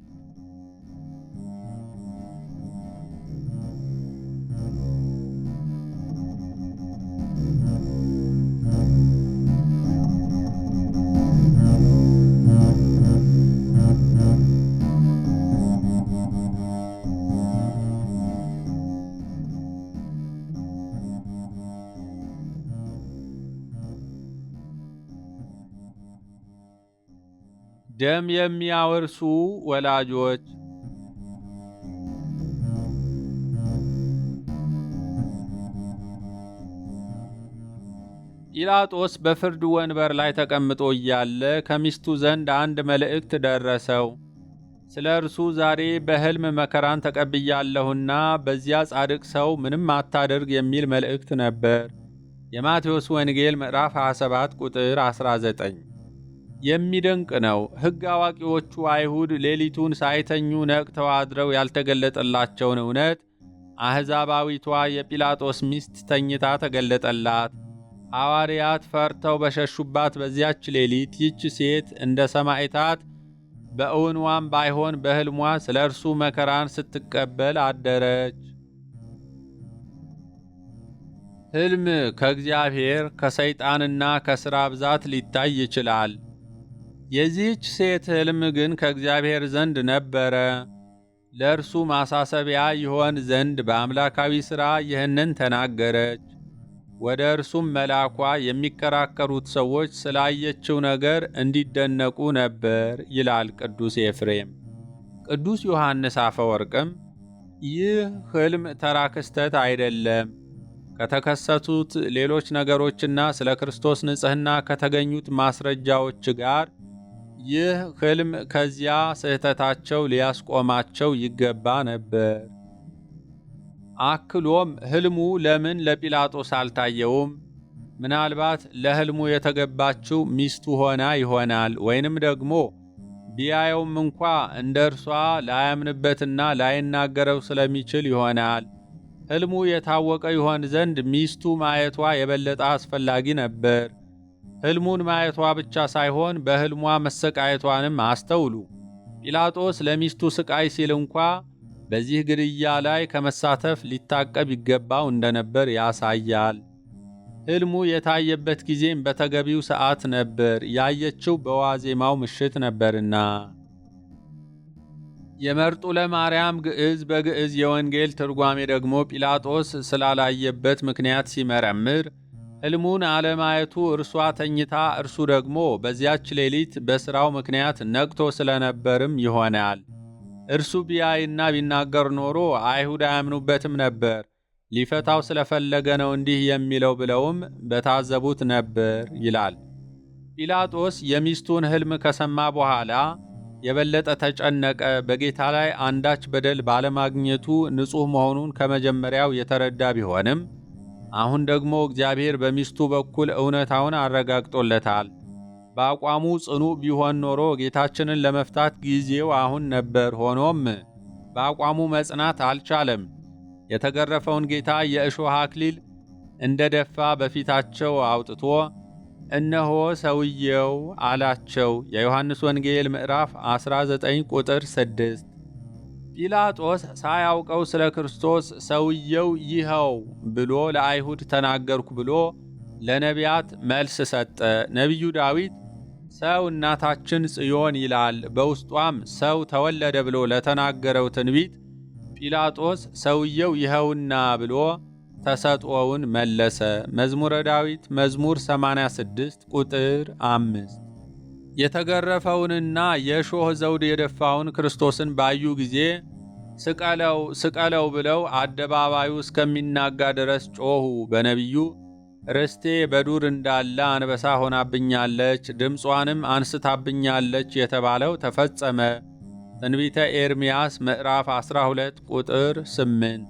Speaker 1: ደም የሚያወርሱ ወላጆች። ጲላጦስ በፍርድ ወንበር ላይ ተቀምጦ እያለ ከሚስቱ ዘንድ አንድ መልእክት ደረሰው። ስለ እርሱ ዛሬ በሕልም መከራን ተቀብያለሁና በዚያ ጻድቅ ሰው ምንም አታድርግ የሚል መልእክት ነበር። የማቴዎስ ወንጌል ምዕራፍ 27 ቁጥር 19። የሚደንቅ ነው። ሕግ አዋቂዎቹ አይሁድ ሌሊቱን ሳይተኙ ነቅተው አድረው ያልተገለጠላቸውን እውነት አሕዛባዊቷ የጲላጦስ ሚስት ተኝታ ተገለጠላት። ሐዋርያት ፈርተው በሸሹባት በዚያች ሌሊት ይህች ሴት እንደ ሰማዕታት በእውንዋም ባይሆን በሕልሟ ስለ እርሱ መከራን ስትቀበል አደረች። ሕልም ከእግዚአብሔር ከሰይጣንና ከሥራ ብዛት ሊታይ ይችላል። የዚህች ሴት ሕልም ግን ከእግዚአብሔር ዘንድ ነበረ። ለእርሱ ማሳሰቢያ ይሆን ዘንድ በአምላካዊ ሥራ ይህንን ተናገረች። ወደ እርሱም መላኳ የሚከራከሩት ሰዎች ስላየችው ነገር እንዲደነቁ ነበር ይላል ቅዱስ ኤፍሬም። ቅዱስ ዮሐንስ አፈወርቅም ይህ ሕልም ተራ ክስተት አይደለም፣ ከተከሰቱት ሌሎች ነገሮችና ስለ ክርስቶስ ንጽሕና ከተገኙት ማስረጃዎች ጋር ይህ ሕልም ከዚያ ስህተታቸው ሊያስቆማቸው ይገባ ነበር። አክሎም ሕልሙ ለምን ለጲላጦስ አልታየውም? ምናልባት ለሕልሙ የተገባችው ሚስቱ ሆና ይሆናል። ወይንም ደግሞ ቢያየውም እንኳ እንደ እርሷ ላያምንበትና ላይናገረው ስለሚችል ይሆናል። ሕልሙ የታወቀ ይሆን ዘንድ ሚስቱ ማየቷ የበለጠ አስፈላጊ ነበር። ሕልሙን ማየቷ ብቻ ሳይሆን በሕልሟ መሰቃየቷንም አስተውሉ። ጲላጦስ ለሚስቱ ስቃይ ሲል እንኳ በዚህ ግድያ ላይ ከመሳተፍ ሊታቀብ ይገባው እንደነበር ያሳያል። ሕልሙ የታየበት ጊዜም በተገቢው ሰዓት ነበር፣ ያየችው በዋዜማው ምሽት ነበርና። የመርጡለ ማርያም ግዕዝ በግዕዝ የወንጌል ትርጓሜ ደግሞ ጲላጦስ ስላላየበት ምክንያት ሲመረምር ሕልሙን አለማየቱ እርሷ ተኝታ እርሱ ደግሞ በዚያች ሌሊት በሥራው ምክንያት ነቅቶ ስለነበርም ይሆናል። እርሱ ቢያይና ቢናገር ኖሮ አይሁድ አያምኑበትም ነበር። ሊፈታው ስለፈለገ ነው እንዲህ የሚለው ብለውም በታዘቡት ነበር ይላል። ጲላጦስ የሚስቱን ሕልም ከሰማ በኋላ የበለጠ ተጨነቀ። በጌታ ላይ አንዳች በደል ባለማግኘቱ ንጹሕ መሆኑን ከመጀመሪያው የተረዳ ቢሆንም አሁን ደግሞ እግዚአብሔር በሚስቱ በኩል እውነታውን አረጋግጦለታል። በአቋሙ ጽኑ ቢሆን ኖሮ ጌታችንን ለመፍታት ጊዜው አሁን ነበር። ሆኖም በአቋሙ መጽናት አልቻለም። የተገረፈውን ጌታ የእሾህ አክሊል እንደ ደፋ በፊታቸው አውጥቶ እነሆ ሰውየው አላቸው። የዮሐንስ ወንጌል ምዕራፍ 19 ቁጥር 6። ጲላጦስ ሳያውቀው ስለ ክርስቶስ ሰውየው ይኸው ብሎ ለአይሁድ ተናገርኩ ብሎ ለነቢያት መልስ ሰጠ። ነቢዩ ዳዊት ሰው እናታችን ጽዮን ይላል። በውስጧም ሰው ተወለደ ብሎ ለተናገረው ትንቢት ጲላጦስ ሰውየው ይኸውና ብሎ ተሰጥኦውን መለሰ። መዝሙረ ዳዊት መዝሙር 86 ቁጥር 5። የተገረፈውንና የእሾህ ዘውድ የደፋውን ክርስቶስን ባዩ ጊዜ ስቀለው ስቀለው ብለው አደባባዩ እስከሚናጋ ድረስ ጮኹ። በነቢዩ ርስቴ በዱር እንዳለ አንበሳ ሆናብኛለች፣ ድምጿንም አንስታብኛለች የተባለው ተፈጸመ። ትንቢተ ኤርምያስ ምዕራፍ 12 ቁጥር 8።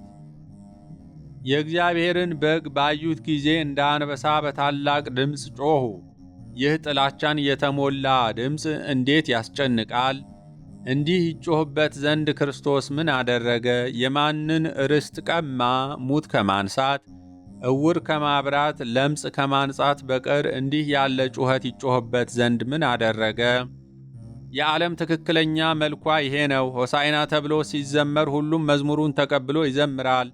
Speaker 1: የእግዚአብሔርን በግ ባዩት ጊዜ እንደ አንበሳ በታላቅ ድምፅ ጮኹ። ይህ ጥላቻን የተሞላ ድምፅ እንዴት ያስጨንቃል! እንዲህ ይጮህበት ዘንድ ክርስቶስ ምን አደረገ? የማንን ርስት ቀማ? ሙት ከማንሳት እውር ከማብራት ለምጽ ከማንጻት በቀር እንዲህ ያለ ጩኸት ይጮህበት ዘንድ ምን አደረገ? የዓለም ትክክለኛ መልኳ ይሄ ነው። ሆሳዕና ተብሎ ሲዘመር ሁሉም መዝሙሩን ተቀብሎ ይዘምራል።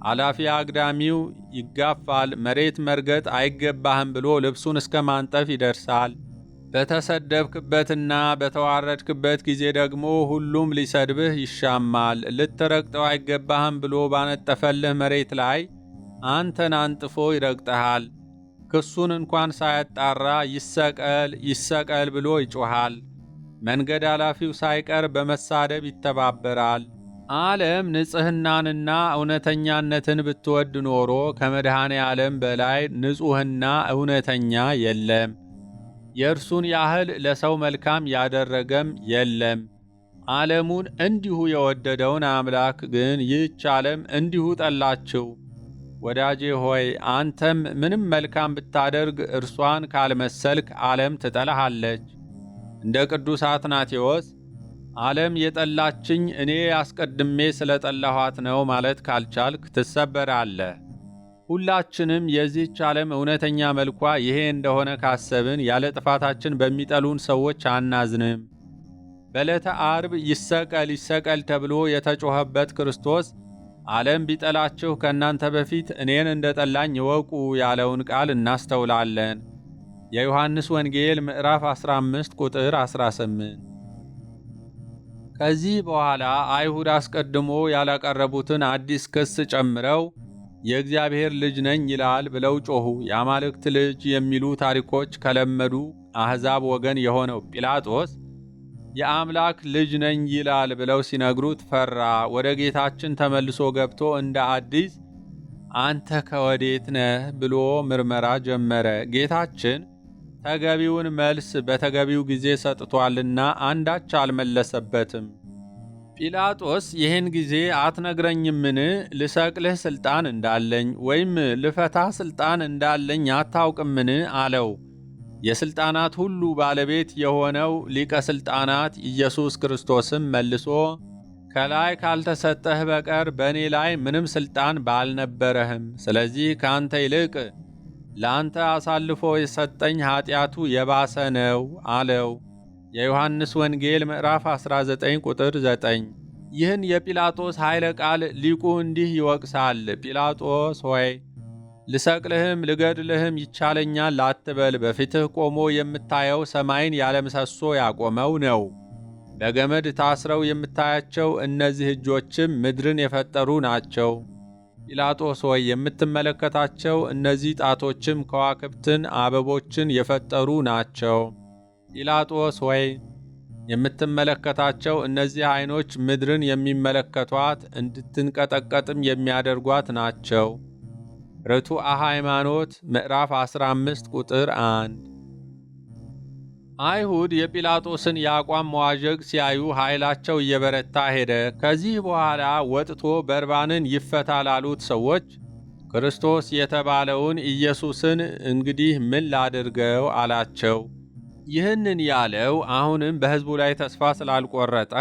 Speaker 1: አላፊ አግዳሚው ይጋፋል። መሬት መርገጥ አይገባህም ብሎ ልብሱን እስከ ማንጠፍ ይደርሳል። በተሰደብክበትና በተዋረድክበት ጊዜ ደግሞ ሁሉም ሊሰድብህ ይሻማል። ልትረግጠው አይገባህም ብሎ ባነጠፈልህ መሬት ላይ አንተን አንጥፎ ይረግጠሃል። ክሱን እንኳን ሳያጣራ ይሰቀል ይሰቀል ብሎ ይጮሃል። መንገድ አላፊው ሳይቀር በመሳደብ ይተባበራል። ዓለም ንጽሕናንና እውነተኛነትን ብትወድ ኖሮ ከመድኃኔ ዓለም በላይ ንጹሕና እውነተኛ የለም። የእርሱን ያህል ለሰው መልካም ያደረገም የለም። ዓለሙን እንዲሁ የወደደውን አምላክ ግን ይህች ዓለም እንዲሁ ጠላችው። ወዳጄ ሆይ አንተም ምንም መልካም ብታደርግ እርሷን ካልመሰልክ ዓለም ትጠላሃለች። እንደ ቅዱስ አትናቴዎስ ዓለም የጠላችኝ እኔ አስቀድሜ ስለ ጠላኋት ነው ማለት ካልቻልክ ትሰበራለህ። ሁላችንም የዚህች ዓለም እውነተኛ መልኳ ይሄ እንደሆነ ካሰብን ያለ ጥፋታችን በሚጠሉን ሰዎች አናዝንም። በዕለተ ዓርብ ይሰቀል ይሰቀል ተብሎ የተጮኸበት ክርስቶስ ዓለም ቢጠላችሁ ከእናንተ በፊት እኔን እንደ ጠላኝ ይወቁ ያለውን ቃል እናስተውላለን። የዮሐንስ ወንጌል ምዕራፍ 15 ቁጥር 18። ከዚህ በኋላ አይሁድ አስቀድሞ ያላቀረቡትን አዲስ ክስ ጨምረው የእግዚአብሔር ልጅ ነኝ ይላል ብለው ጮኹ። የአማልክት ልጅ የሚሉ ታሪኮች ከለመዱ አሕዛብ ወገን የሆነው ጲላጦስ የአምላክ ልጅ ነኝ ይላል ብለው ሲነግሩት ፈራ። ወደ ጌታችን ተመልሶ ገብቶ እንደ አዲስ አንተ ከወዴት ነህ ብሎ ምርመራ ጀመረ። ጌታችን ተገቢውን መልስ በተገቢው ጊዜ ሰጥቷልና አንዳች አልመለሰበትም። ጲላጦስ ይህን ጊዜ አትነግረኝምን? ልሰቅልህ ሥልጣን እንዳለኝ ወይም ልፈታህ ሥልጣን እንዳለኝ አታውቅምን? አለው። የሥልጣናት ሁሉ ባለቤት የሆነው ሊቀ ሥልጣናት ኢየሱስ ክርስቶስም መልሶ ከላይ ካልተሰጠህ በቀር በእኔ ላይ ምንም ሥልጣን ባልነበረህም፣ ስለዚህ ከአንተ ይልቅ ለአንተ አሳልፎ የሰጠኝ ኀጢአቱ የባሰ ነው አለው። የዮሐንስ ወንጌል ምዕራፍ 19 ቁጥር 9። ይህን የጲላጦስ ኃይለ ቃል ሊቁ እንዲህ ይወቅሳል። ጲላጦስ ሆይ ልሰቅልህም ልገድልህም ይቻለኛል አትበል። በፊትህ ቆሞ የምታየው ሰማይን ያለምሰሶ ያቆመው ነው። በገመድ ታስረው የምታያቸው እነዚህ እጆችም ምድርን የፈጠሩ ናቸው። ጲላጦስ ሆይ የምትመለከታቸው እነዚህ ጣቶችም ከዋክብትን አበቦችን የፈጠሩ ናቸው። ጲላጦስ ሆይ የምትመለከታቸው እነዚህ ዓይኖች ምድርን የሚመለከቷት እንድትንቀጠቀጥም የሚያደርጓት ናቸው። ርቱዐ ሃይማኖት ምዕራፍ 15 ቁጥር 1። አይሁድ የጲላጦስን የአቋም መዋዠቅ ሲያዩ ኃይላቸው እየበረታ ሄደ። ከዚህ በኋላ ወጥቶ በርባንን ይፈታ ላሉት ሰዎች ክርስቶስ የተባለውን ኢየሱስን እንግዲህ ምን ላድርገው አላቸው። ይህንን ያለው አሁንም በሕዝቡ ላይ ተስፋ ስላልቆረጠ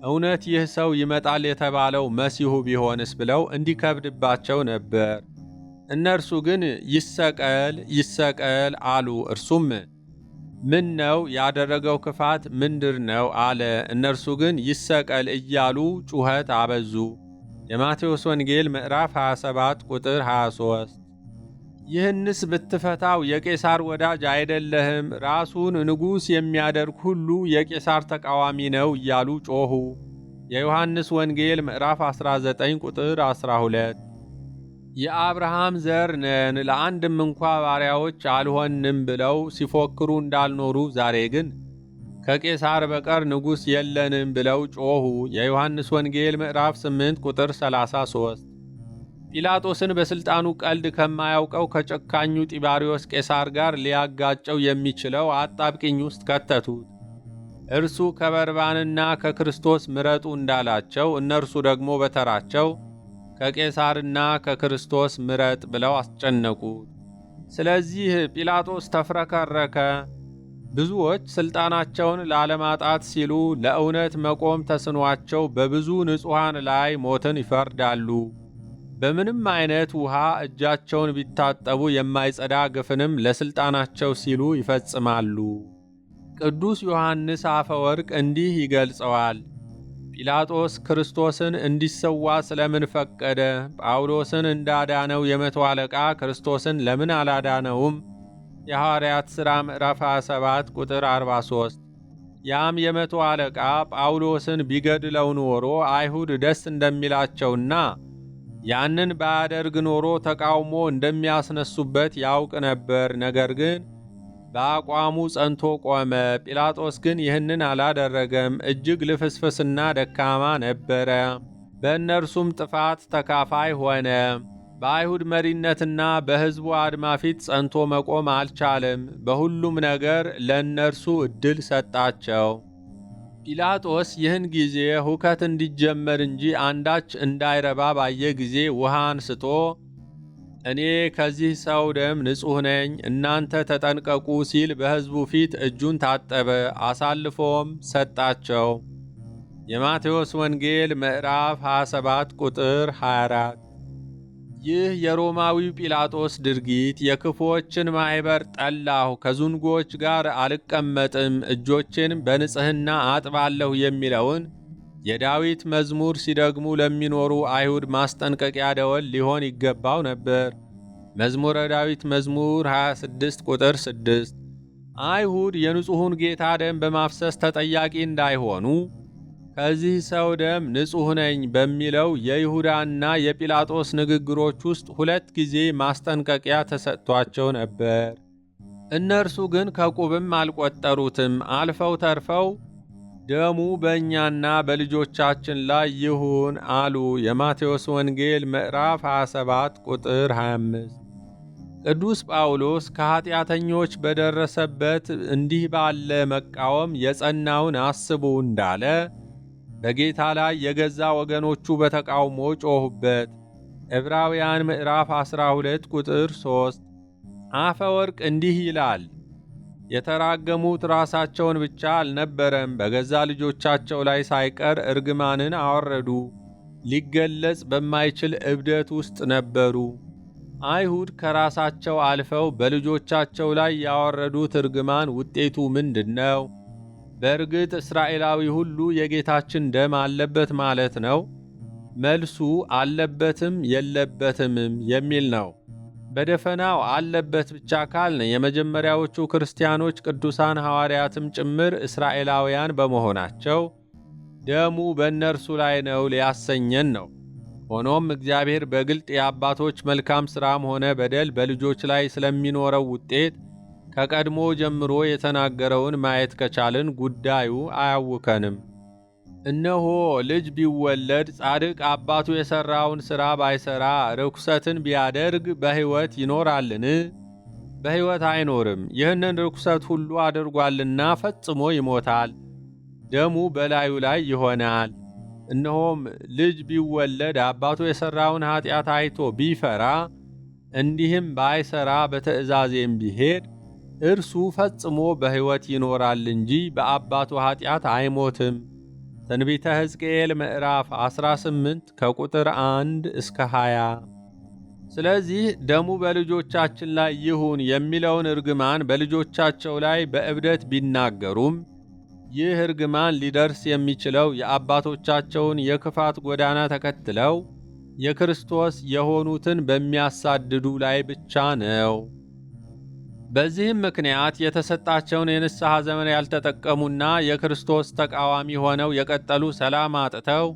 Speaker 1: እውነት ይህ ሰው ይመጣል የተባለው መሲሁ ቢሆንስ ብለው እንዲከብድባቸው ነበር። እነርሱ ግን ይሰቀል ይሰቀል አሉ። እርሱም ምን ነው ያደረገው ክፋት ምንድር ነው አለ። እነርሱ ግን ይሰቀል እያሉ ጩኸት አበዙ። የማቴዎስ ወንጌል ምዕራፍ 27 ቁጥር 23። ይህንስ ብትፈታው የቄሳር ወዳጅ አይደለህም፣ ራሱን ንጉሥ የሚያደርግ ሁሉ የቄሳር ተቃዋሚ ነው እያሉ ጮኹ። የዮሐንስ ወንጌል ምዕራፍ 19 ቁጥር 12። የአብርሃም ዘር ነን ለአንድም እንኳ ባሪያዎች አልሆንም ብለው ሲፎክሩ እንዳልኖሩ ዛሬ ግን ከቄሳር በቀር ንጉሥ የለንም ብለው ጮኹ። የዮሐንስ ወንጌል ምዕራፍ 8 ቁጥር 33። ጲላጦስን በሥልጣኑ ቀልድ ከማያውቀው ከጨካኙ ጢባሪዎስ ቄሳር ጋር ሊያጋጨው የሚችለው አጣብቂኝ ውስጥ ከተቱት። እርሱ ከበርባንና ከክርስቶስ ምረጡ እንዳላቸው እነርሱ ደግሞ በተራቸው ከቄሳርና ከክርስቶስ ምረጥ ብለው አስጨነቁት። ስለዚህ ጲላጦስ ተፍረከረከ። ብዙዎች ሥልጣናቸውን ላለማጣት ሲሉ ለእውነት መቆም ተስኗቸው በብዙ ንጹሐን ላይ ሞትን ይፈርዳሉ። በምንም አይነት ውሃ እጃቸውን ቢታጠቡ የማይጸዳ ግፍንም ለሥልጣናቸው ሲሉ ይፈጽማሉ። ቅዱስ ዮሐንስ አፈወርቅ እንዲህ ይገልጸዋል። ጲላጦስ ክርስቶስን እንዲሰዋ ስለምን ፈቀደ? ጳውሎስን እንዳዳነው የመቶ አለቃ ክርስቶስን ለምን አላዳነውም? የሐዋርያት ሥራ ምዕራፍ 27 ቁጥር 43። ያም የመቶ አለቃ ጳውሎስን ቢገድለው ኖሮ አይሁድ ደስ እንደሚላቸውና ያንን ባያደርግ ኖሮ ተቃውሞ እንደሚያስነሱበት ያውቅ ነበር። ነገር ግን በአቋሙ ጸንቶ ቆመ። ጲላጦስ ግን ይህንን አላደረገም። እጅግ ልፍስፍስና ደካማ ነበረ። በእነርሱም ጥፋት ተካፋይ ሆነ። በአይሁድ መሪነትና በሕዝቡ አድማ ፊት ጸንቶ መቆም አልቻለም። በሁሉም ነገር ለእነርሱ ዕድል ሰጣቸው። ጲላጦስ ይህን ጊዜ ሁከት እንዲጀመር እንጂ አንዳች እንዳይረባ ባየ ጊዜ ውሃ አንስቶ እኔ ከዚህ ሰው ደም ንጹሕ ነኝ፣ እናንተ ተጠንቀቁ ሲል በሕዝቡ ፊት እጁን ታጠበ፣ አሳልፎም ሰጣቸው። የማቴዎስ ወንጌል ምዕራፍ 27 ቁጥር 24። ይህ የሮማዊው ጲላጦስ ድርጊት የክፉዎችን ማኅበር ጠላሁ፣ ከዝንጎች ጋር አልቀመጥም፣ እጆችን በንጽሕና አጥባለሁ የሚለውን የዳዊት መዝሙር ሲደግሙ ለሚኖሩ አይሁድ ማስጠንቀቂያ ደወል ሊሆን ይገባው ነበር። መዝሙረ ዳዊት መዝሙር 26 ቁጥር 6። አይሁድ የንጹሑን ጌታ ደም በማፍሰስ ተጠያቂ እንዳይሆኑ ከዚህ ሰው ደም ንጹሕ ነኝ በሚለው የይሁዳና የጲላጦስ ንግግሮች ውስጥ 2 ጊዜ ማስጠንቀቂያ ተሰጥቷቸው ነበር። እነርሱ ግን ከቁብም አልቆጠሩትም። አልፈው ተርፈው ደሙ በእኛና በልጆቻችን ላይ ይሁን አሉ። የማቴዎስ ወንጌል ምዕራፍ 27 ቁጥር 25። ቅዱስ ጳውሎስ ከኀጢአተኞች በደረሰበት እንዲህ ባለ መቃወም የጸናውን አስቡ እንዳለ በጌታ ላይ የገዛ ወገኖቹ በተቃውሞ ጮኹበት። ዕብራውያን ምዕራፍ 12 ቁጥር 3። አፈ ወርቅ እንዲህ ይላል፣ የተራገሙት ራሳቸውን ብቻ አልነበረም፣ በገዛ ልጆቻቸው ላይ ሳይቀር እርግማንን አወረዱ። ሊገለጽ በማይችል እብደት ውስጥ ነበሩ። አይሁድ ከራሳቸው አልፈው በልጆቻቸው ላይ ያወረዱት እርግማን ውጤቱ ምንድን ነው? በእርግጥ እስራኤላዊ ሁሉ የጌታችን ደም አለበት ማለት ነው? መልሱ አለበትም የለበትምም የሚል ነው። በደፈናው አለበት ብቻ ካልን የመጀመሪያዎቹ ክርስቲያኖች ቅዱሳን ሐዋርያትም ጭምር እስራኤላውያን በመሆናቸው ደሙ በእነርሱ ላይ ነው ሊያሰኘን ነው። ሆኖም እግዚአብሔር በግልጥ የአባቶች መልካም ሥራም ሆነ በደል በልጆች ላይ ስለሚኖረው ውጤት ከቀድሞ ጀምሮ የተናገረውን ማየት ከቻልን ጉዳዩ አያውከንም። እነሆ ልጅ ቢወለድ ጻድቅ አባቱ የሠራውን ሥራ ባይሠራ ርኩሰትን ቢያደርግ በሕይወት ይኖራልን? በሕይወት አይኖርም። ይህንን ርኩሰት ሁሉ አድርጓልና ፈጽሞ ይሞታል፣ ደሙ በላዩ ላይ ይሆናል። እነሆም ልጅ ቢወለድ አባቱ የሠራውን ኀጢአት አይቶ ቢፈራ እንዲህም ባይሠራ በትእዛዜም ቢሄድ እርሱ ፈጽሞ በሕይወት ይኖራል እንጂ በአባቱ ኀጢአት አይሞትም። ትንቢተ ሕዝቅኤል ምዕራፍ 18 ከቁጥር 1 እስከ 20። ስለዚህ ደሙ በልጆቻችን ላይ ይሁን የሚለውን እርግማን በልጆቻቸው ላይ በእብደት ቢናገሩም ይህ እርግማን ሊደርስ የሚችለው የአባቶቻቸውን የክፋት ጎዳና ተከትለው የክርስቶስ የሆኑትን በሚያሳድዱ ላይ ብቻ ነው። በዚህም ምክንያት የተሰጣቸውን የንስሐ ዘመን ያልተጠቀሙና የክርስቶስ ተቃዋሚ ሆነው የቀጠሉ ሰላም አጥተው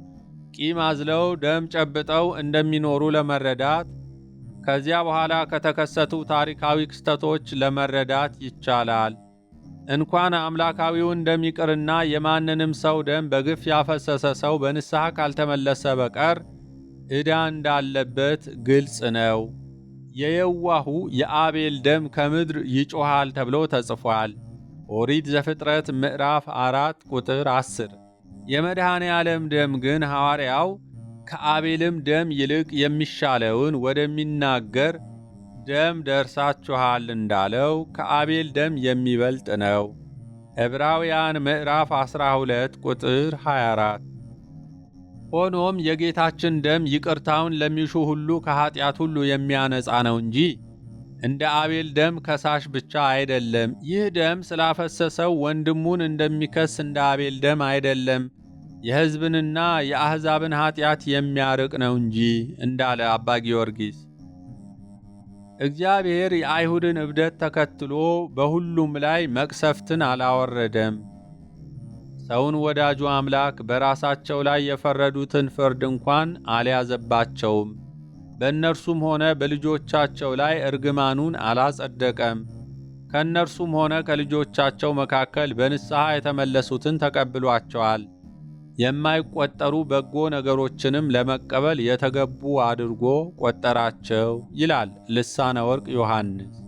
Speaker 1: ቂም አዝለው ደም ጨብጠው እንደሚኖሩ ለመረዳት ከዚያ በኋላ ከተከሰቱ ታሪካዊ ክስተቶች ለመረዳት ይቻላል። እንኳን አምላካዊውን ደም ይቅርና የማንንም ሰው ደም በግፍ ያፈሰሰ ሰው በንስሐ ካልተመለሰ በቀር ዕዳ እንዳለበት ግልጽ ነው። የየዋሁ የአቤል ደም ከምድር ይጮኻል ተብሎ ተጽፏል። ኦሪት ዘፍጥረት ምዕራፍ 4 ቁጥር 10። የመድኃኔ ዓለም ደም ግን ሐዋርያው ከአቤልም ደም ይልቅ የሚሻለውን ወደሚናገር ደም ደርሳችኋል እንዳለው ከአቤል ደም የሚበልጥ ነው። ዕብራውያን ምዕራፍ 12 ቁጥር 24። ሆኖም የጌታችን ደም ይቅርታውን ለሚሹ ሁሉ ከኀጢአት ሁሉ የሚያነጻ ነው እንጂ እንደ አቤል ደም ከሳሽ ብቻ አይደለም። ይህ ደም ስላፈሰሰው ወንድሙን እንደሚከስ እንደ አቤል ደም አይደለም፣ የሕዝብንና የአሕዛብን ኀጢአት የሚያርቅ ነው እንጂ እንዳለ አባ ጊዮርጊስ። እግዚአብሔር የአይሁድን እብደት ተከትሎ በሁሉም ላይ መቅሰፍትን አላወረደም። ሰውን ወዳጁ አምላክ በራሳቸው ላይ የፈረዱትን ፍርድ እንኳን አልያዘባቸውም። በእነርሱም ሆነ በልጆቻቸው ላይ እርግማኑን አላጸደቀም። ከእነርሱም ሆነ ከልጆቻቸው መካከል በንስሐ የተመለሱትን ተቀብሏቸዋል። የማይቆጠሩ በጎ ነገሮችንም ለመቀበል የተገቡ አድርጎ ቆጠራቸው ይላል ልሳነ ወርቅ ዮሐንስ።